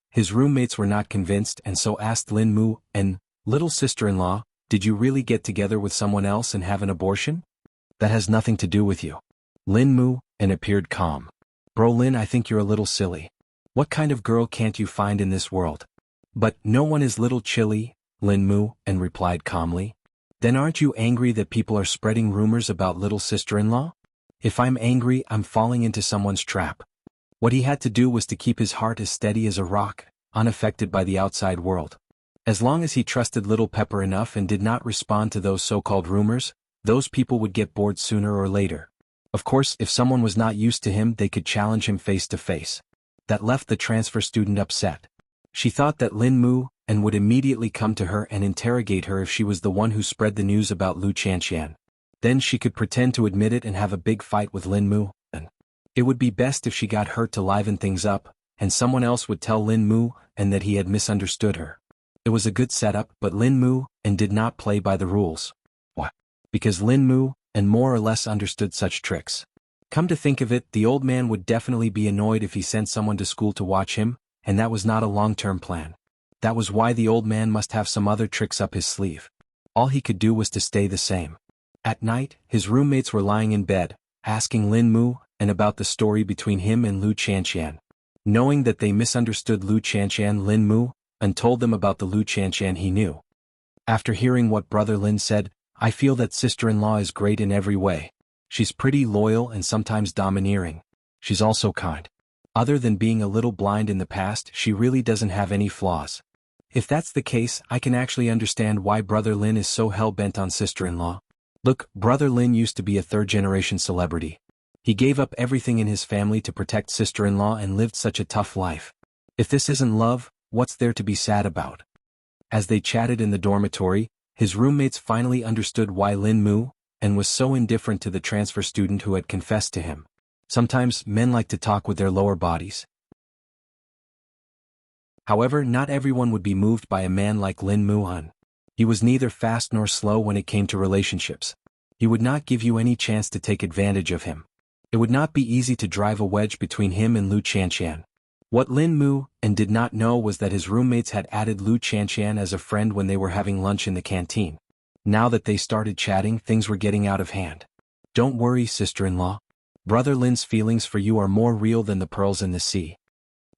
His roommates were not convinced and so asked Lin Mu An, little sister-in-law, did you really get together with someone else and have an abortion? That has nothing to do with you. Lin Mu An appeared calm. Bro Lin, I think you're a little silly. What kind of girl can't you find in this world? But no one is little chilly, Lin Mu An replied calmly. Then aren't you angry that people are spreading rumors about little sister-in-law? If I'm angry, I'm falling into someone's trap. What he had to do was to keep his heart as steady as a rock, unaffected by the outside world. As long as he trusted Little Pepper enough and did not respond to those so-called rumors, those people would get bored sooner or later. Of course, if someone was not used to him, they could challenge him face to face. That left the transfer student upset. She thought that Lin Mu An would immediately come to her and interrogate her if she was the one who spread the news about Lu Qianqian. Then she could pretend to admit it and have a big fight with Lin Mu An. It would be best if she got hurt to liven things up, and someone else would tell Lin Mu An that he had misunderstood her. It was a good setup, but Lin Mu An did not play by the rules. What? Because Lin Mu An more or less understood such tricks. Come to think of it, the old man would definitely be annoyed if he sent someone to school to watch him, and that was not a long-term plan. That was why the old man must have some other tricks up his sleeve. All he could do was to stay the same. At night, his roommates were lying in bed, asking Lin Mu An about the story between him and Lu Qianqian. Knowing that they misunderstood Lu Qianqian, Lin Mu An told them about the Lu Qianqian he knew. After hearing what Brother Lin said, I feel that sister-in-law is great in every way. She's pretty loyal and sometimes domineering. She's also kind. Other than being a little blind in the past, she really doesn't have any flaws. If that's the case, I can actually understand why Brother Lin is so hell-bent on sister-in-law. Look, Brother Lin used to be a third-generation celebrity. He gave up everything in his family to protect sister-in-law and lived such a tough life. If this isn't love, what's there to be sad about? As they chatted in the dormitory, his roommates finally understood why Lin Mu An was so indifferent to the transfer student who had confessed to him. Sometimes men like to talk with their lower bodies. However, not everyone would be moved by a man like Lin Mu An. He was neither fast nor slow when it came to relationships. He would not give you any chance to take advantage of him. It would not be easy to drive a wedge between him and Lu Qianqian. What Lin Mu An did not know was that his roommates had added Lu Qianqian as a friend when they were having lunch in the canteen. Now that they started chatting, things were getting out of hand. Don't worry, sister-in-law. Brother Lin's feelings for you are more real than the pearls in the sea.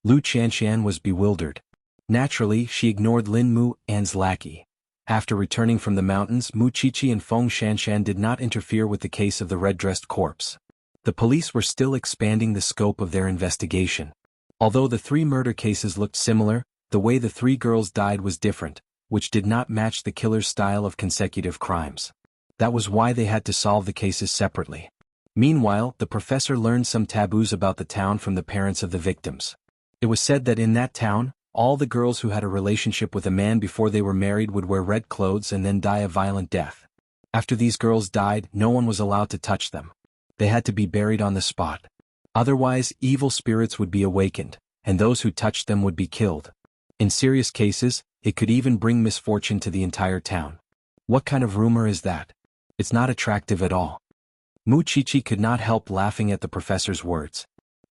Lu Qianqian was bewildered. Naturally, she ignored Lin Mu An's lackey. After returning from the mountains, Mu Qiqi and Feng Shanshan did not interfere with the case of the red-dressed corpse. The police were still expanding the scope of their investigation. Although the three murder cases looked similar, the way the three girls died was different, which did not match the killer's style of consecutive crimes. That was why they had to solve the cases separately. Meanwhile, the professor learned some taboos about the town from the parents of the victims. It was said that in that town, all the girls who had a relationship with a man before they were married would wear red clothes and then die a violent death. After these girls died, no one was allowed to touch them. They had to be buried on the spot. Otherwise, evil spirits would be awakened, and those who touched them would be killed. In serious cases, it could even bring misfortune to the entire town. What kind of rumor is that? It's not attractive at all. Mu Qiqi could not help laughing at the professor's words.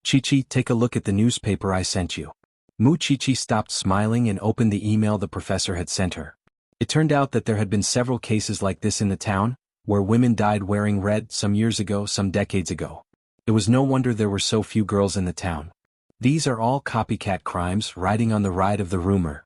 Chi-Chi, take a look at the newspaper I sent you. Mu Chi-Chi stopped smiling and opened the email the professor had sent her. It turned out that there had been several cases like this in the town, where women died wearing red some years ago, some decades ago. It was no wonder there were so few girls in the town. These are all copycat crimes riding on the ride of the rumor.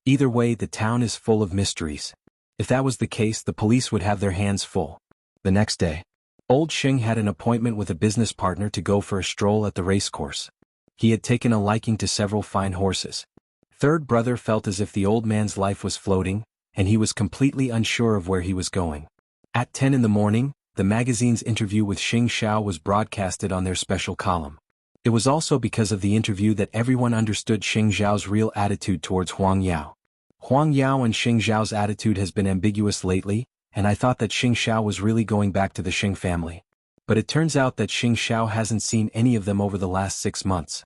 Either way, the town is full of mysteries. If that was the case, the police would have their hands full. The next day, Old Shing had an appointment with a business partner to go for a stroll at the racecourse. He had taken a liking to several fine horses. Third brother felt as if the old man's life was floating, and he was completely unsure of where he was going. At 10 in the morning, the magazine's interview with Xing Xiao was broadcasted on their special column. It was also because of the interview that everyone understood Xing Xiao's real attitude towards Huang Yao. Huang Yao and Xing Xiao's attitude has been ambiguous lately, and I thought that Xing Xiao was really going back to the Xing family. But it turns out that Xing Xiao hasn't seen any of them over the last 6 months.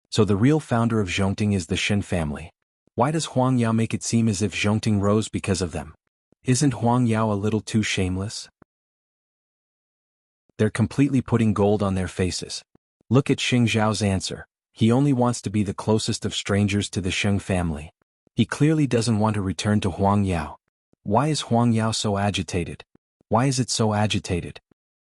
So the real founder of Zhongting is the Shen family. Why does Huang Yao make it seem as if Zhongting rose because of them? Isn't Huang Yao a little too shameless? They're completely putting gold on their faces. Look at Xing Xiao's answer. He only wants to be the closest of strangers to the Sheng family. He clearly doesn't want to return to Huang Yao. Why is Huang Yao so agitated? Why is it so agitated?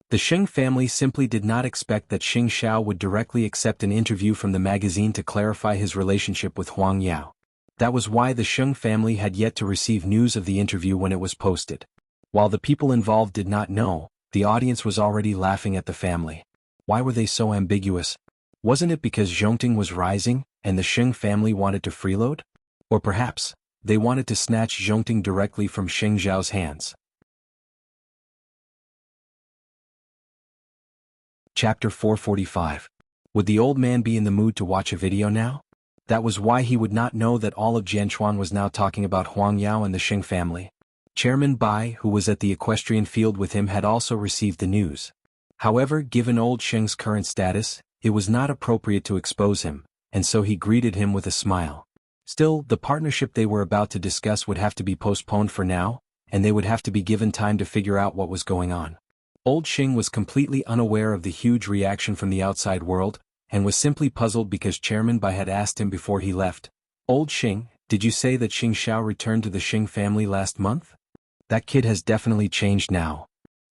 The Sheng family simply did not expect that Xing Xiao would directly accept an interview from the magazine to clarify his relationship with Huang Yao. That was why the Sheng family had yet to receive news of the interview when it was posted. While the people involved did not know, the audience was already laughing at the family. Why were they so ambiguous? Wasn't it because Zhongting was rising, and the Sheng family wanted to freeload? Or perhaps, they wanted to snatch Zhongting directly from Xing Xiao's hands. Chapter 445. Would the old man be in the mood to watch a video now? That was why he would not know that all of Jianchuan was now talking about Huang Yao and the Xing family. Chairman Bai, who was at the equestrian field with him, had also received the news. However, given old Sheng's current status, it was not appropriate to expose him, and so he greeted him with a smile. Still, the partnership they were about to discuss would have to be postponed for now, and they would have to be given time to figure out what was going on. Old Shing was completely unaware of the huge reaction from the outside world, and was simply puzzled because Chairman Bai had asked him before he left, "Old Shing, did you say that Xing Xiao returned to the Xing family last month? That kid has definitely changed now.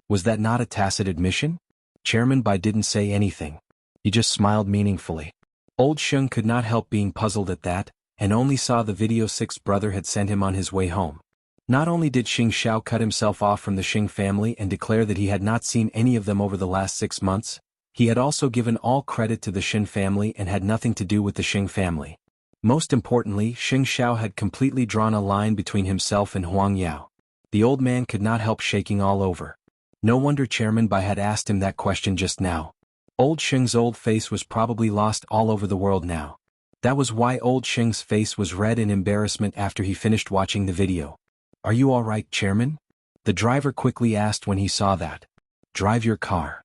Was that not a tacit admission?" Chairman Bai didn't say anything. He just smiled meaningfully. Old Sheng could not help being puzzled at that, and only saw the video sixth brother had sent him on his way home. Not only did Xing Xiao cut himself off from the Xing family and declare that he had not seen any of them over the last 6 months, he had also given all credit to the Shen family and had nothing to do with the Xing family. Most importantly, Xing Xiao had completely drawn a line between himself and Huang Yao. The old man could not help shaking all over. No wonder Chairman Bai had asked him that question just now. Old Sheng's old face was probably lost all over the world now. That was why old Sheng's face was red in embarrassment after he finished watching the video. "Are you all right, Chairman?" the driver quickly asked when he saw that. "Drive your car."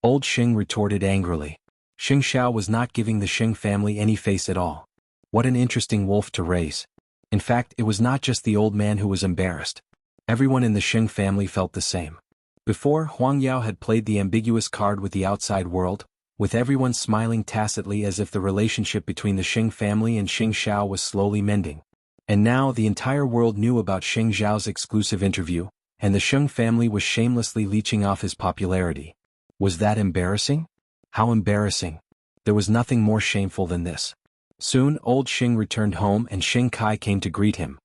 Old Sheng retorted angrily. Xing Xiao was not giving the Sheng family any face at all. What an interesting wolf to raise. In fact, it was not just the old man who was embarrassed. Everyone in the Sheng family felt the same. Before, Huang Yao had played the ambiguous card with the outside world, with everyone smiling tacitly as if the relationship between the Xing family and Xing Xiao was slowly mending. And now the entire world knew about Xing Xiao's exclusive interview, and the Sheng family was shamelessly leeching off his popularity. Was that embarrassing? How embarrassing. There was nothing more shameful than this. Soon, old Xing returned home and Xing Kai came to greet him.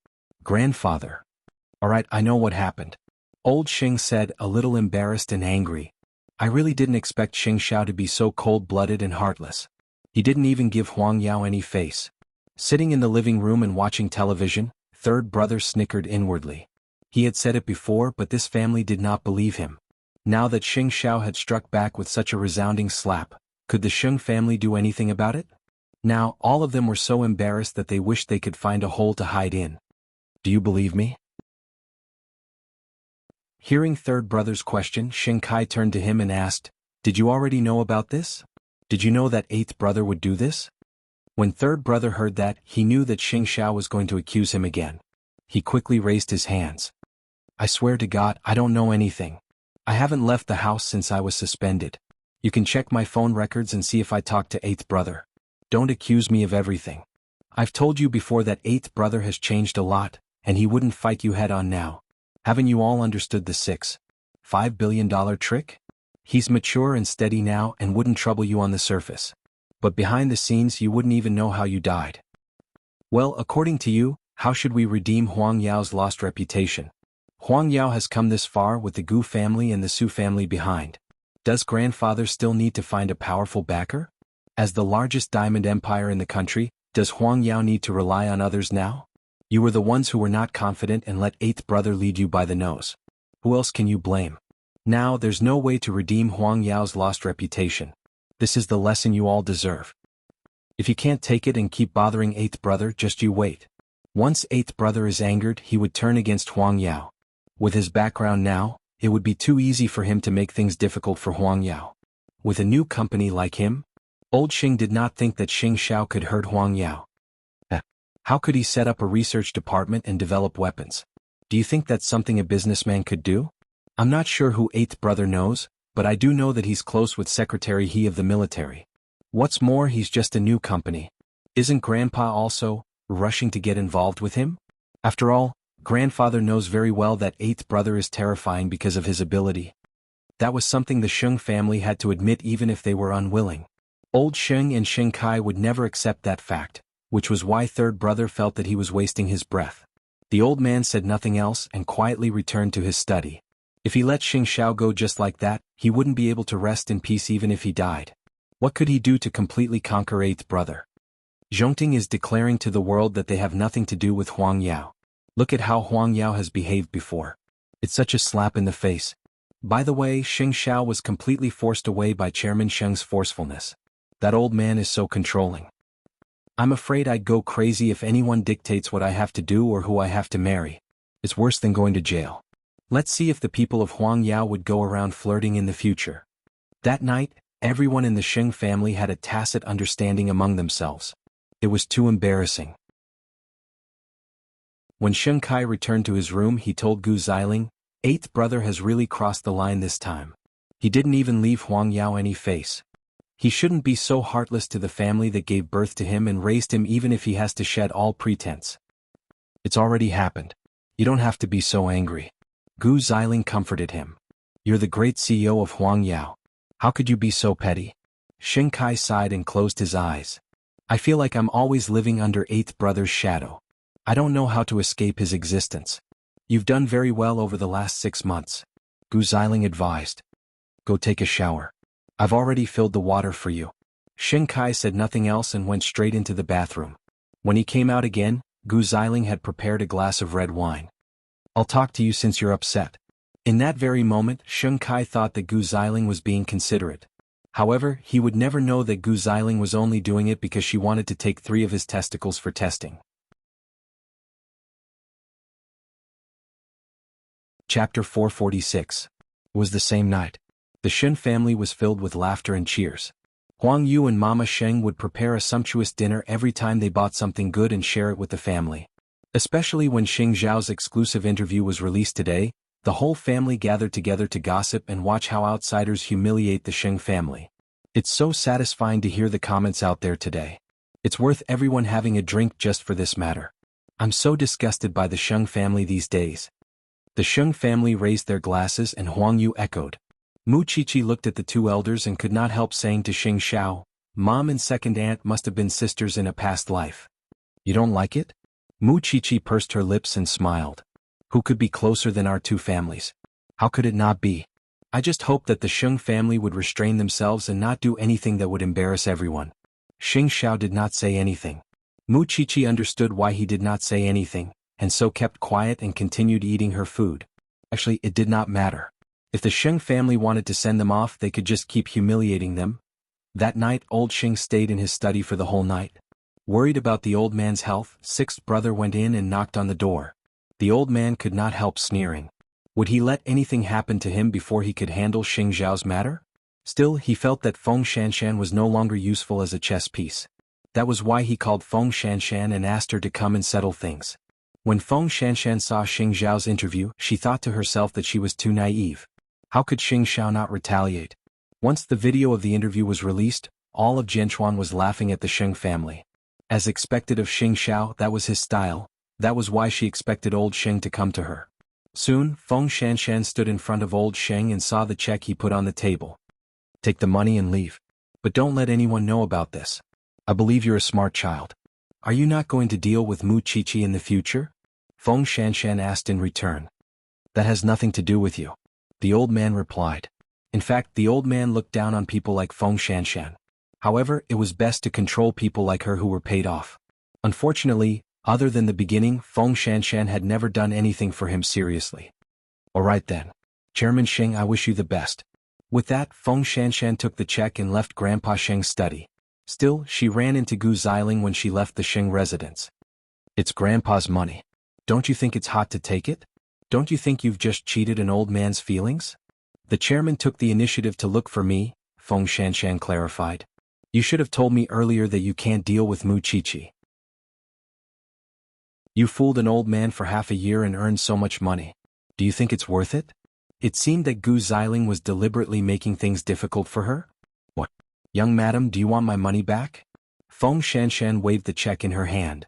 "Grandfather." "All right, I know what happened." Old Xing said, a little embarrassed and angry. "I really didn't expect Xing Xiao to be so cold-blooded and heartless. He didn't even give Huang Yao any face." Sitting in the living room and watching television, third brother snickered inwardly. He had said it before, but this family did not believe him. Now that Xing Xiao had struck back with such a resounding slap, could the Sheng family do anything about it? Now, all of them were so embarrassed that they wished they could find a hole to hide in. "Do you believe me?" Hearing third brother's question, Xing Kai turned to him and asked, "Did you already know about this? Did you know that eighth brother would do this?" When third brother heard that, he knew that Xing Xiao was going to accuse him again. He quickly raised his hands. "I swear to God, I don't know anything. I haven't left the house since I was suspended. You can check my phone records and see if I talked to eighth brother. Don't accuse me of everything. I've told you before that eighth brother has changed a lot, and he wouldn't fight you head on now. Haven't you all understood the $6.5 billion trick? He's mature and steady now and wouldn't trouble you on the surface. But behind the scenes you wouldn't even know how you died. Well, according to you, how should we redeem Huang Yao's lost reputation? Huang Yao has come this far with the Gu family and the Su family behind. Does grandfather still need to find a powerful backer? As the largest diamond empire in the country, does Huang Yao need to rely on others now? You were the ones who were not confident and let eighth brother lead you by the nose. Who else can you blame? Now there's no way to redeem Huang Yao's lost reputation. This is the lesson you all deserve. If you can't take it and keep bothering eighth brother, just you wait. Once eighth brother is angered, he would turn against Huang Yao. With his background now, it would be too easy for him to make things difficult for Huang Yao. With a new company like him, old Xing did not think that Xing Xiao could hurt Huang Yao. How could he set up a research department and develop weapons? Do you think that's something a businessman could do? I'm not sure who eighth brother knows, but I do know that he's close with Secretary He of the military. What's more, he's just a new company. Isn't Grandpa also rushing to get involved with him? After all, Grandfather knows very well that eighth brother is terrifying because of his ability. That was something the Sheng family had to admit even if they were unwilling. Old Sheng and Sheng Kai would never accept that fact, which was why third brother felt that he was wasting his breath. The old man said nothing else and quietly returned to his study. If he let Xing Xiao go just like that, he wouldn't be able to rest in peace even if he died. What could he do to completely conquer eighth brother? Zhongting is declaring to the world that they have nothing to do with Huang Yao. Look at how Huang Yao has behaved before. It's such a slap in the face. By the way, Xing Xiao was completely forced away by Chairman Sheng's forcefulness. That old man is so controlling. I'm afraid I'd go crazy if anyone dictates what I have to do or who I have to marry. It's worse than going to jail. Let's see if the people of Huang Yao would go around flirting in the future. That night, everyone in the Sheng family had a tacit understanding among themselves. It was too embarrassing. When Sheng Kai returned to his room, he told Gu Xiling, eighth brother has really crossed the line this time. He didn't even leave Huang Yao any face. He shouldn't be so heartless to the family that gave birth to him and raised him even if he has to shed all pretense. It's already happened. You don't have to be so angry. Gu Xiling comforted him. You're the great CEO of Huang Yao. How could you be so petty? Sheng Kai sighed and closed his eyes. I feel like I'm always living under eighth brother's shadow. I don't know how to escape his existence. You've done very well over the last 6 months. Gu Xiling advised. Go take a shower. I've already filled the water for you. Sheng Kai said nothing else and went straight into the bathroom. When he came out again, Gu Xiling had prepared a glass of red wine. I'll talk to you since you're upset. In that very moment, Sheng Kai thought that Gu Xiling was being considerate. However, he would never know that Gu Xiling was only doing it because she wanted to take 3 of his testicles for testing. Chapter 446. It was the same night. The Shen family was filled with laughter and cheers. Huang Yu and Mama Sheng would prepare a sumptuous dinner every time they bought something good and share it with the family. Especially when Xing Zhao's exclusive interview was released today, the whole family gathered together to gossip and watch how outsiders humiliate the Sheng family. It's so satisfying to hear the comments out there today. It's worth everyone having a drink just for this matter. I'm so disgusted by the Sheng family these days. The Sheng family raised their glasses and Huang Yu echoed. Mu Qiqi looked at the 2 elders and could not help saying to Xing Xiao, Mom and second aunt must have been sisters in a past life. You don't like it? Mu Qiqi pursed her lips and smiled. Who could be closer than our 2 families? How could it not be? I just hope that the Sheng family would restrain themselves and not do anything that would embarrass everyone. Xing Xiao did not say anything. Mu Qiqi understood why he did not say anything, and so kept quiet and continued eating her food. Actually, it did not matter. If the Sheng family wanted to send them off, they could just keep humiliating them. That night, old Xing stayed in his study for the whole night. Worried about the old man's health, 6th brother went in and knocked on the door. The old man could not help sneering. Would he let anything happen to him before he could handle Xing Zhao's matter? Still, he felt that Feng Shanshan was no longer useful as a chess piece. That was why he called Feng Shanshan and asked her to come and settle things. When Feng Shanshan saw Xing Zhao's interview, she thought to herself that she was too naive. How could Xing Xiao not retaliate? Once the video of the interview was released, all of Jianchuan was laughing at the Sheng family. As expected of Xing Xiao, that was his style. That was why she expected old Sheng to come to her. Soon, Feng Shanshan stood in front of old Sheng and saw the check he put on the table. Take the money and leave. But don't let anyone know about this. I believe you're a smart child. Are you not going to deal with Mu Qiqi in the future? Feng Shanshan asked in return. That has nothing to do with you. The old man replied. In fact, the old man looked down on people like Feng Shanshan. However, it was best to control people like her who were paid off. Unfortunately, other than the beginning, Feng Shanshan had never done anything for him seriously. Alright then. Chairman Sheng, I wish you the best. With that, Feng Shanshan took the check and left Grandpa Sheng's study. Still, she ran into Gu Xiling when she left the Sheng residence. It's Grandpa's money. Don't you think it's hot to take it? Don't you think you've just cheated an old man's feelings? The chairman took the initiative to look for me, Feng Shanshan clarified. You should have told me earlier that you can't deal with Mu Qiqi. You fooled an old man for half a year and earned so much money. Do you think it's worth it? It seemed that Gu Xiling was deliberately making things difficult for her. What? Young madam, do you want my money back? Feng Shanshan waved the check in her hand.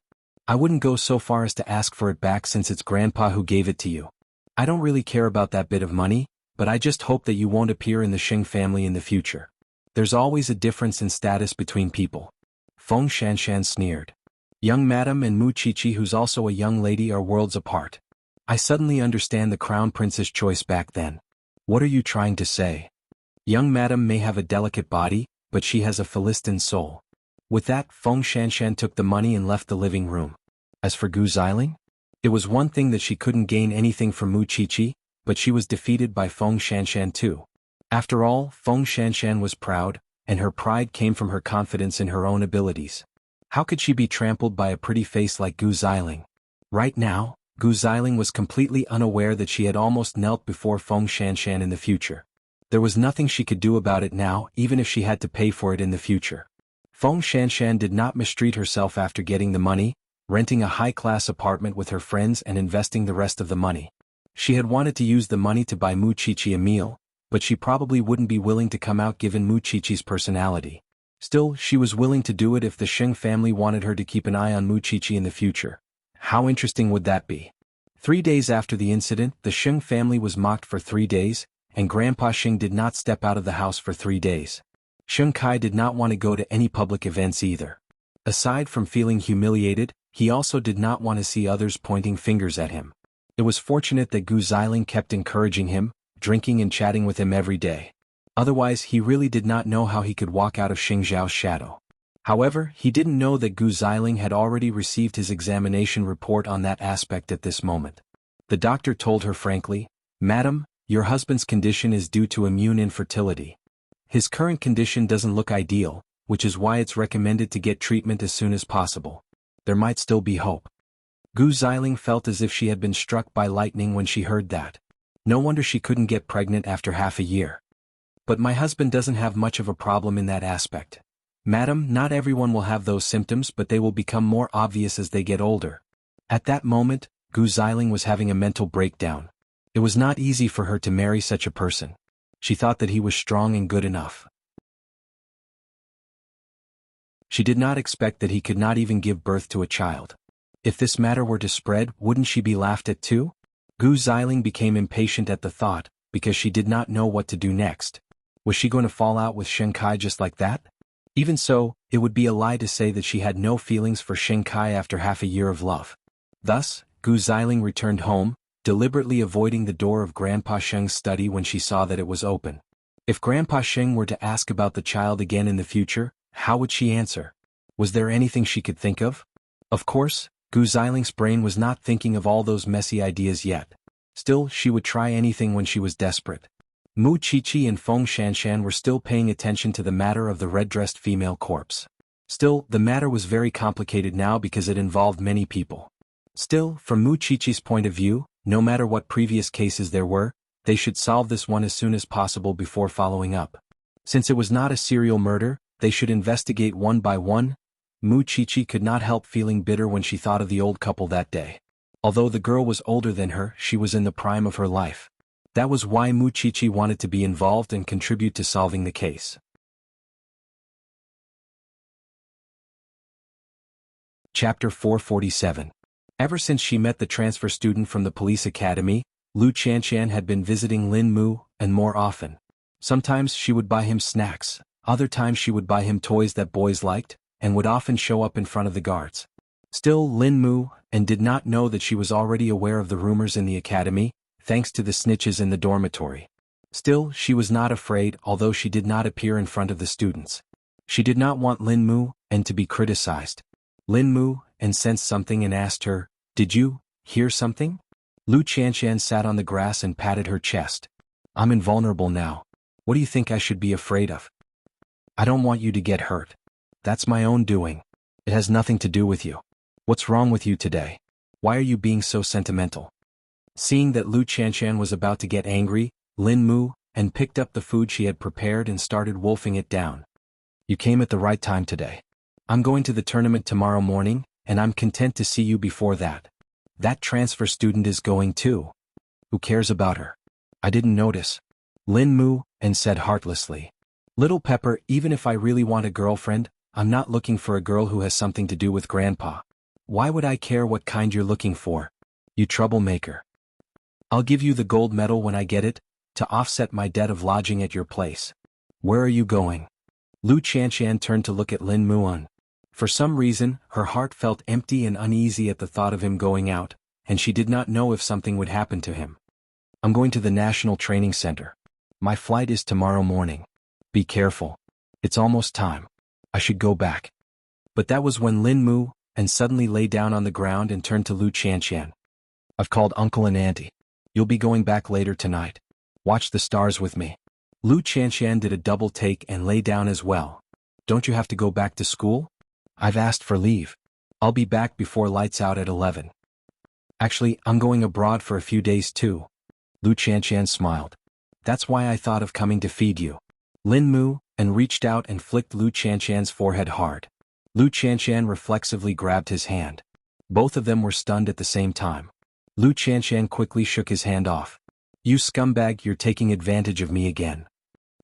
I wouldn't go so far as to ask for it back since it's Grandpa who gave it to you. I don't really care about that bit of money, but I just hope that you won't appear in the Sheng family in the future. There's always a difference in status between people. Feng Shanshan sneered. Young madam and Mu Qiqi, who's also a young lady, are worlds apart. I suddenly understand the crown prince's choice back then. What are you trying to say? Young madam may have a delicate body, but she has a Philistine soul. With that, Feng Shanshan took the money and left the living room. As for Gu Xiling? It was one thing that she couldn't gain anything from Mu Qiqi, but she was defeated by Feng Shanshan too. After all, Feng Shanshan was proud, and her pride came from her confidence in her own abilities. How could she be trampled by a pretty face like Gu Xiling? Right now, Gu Xiling was completely unaware that she had almost knelt before Feng Shanshan in the future. There was nothing she could do about it now, even if she had to pay for it in the future. Feng Shanshan did not mistreat herself after getting the money, renting a high-class apartment with her friends and investing the rest of the money. She had wanted to use the money to buy Mu Qiqi a meal, but she probably wouldn't be willing to come out given Mu Qiqi's personality. Still, she was willing to do it if the Sheng family wanted her to keep an eye on Mu Qiqi in the future. How interesting would that be? 3 days after the incident, the Sheng family was mocked for 3 days, and Grandpa Sheng did not step out of the house for 3 days. Sheng Kai did not want to go to any public events either. Aside from feeling humiliated, he also did not want to see others pointing fingers at him. It was fortunate that Gu Xiling kept encouraging him, drinking and chatting with him every day. Otherwise, he really did not know how he could walk out of Xing Zhao's shadow. However, he didn't know that Gu Xiling had already received his examination report on that aspect at this moment. The doctor told her frankly, Madam, your husband's condition is due to immune infertility. His current condition doesn't look ideal, which is why it's recommended to get treatment as soon as possible. There might still be hope. Gu Xiling felt as if she had been struck by lightning when she heard that. No wonder she couldn't get pregnant after half a year. But my husband doesn't have much of a problem in that aspect. Madam, not everyone will have those symptoms, but they will become more obvious as they get older. At that moment, Gu Xiling was having a mental breakdown. It was not easy for her to marry such a person. She thought that he was strong and good enough. She did not expect that he could not even give birth to a child. If this matter were to spread, wouldn't she be laughed at too? Gu Xiling became impatient at the thought, because she did not know what to do next. Was she going to fall out with Sheng Kai just like that? Even so, it would be a lie to say that she had no feelings for Sheng Kai after half a year of love. Thus, Gu Xiling returned home, deliberately avoiding the door of Grandpa Sheng's study when she saw that it was open. If Grandpa Sheng were to ask about the child again in the future, how would she answer? Was there anything she could think of? Of course, Gu Xiling's brain was not thinking of all those messy ideas yet. Still, she would try anything when she was desperate. Mu Qiqi and Feng Shanshan were still paying attention to the matter of the red-dressed female corpse. Still, the matter was very complicated now because it involved many people. Still, from Mu Qiqi's point of view, no matter what previous cases there were, they should solve this one as soon as possible before following up. Since it was not a serial murder, they should investigate one by one. Mu Qiqi could not help feeling bitter when she thought of the old couple that day. Although the girl was older than her, she was in the prime of her life. That was why Muchichi wanted to be involved and contribute to solving the case. Chapter 447. Ever since she met the transfer student from the police academy, Lu Chanshan had been visiting Lin Mu, and more often. Sometimes she would buy him snacks, other times she would buy him toys that boys liked, and would often show up in front of the guards. Still Lin Mu, and did not know that she was already aware of the rumors in the academy, thanks to the snitches in the dormitory. Still, she was not afraid, although she did not appear in front of the students. She did not want Lin Mu, and to be criticized. Lin Mu, and sensed something and asked her, "Did you hear something?" Lu Chanshan sat on the grass and patted her chest. "I'm invulnerable now. What do you think I should be afraid of? I don't want you to get hurt. That's my own doing. It has nothing to do with you. What's wrong with you today? Why are you being so sentimental?" Seeing that Lu Chanshan was about to get angry, Lin Mu, and picked up the food she had prepared and started wolfing it down. "You came at the right time today. I'm going to the tournament tomorrow morning, and I'm content to see you before that. That transfer student is going too. Who cares about her? I didn't notice." Lin Mu, and said heartlessly. "Little Pepper, even if I really want a girlfriend, I'm not looking for a girl who has something to do with Grandpa. Why would I care what kind you're looking for? You troublemaker. I'll give you the gold medal when I get it, to offset my debt of lodging at your place. Where are you going?" Lu Chanshan turned to look at Lin Muan. For some reason, her heart felt empty and uneasy at the thought of him going out, and she did not know if something would happen to him. "I'm going to the National Training Center. My flight is tomorrow morning. Be careful. It's almost time. I should go back." But that was when Lin Mu, and suddenly lay down on the ground and turned to Lu Chanshan. "I've called Uncle and Auntie. You'll be going back later tonight. Watch the stars with me." Lu Chanshan did a double take and lay down as well. "Don't you have to go back to school?" "I've asked for leave. I'll be back before lights out at 11. Actually, I'm going abroad for a few days too." Lu Chanshan smiled. "That's why I thought of coming to feed you." Lin Mu, and reached out and flicked Lu Chanshan's forehead hard. Lu Chanshan reflexively grabbed his hand. Both of them were stunned at the same time. Lu Chanshan quickly shook his hand off. "You scumbag, you're taking advantage of me again.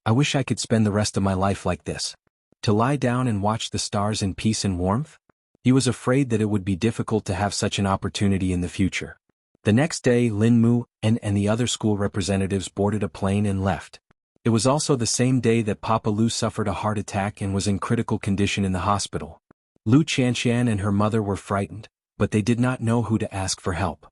I wish I could spend the rest of my life like this. To lie down and watch the stars in peace and warmth?" He was afraid that it would be difficult to have such an opportunity in the future. The next day Lin Mu, and the other school representatives boarded a plane and left. It was also the same day that Papa Lu suffered a heart attack and was in critical condition in the hospital. Lu Chanshan and her mother were frightened, but they did not know who to ask for help.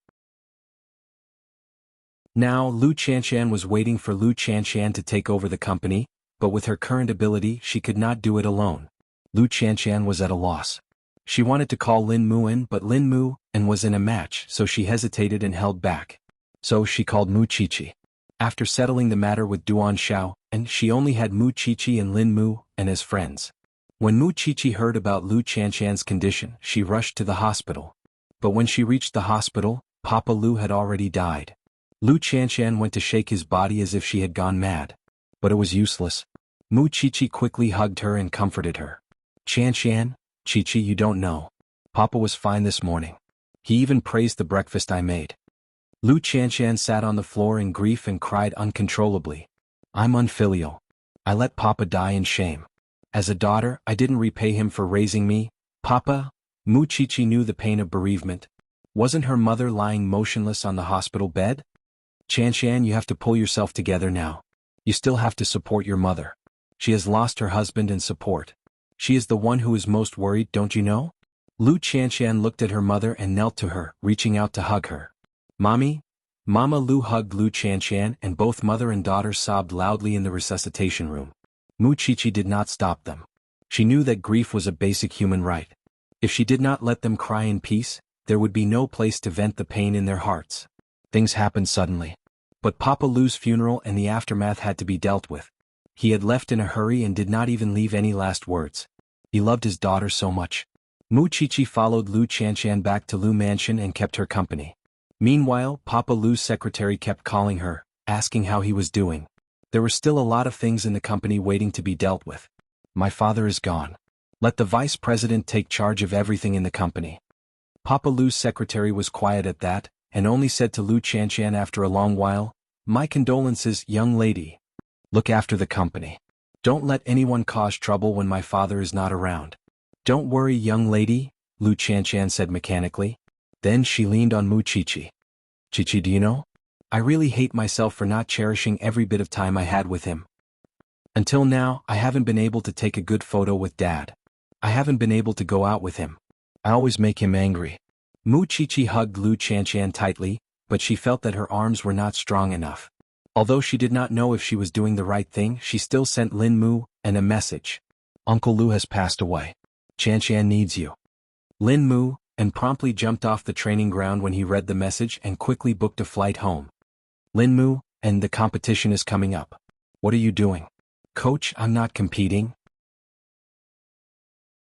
Now Lu Chanshan was waiting for Lu Chanshan to take over the company, but with her current ability she could not do it alone. Lu Chanshan was at a loss. She wanted to call Lin Mu in, but Lin Mu, and was in a match, so she hesitated and held back. So she called Muchichi. After settling the matter with Duan Xiao, and she only had Muchichi and Lin Mu, and as friends. When Muchichi heard about Lu Chanshan's condition, she rushed to the hospital. But when she reached the hospital, Papa Lu had already died. Lu Chanshan went to shake his body as if she had gone mad. But it was useless. Muchichi quickly hugged her and comforted her. "Chanshan, Chichi, you don't know. Papa was fine this morning. He even praised the breakfast I made." Lu Chanshan sat on the floor in grief and cried uncontrollably. "I'm unfilial. I let Papa die in shame. As a daughter, I didn't repay him for raising me. Papa." Muchichi knew the pain of bereavement. Wasn't her mother lying motionless on the hospital bed? "Chanshan, you have to pull yourself together now. You still have to support your mother. She has lost her husband and support. She is the one who is most worried, don't you know?" Lu Chanshan looked at her mother and knelt to her, reaching out to hug her. "Mommy?" Mama Lu hugged Lu Chanshan, and both mother and daughter sobbed loudly in the resuscitation room. Muchichi did not stop them. She knew that grief was a basic human right. If she did not let them cry in peace, there would be no place to vent the pain in their hearts. Things happened suddenly. But Papa Lu's funeral and the aftermath had to be dealt with. He had left in a hurry and did not even leave any last words. He loved his daughter so much. Muchichi followed Lu Chanshan back to Lu Mansion and kept her company. Meanwhile, Papa Lu's secretary kept calling her, asking how he was doing. There were still a lot of things in the company waiting to be dealt with. "My father is gone. Let the vice president take charge of everything in the company." Papa Lu's secretary was quiet at that, and only said to Lu Chanshan after a long while, My condolences, young lady. Look after the company. Don't let anyone cause trouble when my father is not around. Don't worry, young lady, Lu Qianshan said mechanically. Then she leaned on Mu Qiqi. Qiqi, do you know? I really hate myself for not cherishing every bit of time I had with him. Until now, I haven't been able to take a good photo with Dad. I haven't been able to go out with him. I always make him angry. Mu Qiqi hugged Lu Qianshan tightly, but she felt that her arms were not strong enough. Although she did not know if she was doing the right thing, she still sent Lin Mu a message. Uncle Lu has passed away. Qianshan needs you. Lin Mu and promptly jumped off the training ground when he read the message and quickly booked a flight home. Lin Mu, and the competition is coming up. What are you doing? Coach, I'm not competing.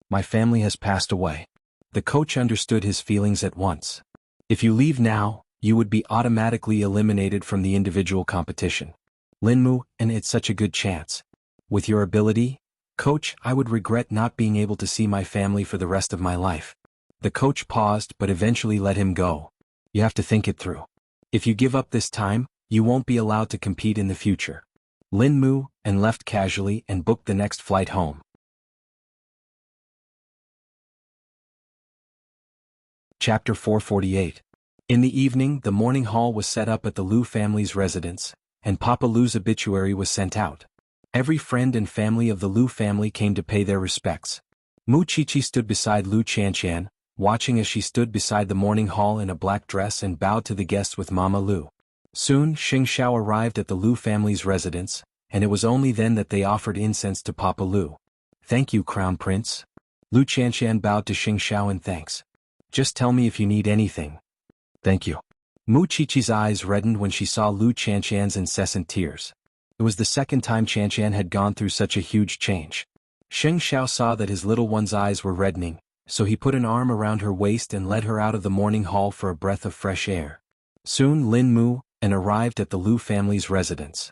My family has passed away. The coach understood his feelings at once. If you leave now, you would be automatically eliminated from the individual competition. Lin Mu, and it's such a good chance. With your ability, coach, I would regret not being able to see my family for the rest of my life. The coach paused but eventually let him go. You have to think it through. If you give up this time, you won't be allowed to compete in the future. Lin Mu and left casually and booked the next flight home. Chapter 448. In the evening, the morning hall was set up at the Lu family's residence, and Papa Lu's obituary was sent out. Every friend and family of the Lu family came to pay their respects. Mu Qiqi stood beside Lu Qianshan, watching as she stood beside the morning hall in a black dress and bowed to the guests with Mama Lu. Soon, Xing Xiao arrived at the Lu family's residence, and it was only then that they offered incense to Papa Lu. Thank you, Crown Prince. Lu Qianshan bowed to Xing Xiao in thanks. Just tell me if you need anything. Thank you. Mu Qiqi's eyes reddened when she saw Lu Qianshan's incessant tears. It was the second time Qianshan had gone through such a huge change. Xing Xiao saw that his little one's eyes were reddening, so he put an arm around her waist and led her out of the morning hall for a breath of fresh air. Soon Lin Mu and arrived at the Lu family's residence.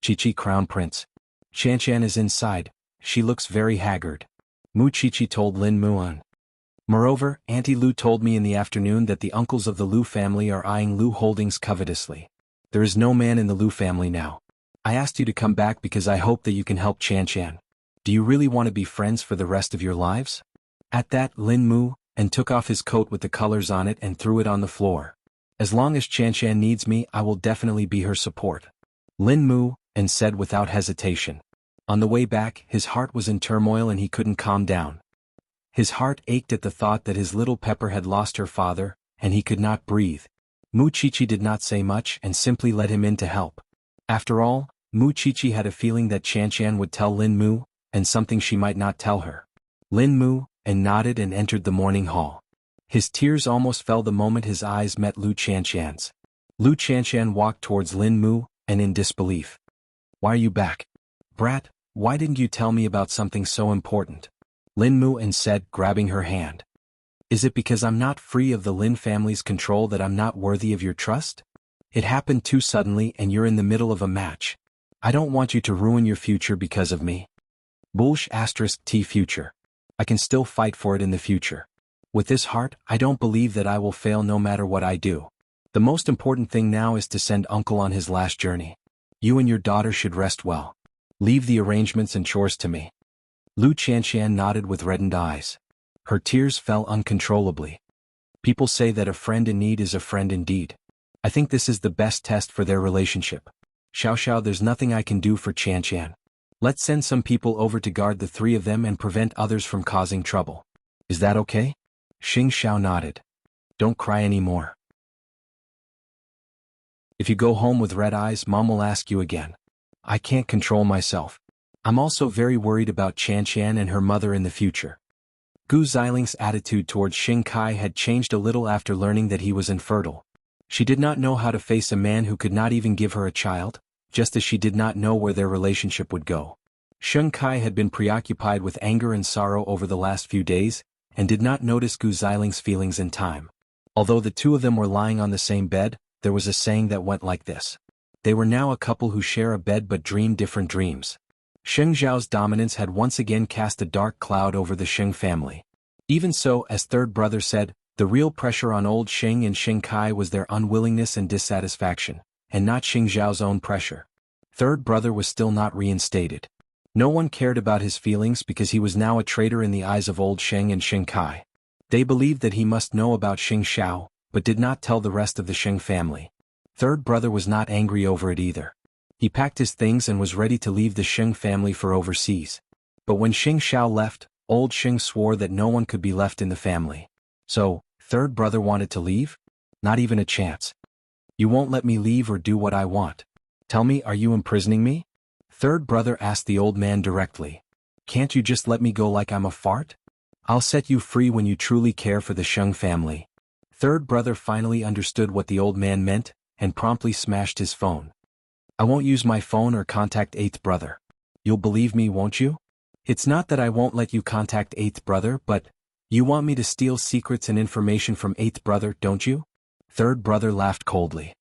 Qiqi, Crown Prince. Qianshan is inside. She looks very haggard. Mu Qiqi told Lin Mu on. Moreover, Auntie Lu told me in the afternoon that the uncles of the Lu family are eyeing Lu Holdings covetously. There is no man in the Lu family now. I asked you to come back because I hope that you can help Qianshan. Do you really want to be friends for the rest of your lives? At that, Lin Mu and took off his coat with the colors on it and threw it on the floor. As long as Qianshan needs me, I will definitely be her support. Lin Mu and said without hesitation. On the way back, his heart was in turmoil and he couldn't calm down. His heart ached at the thought that his little Pepper had lost her father, and he could not breathe. Mu Qiqi did not say much and simply let him in to help. After all, Mu Qiqi had a feeling that Qianshan would tell Lin Mu, and something she might not tell her. Lin Mu and nodded and entered the morning hall. His tears almost fell the moment his eyes met Lu Qianshan's. Lu Qianshan walked towards Lin Mu, and in disbelief. Why are you back? Brat, why didn't you tell me about something so important? Lin Mu and said, grabbing her hand. Is it because I'm not free of the Lin family's control that I'm not worthy of your trust? It happened too suddenly and you're in the middle of a match. I don't want you to ruin your future because of me. *T future. I can still fight for it in the future. With this heart, I don't believe that I will fail no matter what I do. The most important thing now is to send Uncle on his last journey. You and your daughter should rest well. Leave the arrangements and chores to me. Lu Qianshan nodded with reddened eyes. Her tears fell uncontrollably. People say that a friend in need is a friend indeed. I think this is the best test for their relationship. Xiao, there's nothing I can do for Qianshan. Let's send some people over to guard the three of them and prevent others from causing trouble. Is that okay? Xing Xiao nodded. Don't cry anymore. If you go home with red eyes, Mom will ask you again. I can't control myself. I'm also very worried about Qianshan and her mother in the future. Gu Ziling's attitude towards Xing Kai had changed a little after learning that he was infertile. She did not know how to face a man who could not even give her a child, just as she did not know where their relationship would go. Xing Kai had been preoccupied with anger and sorrow over the last few days, and did not notice Gu Ziling's feelings in time. Although the two of them were lying on the same bed, there was a saying that went like this. They were now a couple who share a bed but dream different dreams. Sheng Zhao's dominance had once again cast a dark cloud over the Sheng family. Even so, as third brother said, the real pressure on old Sheng and Sheng Kai was their unwillingness and dissatisfaction. and not Xing Zhao's own pressure. Third brother was still not reinstated. No one cared about his feelings because he was now a traitor in the eyes of old Sheng and Xing Kai. They believed that he must know about Xing Xiao, but did not tell the rest of the Sheng family. Third brother was not angry over it either. He packed his things and was ready to leave the Sheng family for overseas. But when Xing Xiao left, old Sheng swore that no one could be left in the family. So, third brother wanted to leave? Not even a chance. You won't let me leave or do what I want. Tell me, are you imprisoning me? Third brother asked the old man directly. Can't you just let me go like I'm a fart? I'll set you free when you truly care for the Sheng family. Third brother finally understood what the old man meant, and promptly smashed his phone. I won't use my phone or contact eighth brother. You'll believe me, won't you? It's not that I won't let you contact eighth brother, but you want me to steal secrets and information from eighth brother, don't you? Third brother laughed coldly.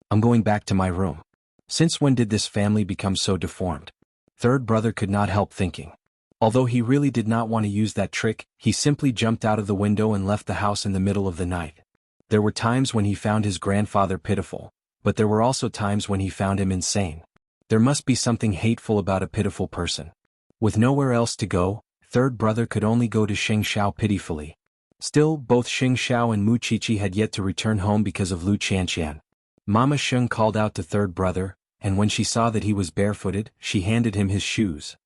I'm going back to my room. Since when did this family become so deformed? Third brother could not help thinking. Although he really did not want to use that trick, he simply jumped out of the window and left the house in the middle of the night. There were times when he found his grandfather pitiful, but there were also times when he found him insane. There must be something hateful about a pitiful person. With nowhere else to go, third brother could only go to Xing Xiao pitifully. Still, both Xing Xiao and Mu Qiqi had yet to return home because of Lu Qianqian. Mama Sheng called out to third brother, and when she saw that he was barefooted, she handed him his shoes.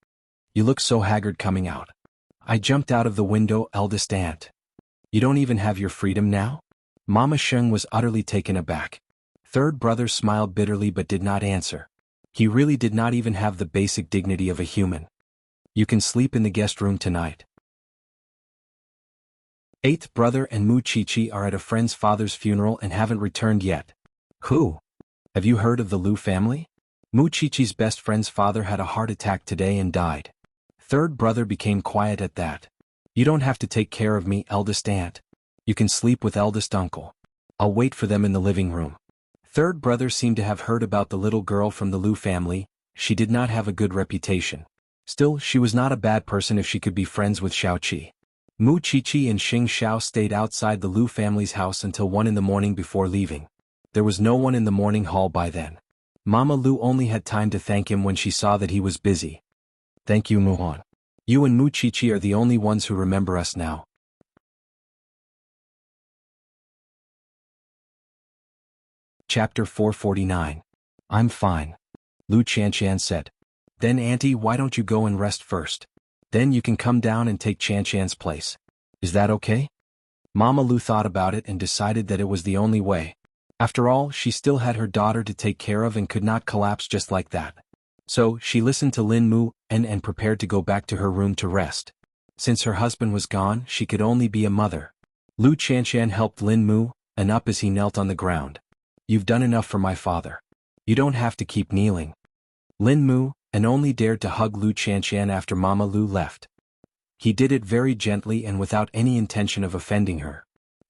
You look so haggard coming out. I jumped out of the window, eldest aunt. You don't even have your freedom now? Mama Sheng was utterly taken aback. Third brother smiled bitterly but did not answer. He really did not even have the basic dignity of a human. You can sleep in the guest room tonight. Eighth brother and Mu Qiqi are at a friend's father's funeral and haven't returned yet. Who? Have you heard of the Lu family? Mu Qiqi's best friend's father had a heart attack today and died. Third brother became quiet at that. You don't have to take care of me, eldest aunt. You can sleep with eldest uncle. I'll wait for them in the living room. Third brother seemed to have heard about the little girl from the Lu family. She did not have a good reputation. Still, she was not a bad person if she could be friends with Xiaoqi. Mu Qiqi and Xing Xiao stayed outside the Lu family's house until 1 in the morning before leaving. There was no one in the morning hall by then. Mama Lu only had time to thank him when she saw that he was busy. Thank you, Muhan. You and Mu Qiqi are the only ones who remember us now. Chapter 449. I'm fine. Lu Qianqian said. Then auntie, why don't you go and rest first? Then you can come down and take Qianqian's place. Is that okay? Mama Lu thought about it and decided that it was the only way. After all, she still had her daughter to take care of and could not collapse just like that. So, she listened to Lin Mu and prepared to go back to her room to rest. Since her husband was gone, she could only be a mother. Lu Qianqian helped Lin Mu, and up as he knelt on the ground. You've done enough for my father. You don't have to keep kneeling. Lin Mu, and only dared to hug Lu Qianqian after Mama Lu left. He did it very gently and without any intention of offending her.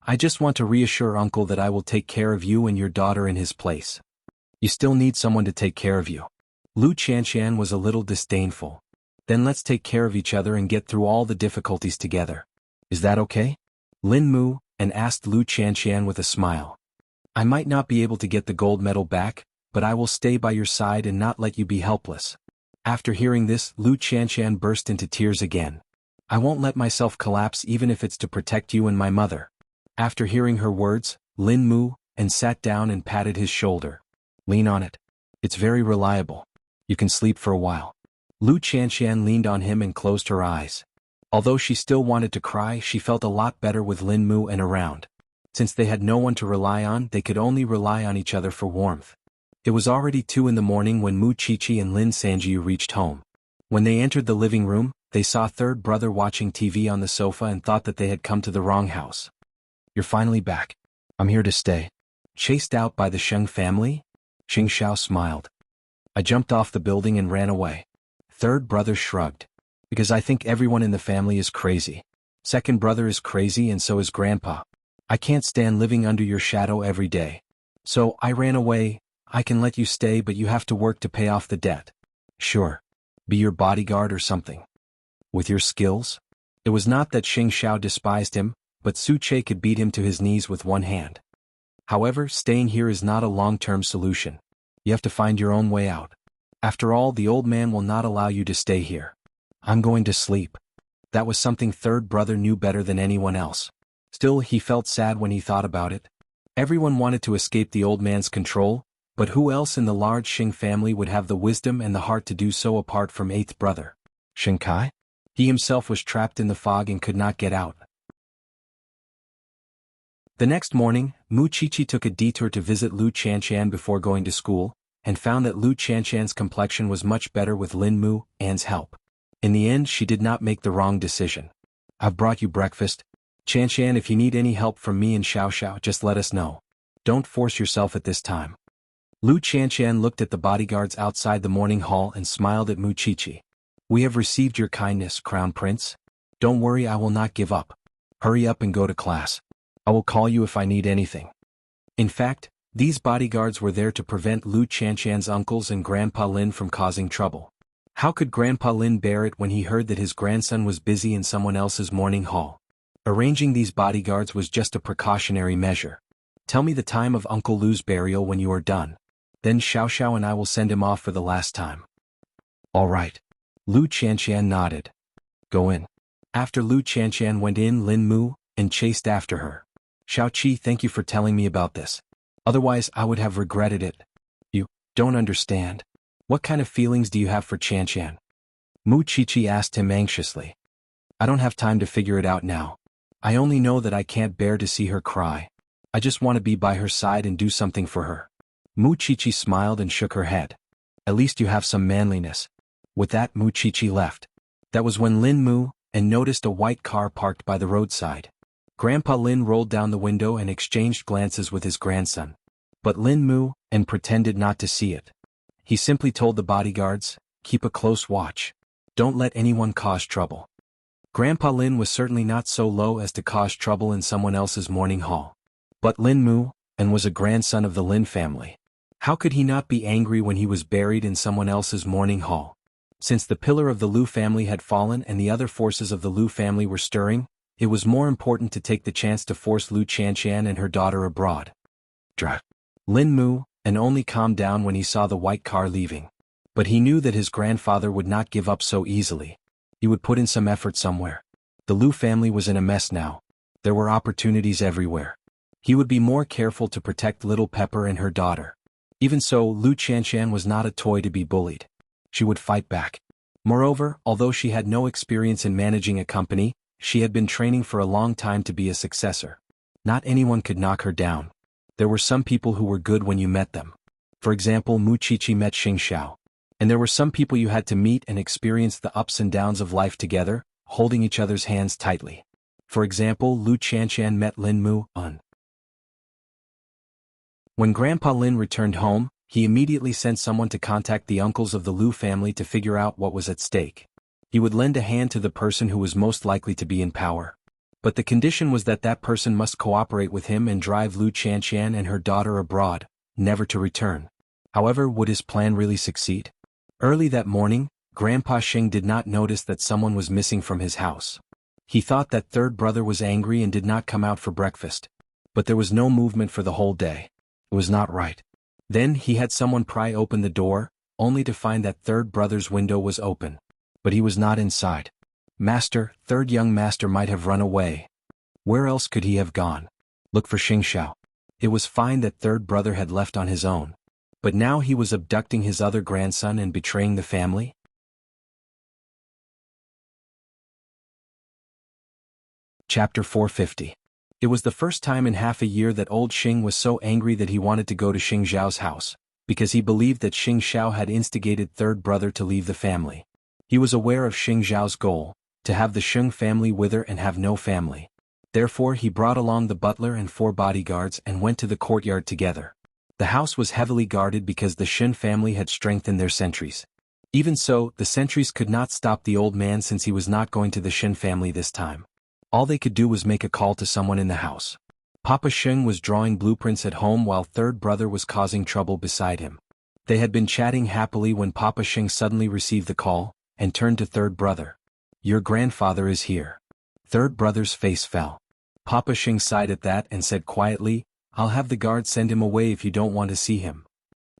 I just want to reassure Uncle that I will take care of you and your daughter in his place. You still need someone to take care of you. Lu Qianqian was a little disdainful. Then let's take care of each other and get through all the difficulties together. Is that okay? Lin Mu, and asked Lu Qianqian with a smile. I might not be able to get the gold medal back, but I will stay by your side and not let you be helpless. After hearing this, Lu Qianqian burst into tears again. I won't let myself collapse even if it's to protect you and my mother. After hearing her words, Lin Mu, and sat down and patted his shoulder. Lean on it. It's very reliable. You can sleep for a while. Lu Qianqian leaned on him and closed her eyes. Although she still wanted to cry, she felt a lot better with Lin Mu and around. Since they had no one to rely on, they could only rely on each other for warmth. It was already 2 in the morning when Mu Qiqi and Lin Sanjiu reached home. When they entered the living room, they saw third brother watching TV on the sofa and thought that they had come to the wrong house. You're finally back. I'm here to stay. Chased out by the Sheng family? Xing Xiao smiled. I jumped off the building and ran away. Third brother shrugged. Because I think everyone in the family is crazy. Second brother is crazy and so is grandpa. I can't stand living under your shadow every day. So I ran away. I can let you stay, but you have to work to pay off the debt. Sure. Be your bodyguard or something. With your skills? It was not that Xing Xiao despised him, but Su Che could beat him to his knees with one hand. However, staying here is not a long-term solution. You have to find your own way out. After all, the old man will not allow you to stay here. I'm going to sleep. That was something third brother knew better than anyone else. Still, he felt sad when he thought about it. Everyone wanted to escape the old man's control, but who else in the large Xing family would have the wisdom and the heart to do so apart from eighth brother? Xing Kai? He himself was trapped in the fog and could not get out. The next morning, Mu Qiqi took a detour to visit Lu Chanshan before going to school, and found that Lu Chanshan's complexion was much better with Lin Mu An's help. In the end, she did not make the wrong decision. I've brought you breakfast. Chanshan, if you need any help from me and Xiao Xiao, just let us know. Don't force yourself at this time. Lu Chanshan looked at the bodyguards outside the morning hall and smiled at Mu Qiqi. We have received your kindness, Crown Prince. Don't worry, I will not give up. Hurry up and go to class. I will call you if I need anything. In fact, these bodyguards were there to prevent Lu Chanshan's uncles and Grandpa Lin from causing trouble. How could Grandpa Lin bear it when he heard that his grandson was busy in someone else's morning hall? Arranging these bodyguards was just a precautionary measure. Tell me the time of Uncle Lu's burial when you are done. Then Xiao Xiao and I will send him off for the last time. All right. Lu Chanshan nodded. Go in. After Lu Chanshan went in, Lin Mu and chased after her. Xiao Qi, thank you for telling me about this. Otherwise I would have regretted it. You don't understand. What kind of feelings do you have for Chanshan? Mu Qiqi asked him anxiously. I don't have time to figure it out now. I only know that I can't bear to see her cry. I just want to be by her side and do something for her. Mu Qiqi smiled and shook her head. At least you have some manliness. With that, Mu Qiqi left. That was when Lin Mu and noticed a white car parked by the roadside. Grandpa Lin rolled down the window and exchanged glances with his grandson. But Lin Mu and pretended not to see it. He simply told the bodyguards, keep a close watch. Don't let anyone cause trouble. Grandpa Lin was certainly not so low as to cause trouble in someone else's morning hall. But Lin Mu and was a grandson of the Lin family. How could he not be angry when he was buried in someone else's morning hall? Since the pillar of the Lu family had fallen and the other forces of the Lu family were stirring, it was more important to take the chance to force Lu Chanshan and her daughter abroad. Lin Mu and only calmed down when he saw the white car leaving. But he knew that his grandfather would not give up so easily. He would put in some effort somewhere. The Lu family was in a mess now. There were opportunities everywhere. He would be more careful to protect little Pepper and her daughter. Even so, Lu Chanshan was not a toy to be bullied. She would fight back. Moreover, although she had no experience in managing a company, she had been training for a long time to be a successor. Not anyone could knock her down. There were some people who were good when you met them. For example, Mu Qiqi met Xing Xiao. And there were some people you had to meet and experience the ups and downs of life together, holding each other's hands tightly. For example, Lu Chanshan met Lin Mu Un. When Grandpa Lin returned home, he immediately sent someone to contact the uncles of the Lu family to figure out what was at stake. He would lend a hand to the person who was most likely to be in power. But the condition was that that person must cooperate with him and drive Lu Chanshan and her daughter abroad, never to return. However, would his plan really succeed? Early that morning, Grandpa Xing did not notice that someone was missing from his house. He thought that third brother was angry and did not come out for breakfast. But there was no movement for the whole day. It was not right. Then he had someone pry open the door, only to find that third brother's window was open. But he was not inside. Master, third young master might have run away. Where else could he have gone? Look for Xing Xiao. It was fine that third brother had left on his own. But now he was abducting his other grandson and betraying the family? Chapter 450. It was the first time in half a year that old Xing was so angry that he wanted to go to Xing Xiao's house, because he believed that Xing Xiao had instigated third brother to leave the family. He was aware of Xing Xiao's goal, to have the Xing family with her and have no family. Therefore he brought along the butler and 4 bodyguards and went to the courtyard together. The house was heavily guarded because the Xing family had strengthened their sentries. Even so, the sentries could not stop the old man since he was not going to the Xing family this time. All they could do was make a call to someone in the house. Papa Xing was drawing blueprints at home while third brother was causing trouble beside him. They had been chatting happily when Papa Xing suddenly received the call, and turned to third brother. Your grandfather is here. Third brother's face fell. Papa Xing sighed at that and said quietly, I'll have the guard send him away if you don't want to see him.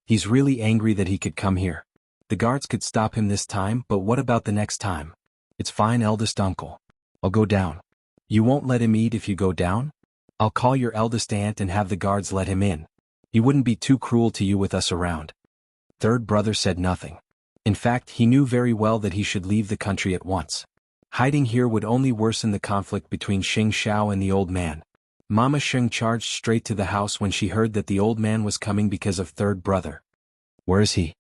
He's really angry that he could come here. The guards could stop him this time, but what about the next time? It's fine, eldest uncle. I'll go down. You won't let him eat if you go down? I'll call your eldest aunt and have the guards let him in. He wouldn't be too cruel to you with us around. Third brother said nothing. In fact, he knew very well that he should leave the country at once. Hiding here would only worsen the conflict between Xing Xiao and the old man. Mama Xing charged straight to the house when she heard that the old man was coming because of third brother. Where is he?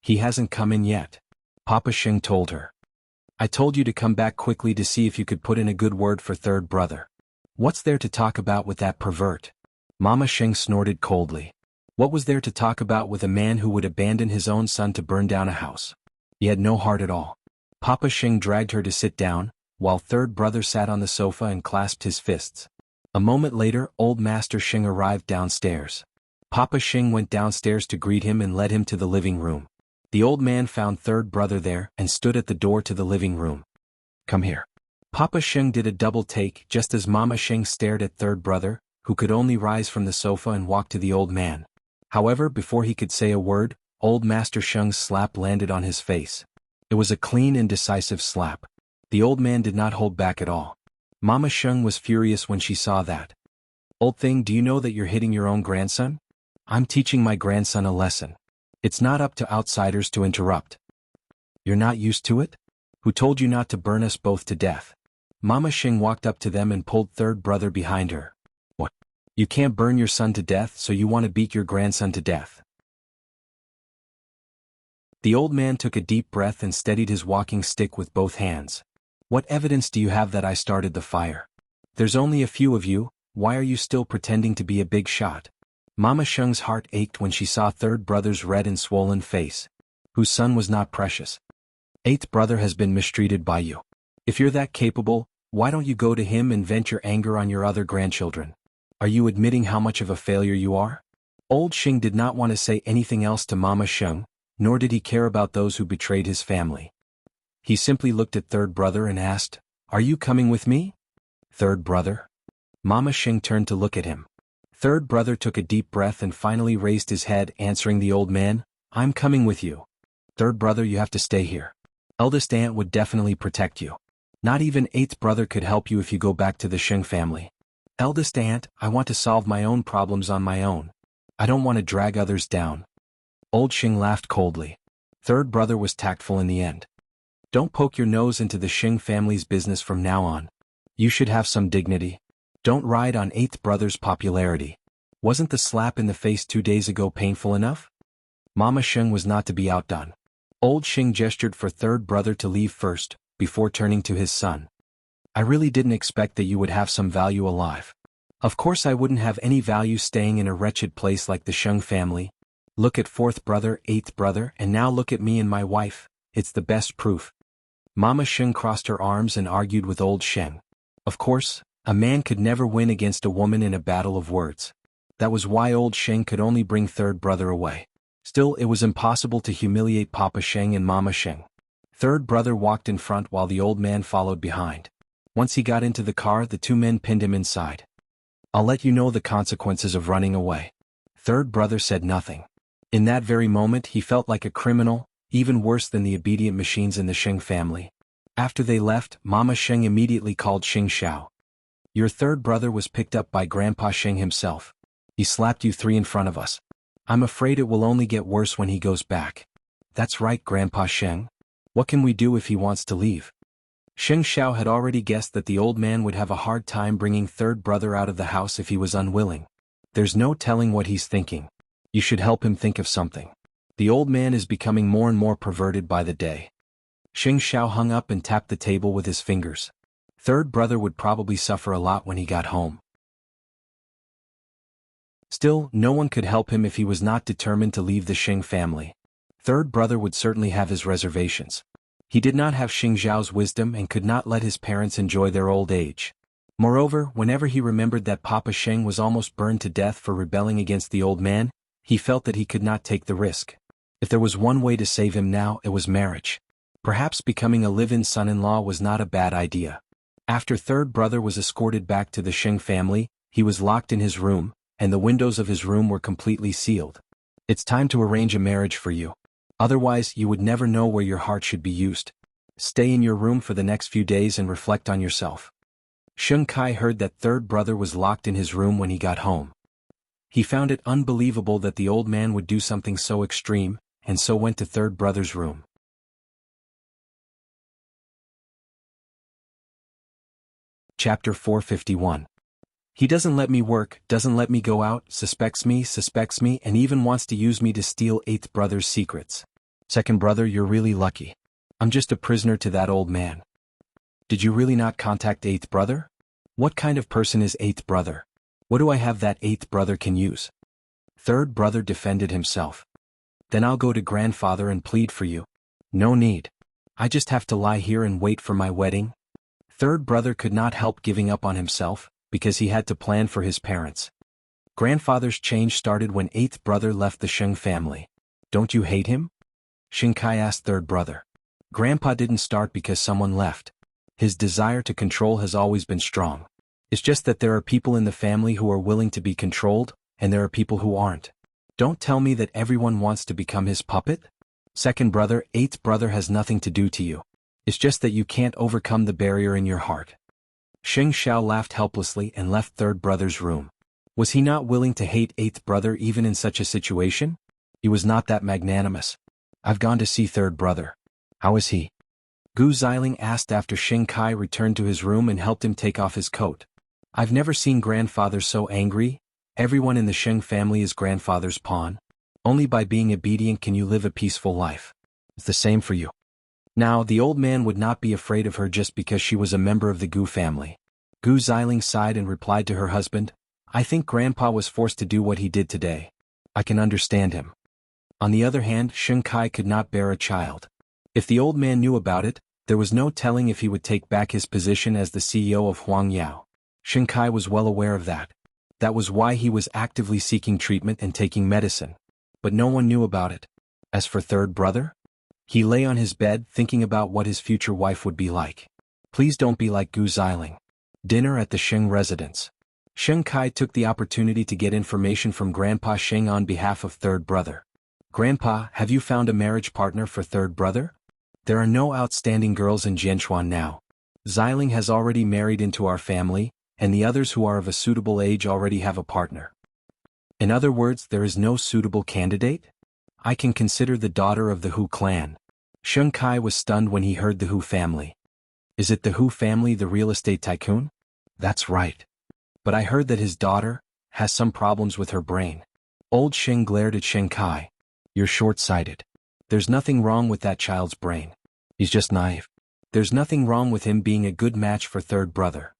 He hasn't come in yet. Papa Xing told her. I told you to come back quickly to see if you could put in a good word for third brother. What's there to talk about with that pervert? Mama Xing snorted coldly. What was there to talk about with a man who would abandon his own son to burn down a house? He had no heart at all. Papa Xing dragged her to sit down, while third brother sat on the sofa and clasped his fists. A moment later, old Master Xing arrived downstairs. Papa Xing went downstairs to greet him and led him to the living room. The old man found third brother there and stood at the door to the living room. Come here. Papa Xing did a double take just as Mama Xing stared at third brother, who could only rise from the sofa and walk to the old man. However, before he could say a word, old Master Xing's slap landed on his face. It was a clean and decisive slap. The old man did not hold back at all. Mama Xing was furious when she saw that. Old thing, do you know that you're hitting your own grandson? I'm teaching my grandson a lesson. It's not up to outsiders to interrupt. You're not used to it? Who told you not to burn us both to death? Mama Xing walked up to them and pulled third brother behind her. What? You can't burn your son to death, so you want to beat your grandson to death? The old man took a deep breath and steadied his walking stick with both hands. What evidence do you have that I started the fire? There's only a few of you, why are you still pretending to be a big shot? Mama Xing's heart ached when she saw third brother's red and swollen face. Whose son was not precious? Eighth brother has been mistreated by you. If you're that capable, why don't you go to him and vent your anger on your other grandchildren? Are you admitting how much of a failure you are? Old Xing did not want to say anything else to Mama Xing, nor did he care about those who betrayed his family. He simply looked at third brother and asked, Are you coming with me? Third brother? Mama Xing turned to look at him. Third brother took a deep breath and finally raised his head, answering the old man, I'm coming with you. Third brother, you have to stay here. Eldest aunt would definitely protect you. Not even eighth brother could help you if you go back to the Xing family. Eldest aunt, I want to solve my own problems on my own. I don't want to drag others down. Old Xing laughed coldly. Third brother was tactful in the end. Don't poke your nose into the Xing family's business from now on. You should have some dignity. Don't ride on eighth brother's popularity. Wasn't the slap in the face 2 days ago painful enough? Mama Xing was not to be outdone. Old Xing gestured for third brother to leave first, before turning to his son. I really didn't expect that you would have some value alive. Of course I wouldn't have any value staying in a wretched place like the Xing family. Look at fourth brother, eighth brother, and now look at me and my wife. It's the best proof. Mama Xing crossed her arms and argued with old Xing. Of course, a man could never win against a woman in a battle of words. That was why old Xing could only bring third brother away. Still, it was impossible to humiliate Papa Xing and Mama Xing. Third brother walked in front while the old man followed behind. Once he got into the car, the two men pinned him inside. I'll let you know the consequences of running away. Third brother said nothing. In that very moment he felt like a criminal, even worse than the obedient machines in the Xing family. After they left, Mama Xing immediately called Xing Xiao. Your third brother was picked up by Grandpa Xing himself. He slapped you 3 in front of us. I'm afraid it will only get worse when he goes back. That's right, Grandpa Xing. What can we do if he wants to leave? Xing Xiao had already guessed that the old man would have a hard time bringing third brother out of the house if he was unwilling. There's no telling what he's thinking. You should help him think of something. The old man is becoming more and more perverted by the day. Xing Xiao hung up and tapped the table with his fingers. Third brother would probably suffer a lot when he got home. Still, no one could help him if he was not determined to leave the Xing family. Third brother would certainly have his reservations. He did not have Xing Zhao's wisdom and could not let his parents enjoy their old age. Moreover, whenever he remembered that Papa Xing was almost burned to death for rebelling against the old man, he felt that he could not take the risk. If there was one way to save him now, it was marriage. Perhaps becoming a live-in son-in-law was not a bad idea. After third brother was escorted back to the Xing family, he was locked in his room, and the windows of his room were completely sealed. It's time to arrange a marriage for you. Otherwise, you would never know where your heart should be used. Stay in your room for the next few days and reflect on yourself. Sheng Kai heard that third brother was locked in his room when he got home. He found it unbelievable that the old man would do something so extreme, and so went to third brother's room. Chapter 451. He doesn't let me work, doesn't let me go out, suspects me, and even wants to use me to steal eighth brother's secrets. Second brother, you're really lucky. I'm just a prisoner to that old man. Did you really not contact eighth brother? What kind of person is eighth brother? What do I have that eighth brother can use? Third brother defended himself. Then I'll go to grandfather and plead for you. No need. I just have to lie here and wait for my wedding. Third brother could not help giving up on himself, because he had to plan for his parents. Grandfather's change started when eighth brother left the Sheng family. Don't you hate him? Sheng Kai asked third brother. Grandpa didn't start because someone left. His desire to control has always been strong. It's just that there are people in the family who are willing to be controlled, and there are people who aren't. Don't tell me that everyone wants to become his puppet? Second brother, eighth brother has nothing to do to you. It's just that you can't overcome the barrier in your heart. Sheng Xiao laughed helplessly and left third brother's room. Was he not willing to hate eighth brother even in such a situation? He was not that magnanimous. I've gone to see third brother. How is he? Gu Xiling asked after Sheng Kai returned to his room and helped him take off his coat. I've never seen grandfather so angry. Everyone in the Sheng family is grandfather's pawn. Only by being obedient can you live a peaceful life. It's the same for you. Now, the old man would not be afraid of her just because she was a member of the Gu family. Gu Xiling sighed and replied to her husband, I think Grandpa was forced to do what he did today. I can understand him. On the other hand, Sheng Kai could not bear a child. If the old man knew about it, there was no telling if he would take back his position as the CEO of Huang Yao. Sheng Kai was well aware of that. That was why he was actively seeking treatment and taking medicine. But no one knew about it. As for third brother? He lay on his bed thinking about what his future wife would be like. Please don't be like Gu Xiling. Dinner at the Sheng residence. Sheng Kai took the opportunity to get information from Grandpa Sheng on behalf of third brother. Grandpa, have you found a marriage partner for third brother? There are no outstanding girls in Jianchuan now. Xiling has already married into our family, and the others who are of a suitable age already have a partner. In other words, there is no suitable candidate? I can consider the daughter of the Hu clan. Sheng Kai was stunned when he heard the Hu family. Is it the Hu family, the real estate tycoon? That's right. But I heard that his daughter has some problems with her brain. Old Sheng glared at Sheng Kai. You're short-sighted. There's nothing wrong with that child's brain. He's just naive. There's nothing wrong with him being a good match for third brother.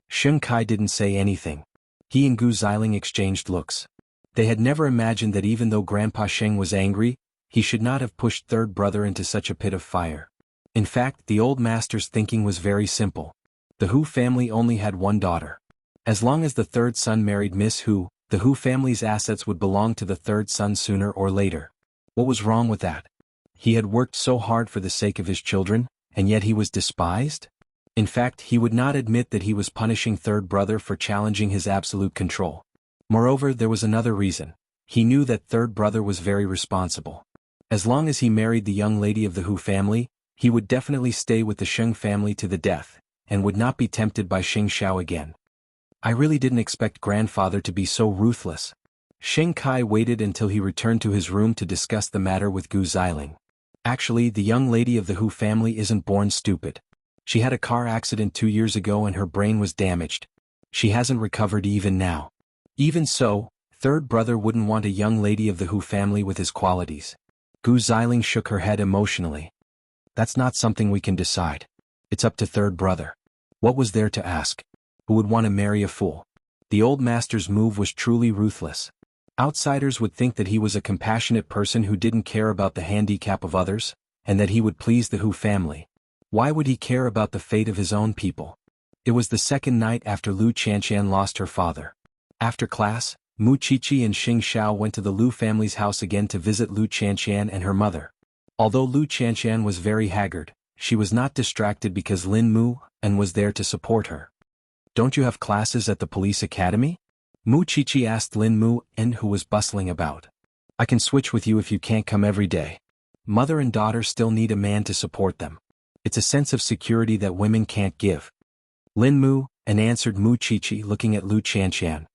Sheng Kai didn't say anything. He and Gu Xiling exchanged looks. They had never imagined that even though Grandpa Sheng was angry, he should not have pushed third brother into such a pit of fire. In fact, the old master's thinking was very simple. The Hu family only had one daughter. As long as the third son married Miss Hu, the Hu family's assets would belong to the third son sooner or later. What was wrong with that? He had worked so hard for the sake of his children, and yet he was despised? In fact, he would not admit that he was punishing third brother for challenging his absolute control. Moreover, there was another reason. He knew that third brother was very responsible. As long as he married the young lady of the Hu family, he would definitely stay with the Sheng family to the death, and would not be tempted by Sheng Xiao again. I really didn't expect grandfather to be so ruthless. Sheng Kai waited until he returned to his room to discuss the matter with Gu Xiling. Actually, the young lady of the Hu family isn't born stupid. She had a car accident 2 years ago and her brain was damaged. She hasn't recovered even now. Even so, third brother wouldn't want a young lady of the Hu family with his qualities. Gu Xiling shook her head emotionally. That's not something we can decide. It's up to third brother. What was there to ask? Who would want to marry a fool? The old master's move was truly ruthless. Outsiders would think that he was a compassionate person who didn't care about the handicap of others, and that he would please the Hu family. Why would he care about the fate of his own people? It was the second night after Lu Qianqian lost her father. After class, Mu Qiqi and Xing Xiao went to the Lu family's house again to visit Lu Qianqian and her mother. Although Lu Qianqian was very haggard, she was not distracted because Lin Mu and was there to support her. Don't you have classes at the police academy? Mu Chichi asked Lin Mu and who was bustling about. I can switch with you if you can't come every day. Mother and daughter still need a man to support them. It's a sense of security that women can't give. Lin Mu, and answered Mu Chichi looking at Lu Qianqian.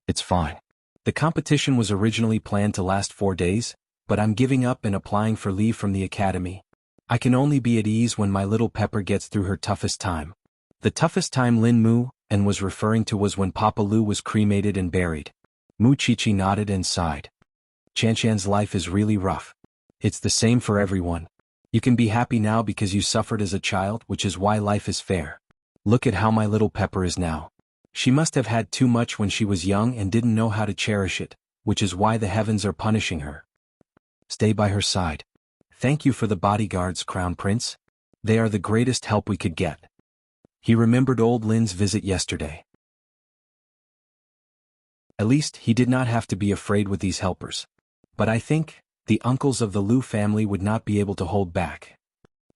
It's fine. The competition was originally planned to last 4 days, but I'm giving up and applying for leave from the academy. I can only be at ease when my little Pepper gets through her toughest time. The toughest time Lin Mu and was referring to was when Papa Lu was cremated and buried. Mu Chichi nodded and sighed. Qianqian's life is really rough. It's the same for everyone. You can be happy now because you suffered as a child, which is why life is fair. Look at how my little Pepper is now. She must have had too much when she was young and didn't know how to cherish it, which is why the heavens are punishing her. Stay by her side. Thank you for the bodyguards, Crown Prince. They are the greatest help we could get. He remembered old Lin's visit yesterday. At least he did not have to be afraid with these helpers. But I think the uncles of the Lu family would not be able to hold back.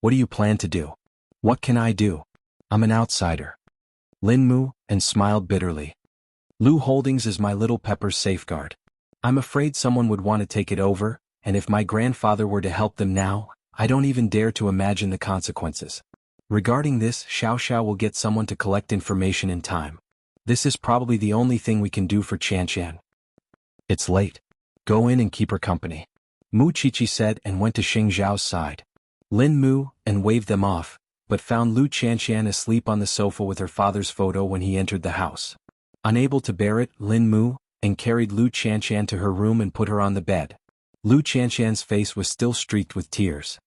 What do you plan to do? What can I do? I'm an outsider. Lin Mu, and smiled bitterly. Lu Holdings is my little Pepper's safeguard. I'm afraid someone would want to take it over, and if my grandfather were to help them now, I don't even dare to imagine the consequences. Regarding this, Xiao Xiao will get someone to collect information in time. This is probably the only thing we can do for Qianqian. It's late. Go in and keep her company. Mu Chichi said and went to Xing Zhao's side. Lin Mu, and waved them off, but found Lu Qianqian asleep on the sofa with her father's photo when he entered the house. Unable to bear it, Lin Mu, and carried Lu Qianqian to her room and put her on the bed. Lu Qianqian's face was still streaked with tears.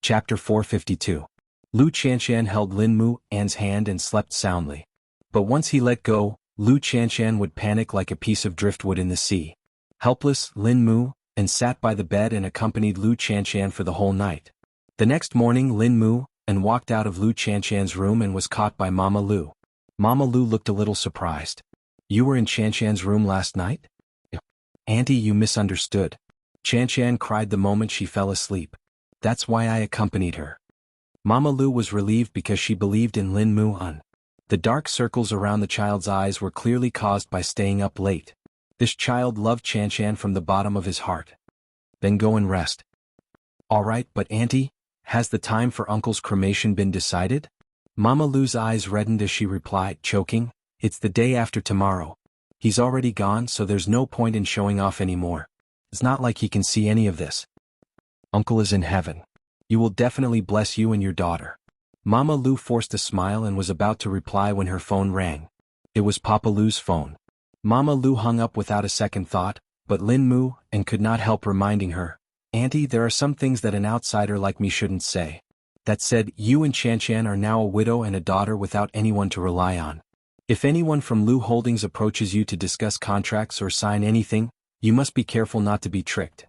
Chapter 452. Lu Qianqian held Lin Mu An's hand and slept soundly. But once he let go, Lu Qianqian would panic like a piece of driftwood in the sea. Helpless, Lin Mu, and sat by the bed and accompanied Lu Qianqian for the whole night. The next morning Lin Mu, and walked out of Lu Qianqian's room and was caught by Mama Lu. Mama Lu looked a little surprised. You were in Qianqian's room last night? Auntie, you misunderstood. Qianqian cried the moment she fell asleep. That's why I accompanied her. Mama Lu was relieved because she believed in Lin Mu An. The dark circles around the child's eyes were clearly caused by staying up late. This child loved Qianqian from the bottom of his heart. Then go and rest. All right, but Auntie, has the time for Uncle's cremation been decided? Mama Lu's eyes reddened as she replied, choking, It's the day after tomorrow. He's already gone, so there's no point in showing off anymore. It's not like he can see any of this. Uncle is in heaven. You will definitely bless you and your daughter. Mama Lu forced a smile and was about to reply when her phone rang. It was Papa Lu's phone. Mama Lu hung up without a second thought, but Lin Mu, and could not help reminding her, Auntie, there are some things that an outsider like me shouldn't say. That said, you and Qianqian are now a widow and a daughter without anyone to rely on. If anyone from Lu Holdings approaches you to discuss contracts or sign anything, you must be careful not to be tricked.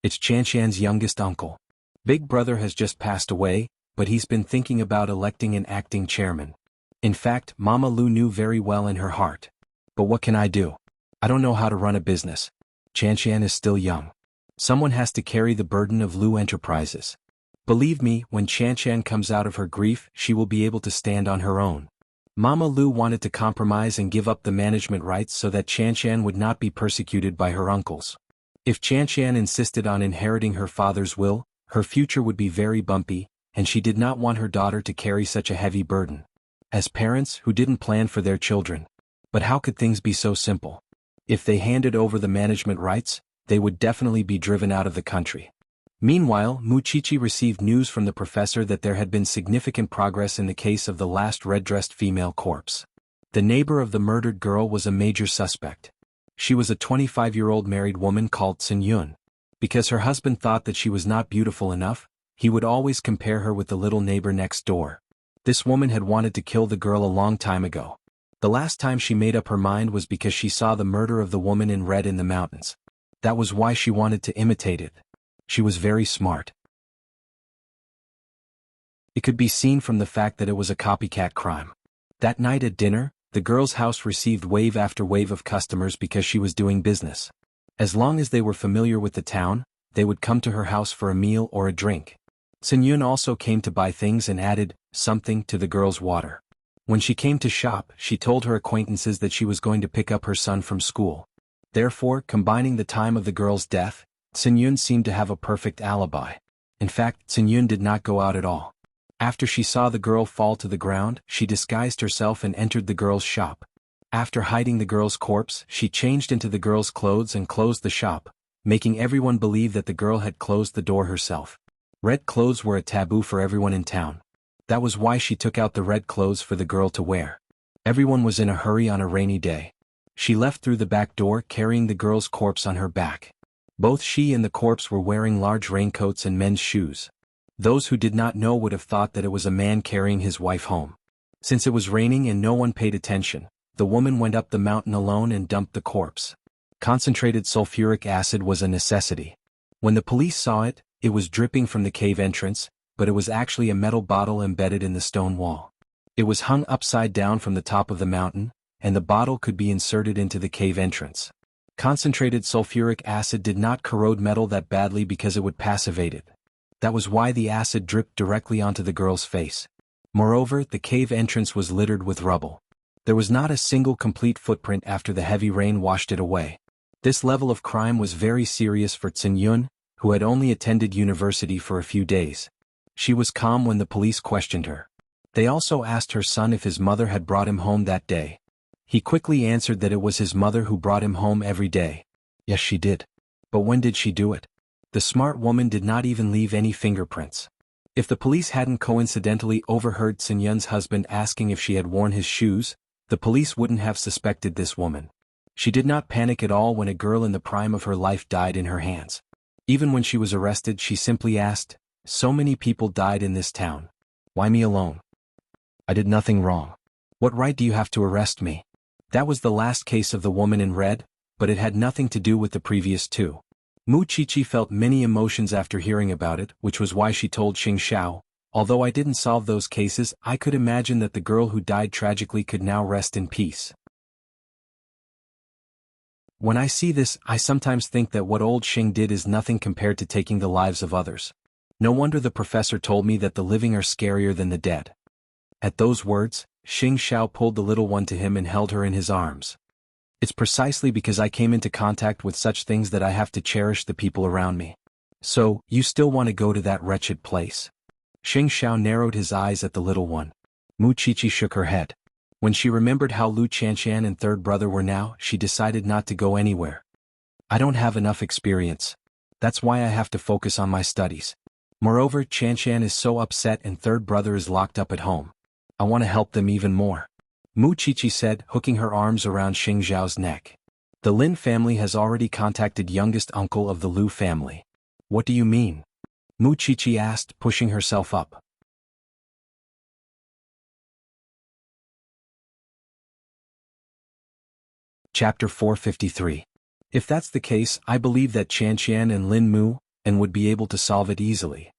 It's Qianqian's youngest uncle. Big brother has just passed away, but he's been thinking about electing an acting chairman. In fact, Mama Lu knew very well in her heart. But what can I do? I don't know how to run a business. Qianqian is still young. Someone has to carry the burden of Lu Enterprises. Believe me, when Qianqian comes out of her grief, she will be able to stand on her own. Mama Lu wanted to compromise and give up the management rights so that Qianqian would not be persecuted by her uncles. If Qianqian insisted on inheriting her father's will, her future would be very bumpy, and she did not want her daughter to carry such a heavy burden. As parents who didn't plan for their children. But how could things be so simple? If they handed over the management rights, they would definitely be driven out of the country. Meanwhile, Mu Chichi received news from the professor that there had been significant progress in the case of the last red-dressed female corpse. The neighbor of the murdered girl was a major suspect. She was a 25-year-old married woman called Sun Yun. Because her husband thought that she was not beautiful enough, he would always compare her with the little neighbor next door. This woman had wanted to kill the girl a long time ago. The last time she made up her mind was because she saw the murder of the woman in red in the mountains. That was why she wanted to imitate it. She was very smart. It could be seen from the fact that it was a copycat crime. That night at dinner, the girl's house received wave after wave of customers because she was doing business. As long as they were familiar with the town, they would come to her house for a meal or a drink. Sun Yun also came to buy things and added, something to the girl's water. When she came to shop, she told her acquaintances that she was going to pick up her son from school. Therefore, combining the time of the girl's death, Tsin-yun seemed to have a perfect alibi. In fact, Tsin-yun did not go out at all. After she saw the girl fall to the ground, she disguised herself and entered the girl's shop. After hiding the girl's corpse, she changed into the girl's clothes and closed the shop, making everyone believe that the girl had closed the door herself. Red clothes were a taboo for everyone in town. That was why she took out the red clothes for the girl to wear. Everyone was in a hurry on a rainy day. She left through the back door carrying the girl's corpse on her back. Both she and the corpse were wearing large raincoats and men's shoes. Those who did not know would have thought that it was a man carrying his wife home. Since it was raining and no one paid attention, the woman went up the mountain alone and dumped the corpse. Concentrated sulfuric acid was a necessity. When the police saw it, it was dripping from the cave entrance, but it was actually a metal bottle embedded in the stone wall. It was hung upside down from the top of the mountain, and the bottle could be inserted into the cave entrance. Concentrated sulfuric acid did not corrode metal that badly because it would passivate it. That was why the acid dripped directly onto the girl's face. Moreover, the cave entrance was littered with rubble. There was not a single complete footprint after the heavy rain washed it away. This level of crime was very serious for Tsin-yun, who had only attended university for a few days. She was calm when the police questioned her. They also asked her son if his mother had brought him home that day. He quickly answered that it was his mother who brought him home every day. Yes, she did. But when did she do it? The smart woman did not even leave any fingerprints. If the police hadn't coincidentally overheard Tsin-yun's husband asking if she had worn his shoes, the police wouldn't have suspected this woman. She did not panic at all when a girl in the prime of her life died in her hands. Even when she was arrested, she simply asked, "So many people died in this town. Why me alone? I did nothing wrong. What right do you have to arrest me?" That was the last case of the woman in red, but it had nothing to do with the previous two. Mu Chichi felt many emotions after hearing about it, which was why she told Xing Xiao, "Although I didn't solve those cases, I could imagine that the girl who died tragically could now rest in peace. When I see this, I sometimes think that what old Xing did is nothing compared to taking the lives of others. No wonder the professor told me that the living are scarier than the dead." At those words, Xing Xiao pulled the little one to him and held her in his arms. "It's precisely because I came into contact with such things that I have to cherish the people around me." "So, you still want to go to that wretched place?" Xing Xiao narrowed his eyes at the little one. Mu Chichi shook her head. When she remembered how Lu Qianqian and third brother were now, she decided not to go anywhere. "I don't have enough experience. That's why I have to focus on my studies. Moreover, Qianqian is so upset and third brother is locked up at home. I want to help them even more," Mu Chichi said, hooking her arms around Xing Xiao's neck. "The Lin family has already contacted youngest uncle of the Lu family." "What do you mean?" Mu Chichi asked, pushing herself up. Chapter 453. If that's the case, I believe that Qianqian and Lin Mu, and would be able to solve it easily.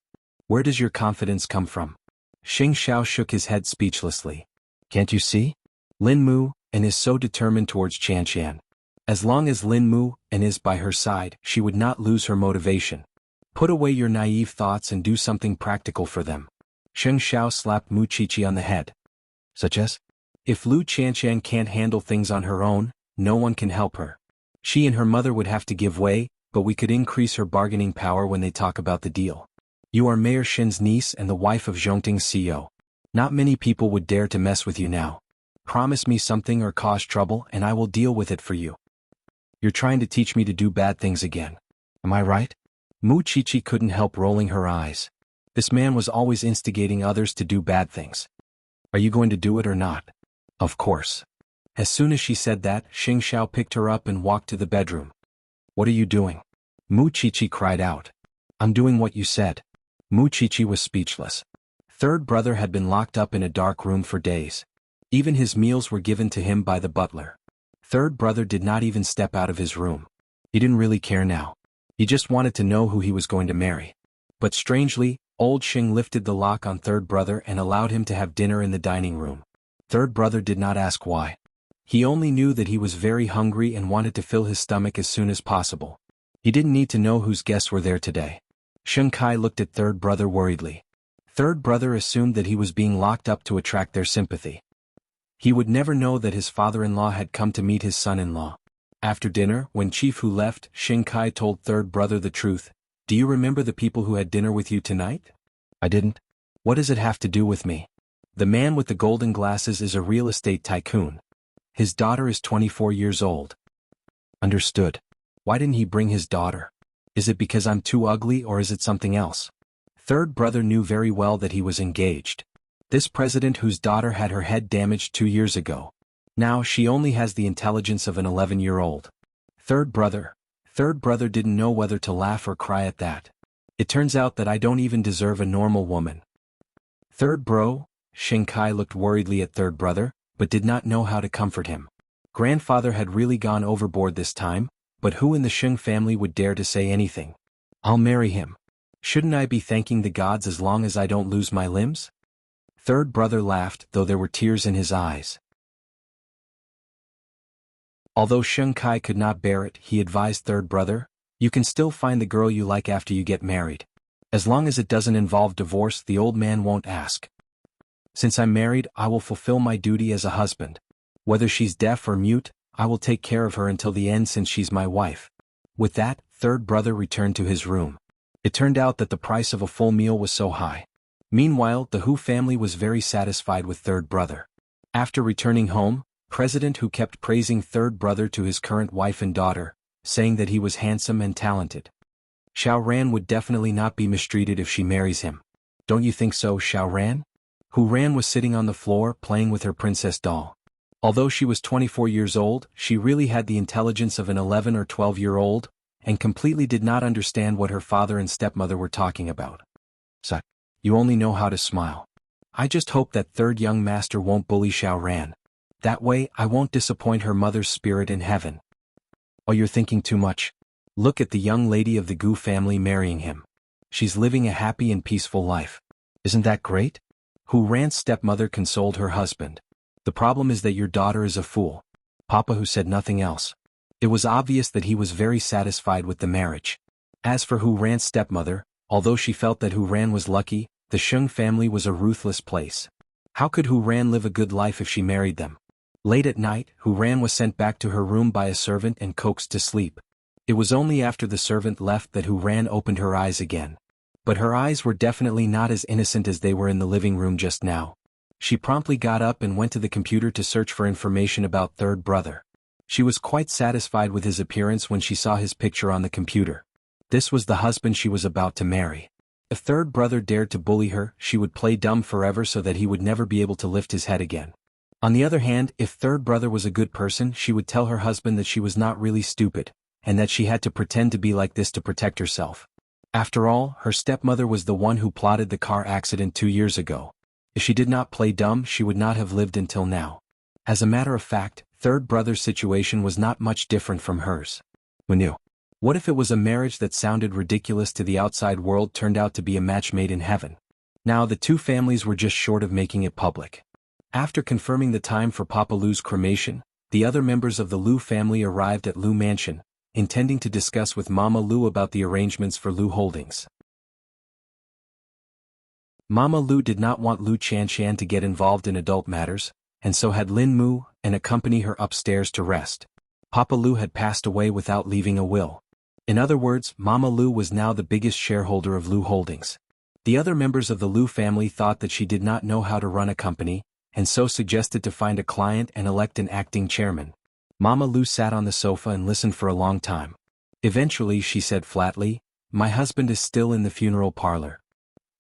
Where does your confidence come from? Xing Xiao shook his head speechlessly. Can't you see? Lin Mu, and is so determined towards Qianqian. As long as Lin Mu, and is by her side, she would not lose her motivation. Put away your naive thoughts and do something practical for them. Xing Xiao slapped Mu Chichi on the head. Such as? If Lu Qianqian can't handle things on her own, no one can help her. She and her mother would have to give way, but we could increase her bargaining power when they talk about the deal. You are Mayor Shin's niece and the wife of Zhongting's CEO. Not many people would dare to mess with you now. Promise me something or cause trouble and I will deal with it for you. You're trying to teach me to do bad things again. Am I right? Mu Chichi couldn't help rolling her eyes. This man was always instigating others to do bad things. Are you going to do it or not? Of course. As soon as she said that, Xing Xiao picked her up and walked to the bedroom. What are you doing? Mu Chichi cried out. I'm doing what you said. Mu Chichi was speechless. Third brother had been locked up in a dark room for days. Even his meals were given to him by the butler. Third brother did not even step out of his room. He didn't really care now. He just wanted to know who he was going to marry. But strangely, old Xing lifted the lock on third brother and allowed him to have dinner in the dining room. Third brother did not ask why. He only knew that he was very hungry and wanted to fill his stomach as soon as possible. He didn't need to know whose guests were there today. Sheng Kai looked at third brother worriedly. Third brother assumed that he was being locked up to attract their sympathy. He would never know that his father-in-law had come to meet his son-in-law. After dinner, when Chief Hu left, Kai told third brother the truth. Do you remember the people who had dinner with you tonight? I didn't. What does it have to do with me? The man with the golden glasses is a real estate tycoon. His daughter is 24 years old. Understood. Why didn't he bring his daughter? Is it because I'm too ugly or is it something else? Third brother knew very well that he was engaged. This president whose daughter had her head damaged 2 years ago. Now she only has the intelligence of an 11-year-old. Third brother didn't know whether to laugh or cry at that. It turns out that I don't even deserve a normal woman. Third bro, Kai looked worriedly at third brother, but did not know how to comfort him. Grandfather had really gone overboard this time, but who in the Sheng family would dare to say anything? I'll marry him. Shouldn't I be thanking the gods as long as I don't lose my limbs? Third brother laughed, though there were tears in his eyes. Although Kai could not bear it, he advised third brother, you can still find the girl you like after you get married. As long as it doesn't involve divorce, the old man won't ask. Since I'm married, I will fulfill my duty as a husband. Whether she's deaf or mute, I will take care of her until the end since she's my wife. With that, third brother returned to his room. It turned out that the price of a full meal was so high. Meanwhile, the Hu family was very satisfied with third brother. After returning home, President Hu kept praising third brother to his current wife and daughter, saying that he was handsome and talented. Xiao Ran would definitely not be mistreated if she marries him. Don't you think so, Xiao Ran? Hu Ran was sitting on the floor playing with her princess doll. Although she was 24 years old, she really had the intelligence of an 11 or 12-year-old, and completely did not understand what her father and stepmother were talking about. So, you only know how to smile. I just hope that third young master won't bully Xiao Ran. That way, I won't disappoint her mother's spirit in heaven. Oh, you're thinking too much. Look at the young lady of the Gu family marrying him. She's living a happy and peaceful life. Isn't that great? Hu Ran's stepmother consoled her husband. The problem is that your daughter is a fool. Papa Hu said nothing else. It was obvious that he was very satisfied with the marriage. As for Hu Ran's stepmother, although she felt that Hu Ran was lucky, the Sheng family was a ruthless place. How could Hu Ran live a good life if she married them? Late at night, Hu Ran was sent back to her room by a servant and coaxed to sleep. It was only after the servant left that Hu Ran opened her eyes again. But her eyes were definitely not as innocent as they were in the living room just now. She promptly got up and went to the computer to search for information about third brother. She was quite satisfied with his appearance when she saw his picture on the computer. This was the husband she was about to marry. If third brother dared to bully her, she would play dumb forever so that he would never be able to lift his head again. On the other hand, if third brother was a good person, she would tell her husband that she was not really stupid, and that she had to pretend to be like this to protect herself. After all, her stepmother was the one who plotted the car accident 2 years ago. If she did not play dumb, she would not have lived until now. As a matter of fact, third brother's situation was not much different from hers. Who knew? What if it was a marriage that sounded ridiculous to the outside world turned out to be a match made in heaven? Now the two families were just short of making it public. After confirming the time for Papa Lu's cremation, the other members of the Lu family arrived at Lu Mansion, intending to discuss with Mama Lu about the arrangements for Lu Holdings. Mama Lu did not want Lu Chanshan to get involved in adult matters, and so had Lin Mu and accompany her upstairs to rest. Papa Lu had passed away without leaving a will. In other words, Mama Lu was now the biggest shareholder of Lu Holdings. The other members of the Lu family thought that she did not know how to run a company, and so suggested to find a client and elect an acting chairman. Mama Lu sat on the sofa and listened for a long time. Eventually she said flatly, "My husband is still in the funeral parlor.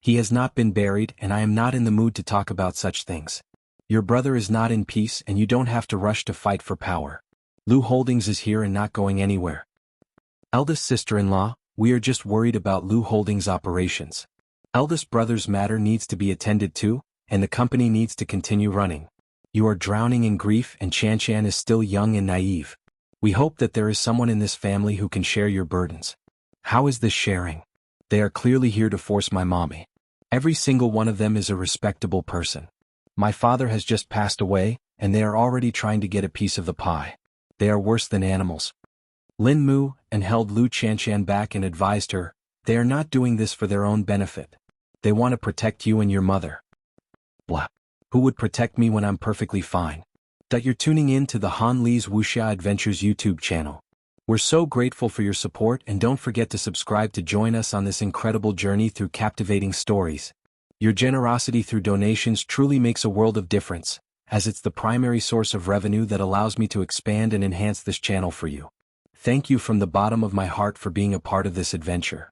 He has not been buried and I am not in the mood to talk about such things. Your brother is not in peace and you don't have to rush to fight for power. Lu Holdings is here and not going anywhere. Eldest sister-in-law, we are just worried about Lu Holdings operations. Eldest brother's matter needs to be attended to, and the company needs to continue running. You are drowning in grief and Chanshan is still young and naive. We hope that there is someone in this family who can share your burdens." How is this sharing? They are clearly here to force my mommy. Every single one of them is a respectable person. My father has just passed away, and they are already trying to get a piece of the pie. They are worse than animals. Lin Mu and held Lu Chanshan back and advised her, they are not doing this for their own benefit. They want to protect you and your mother. Blah. Who would protect me when I'm perfectly fine? You're tuning in to the Han Lee's Wuxia Adventures YouTube channel. We're so grateful for your support, and don't forget to subscribe to join us on this incredible journey through captivating stories. Your generosity through donations truly makes a world of difference, as it's the primary source of revenue that allows me to expand and enhance this channel for you. Thank you from the bottom of my heart for being a part of this adventure.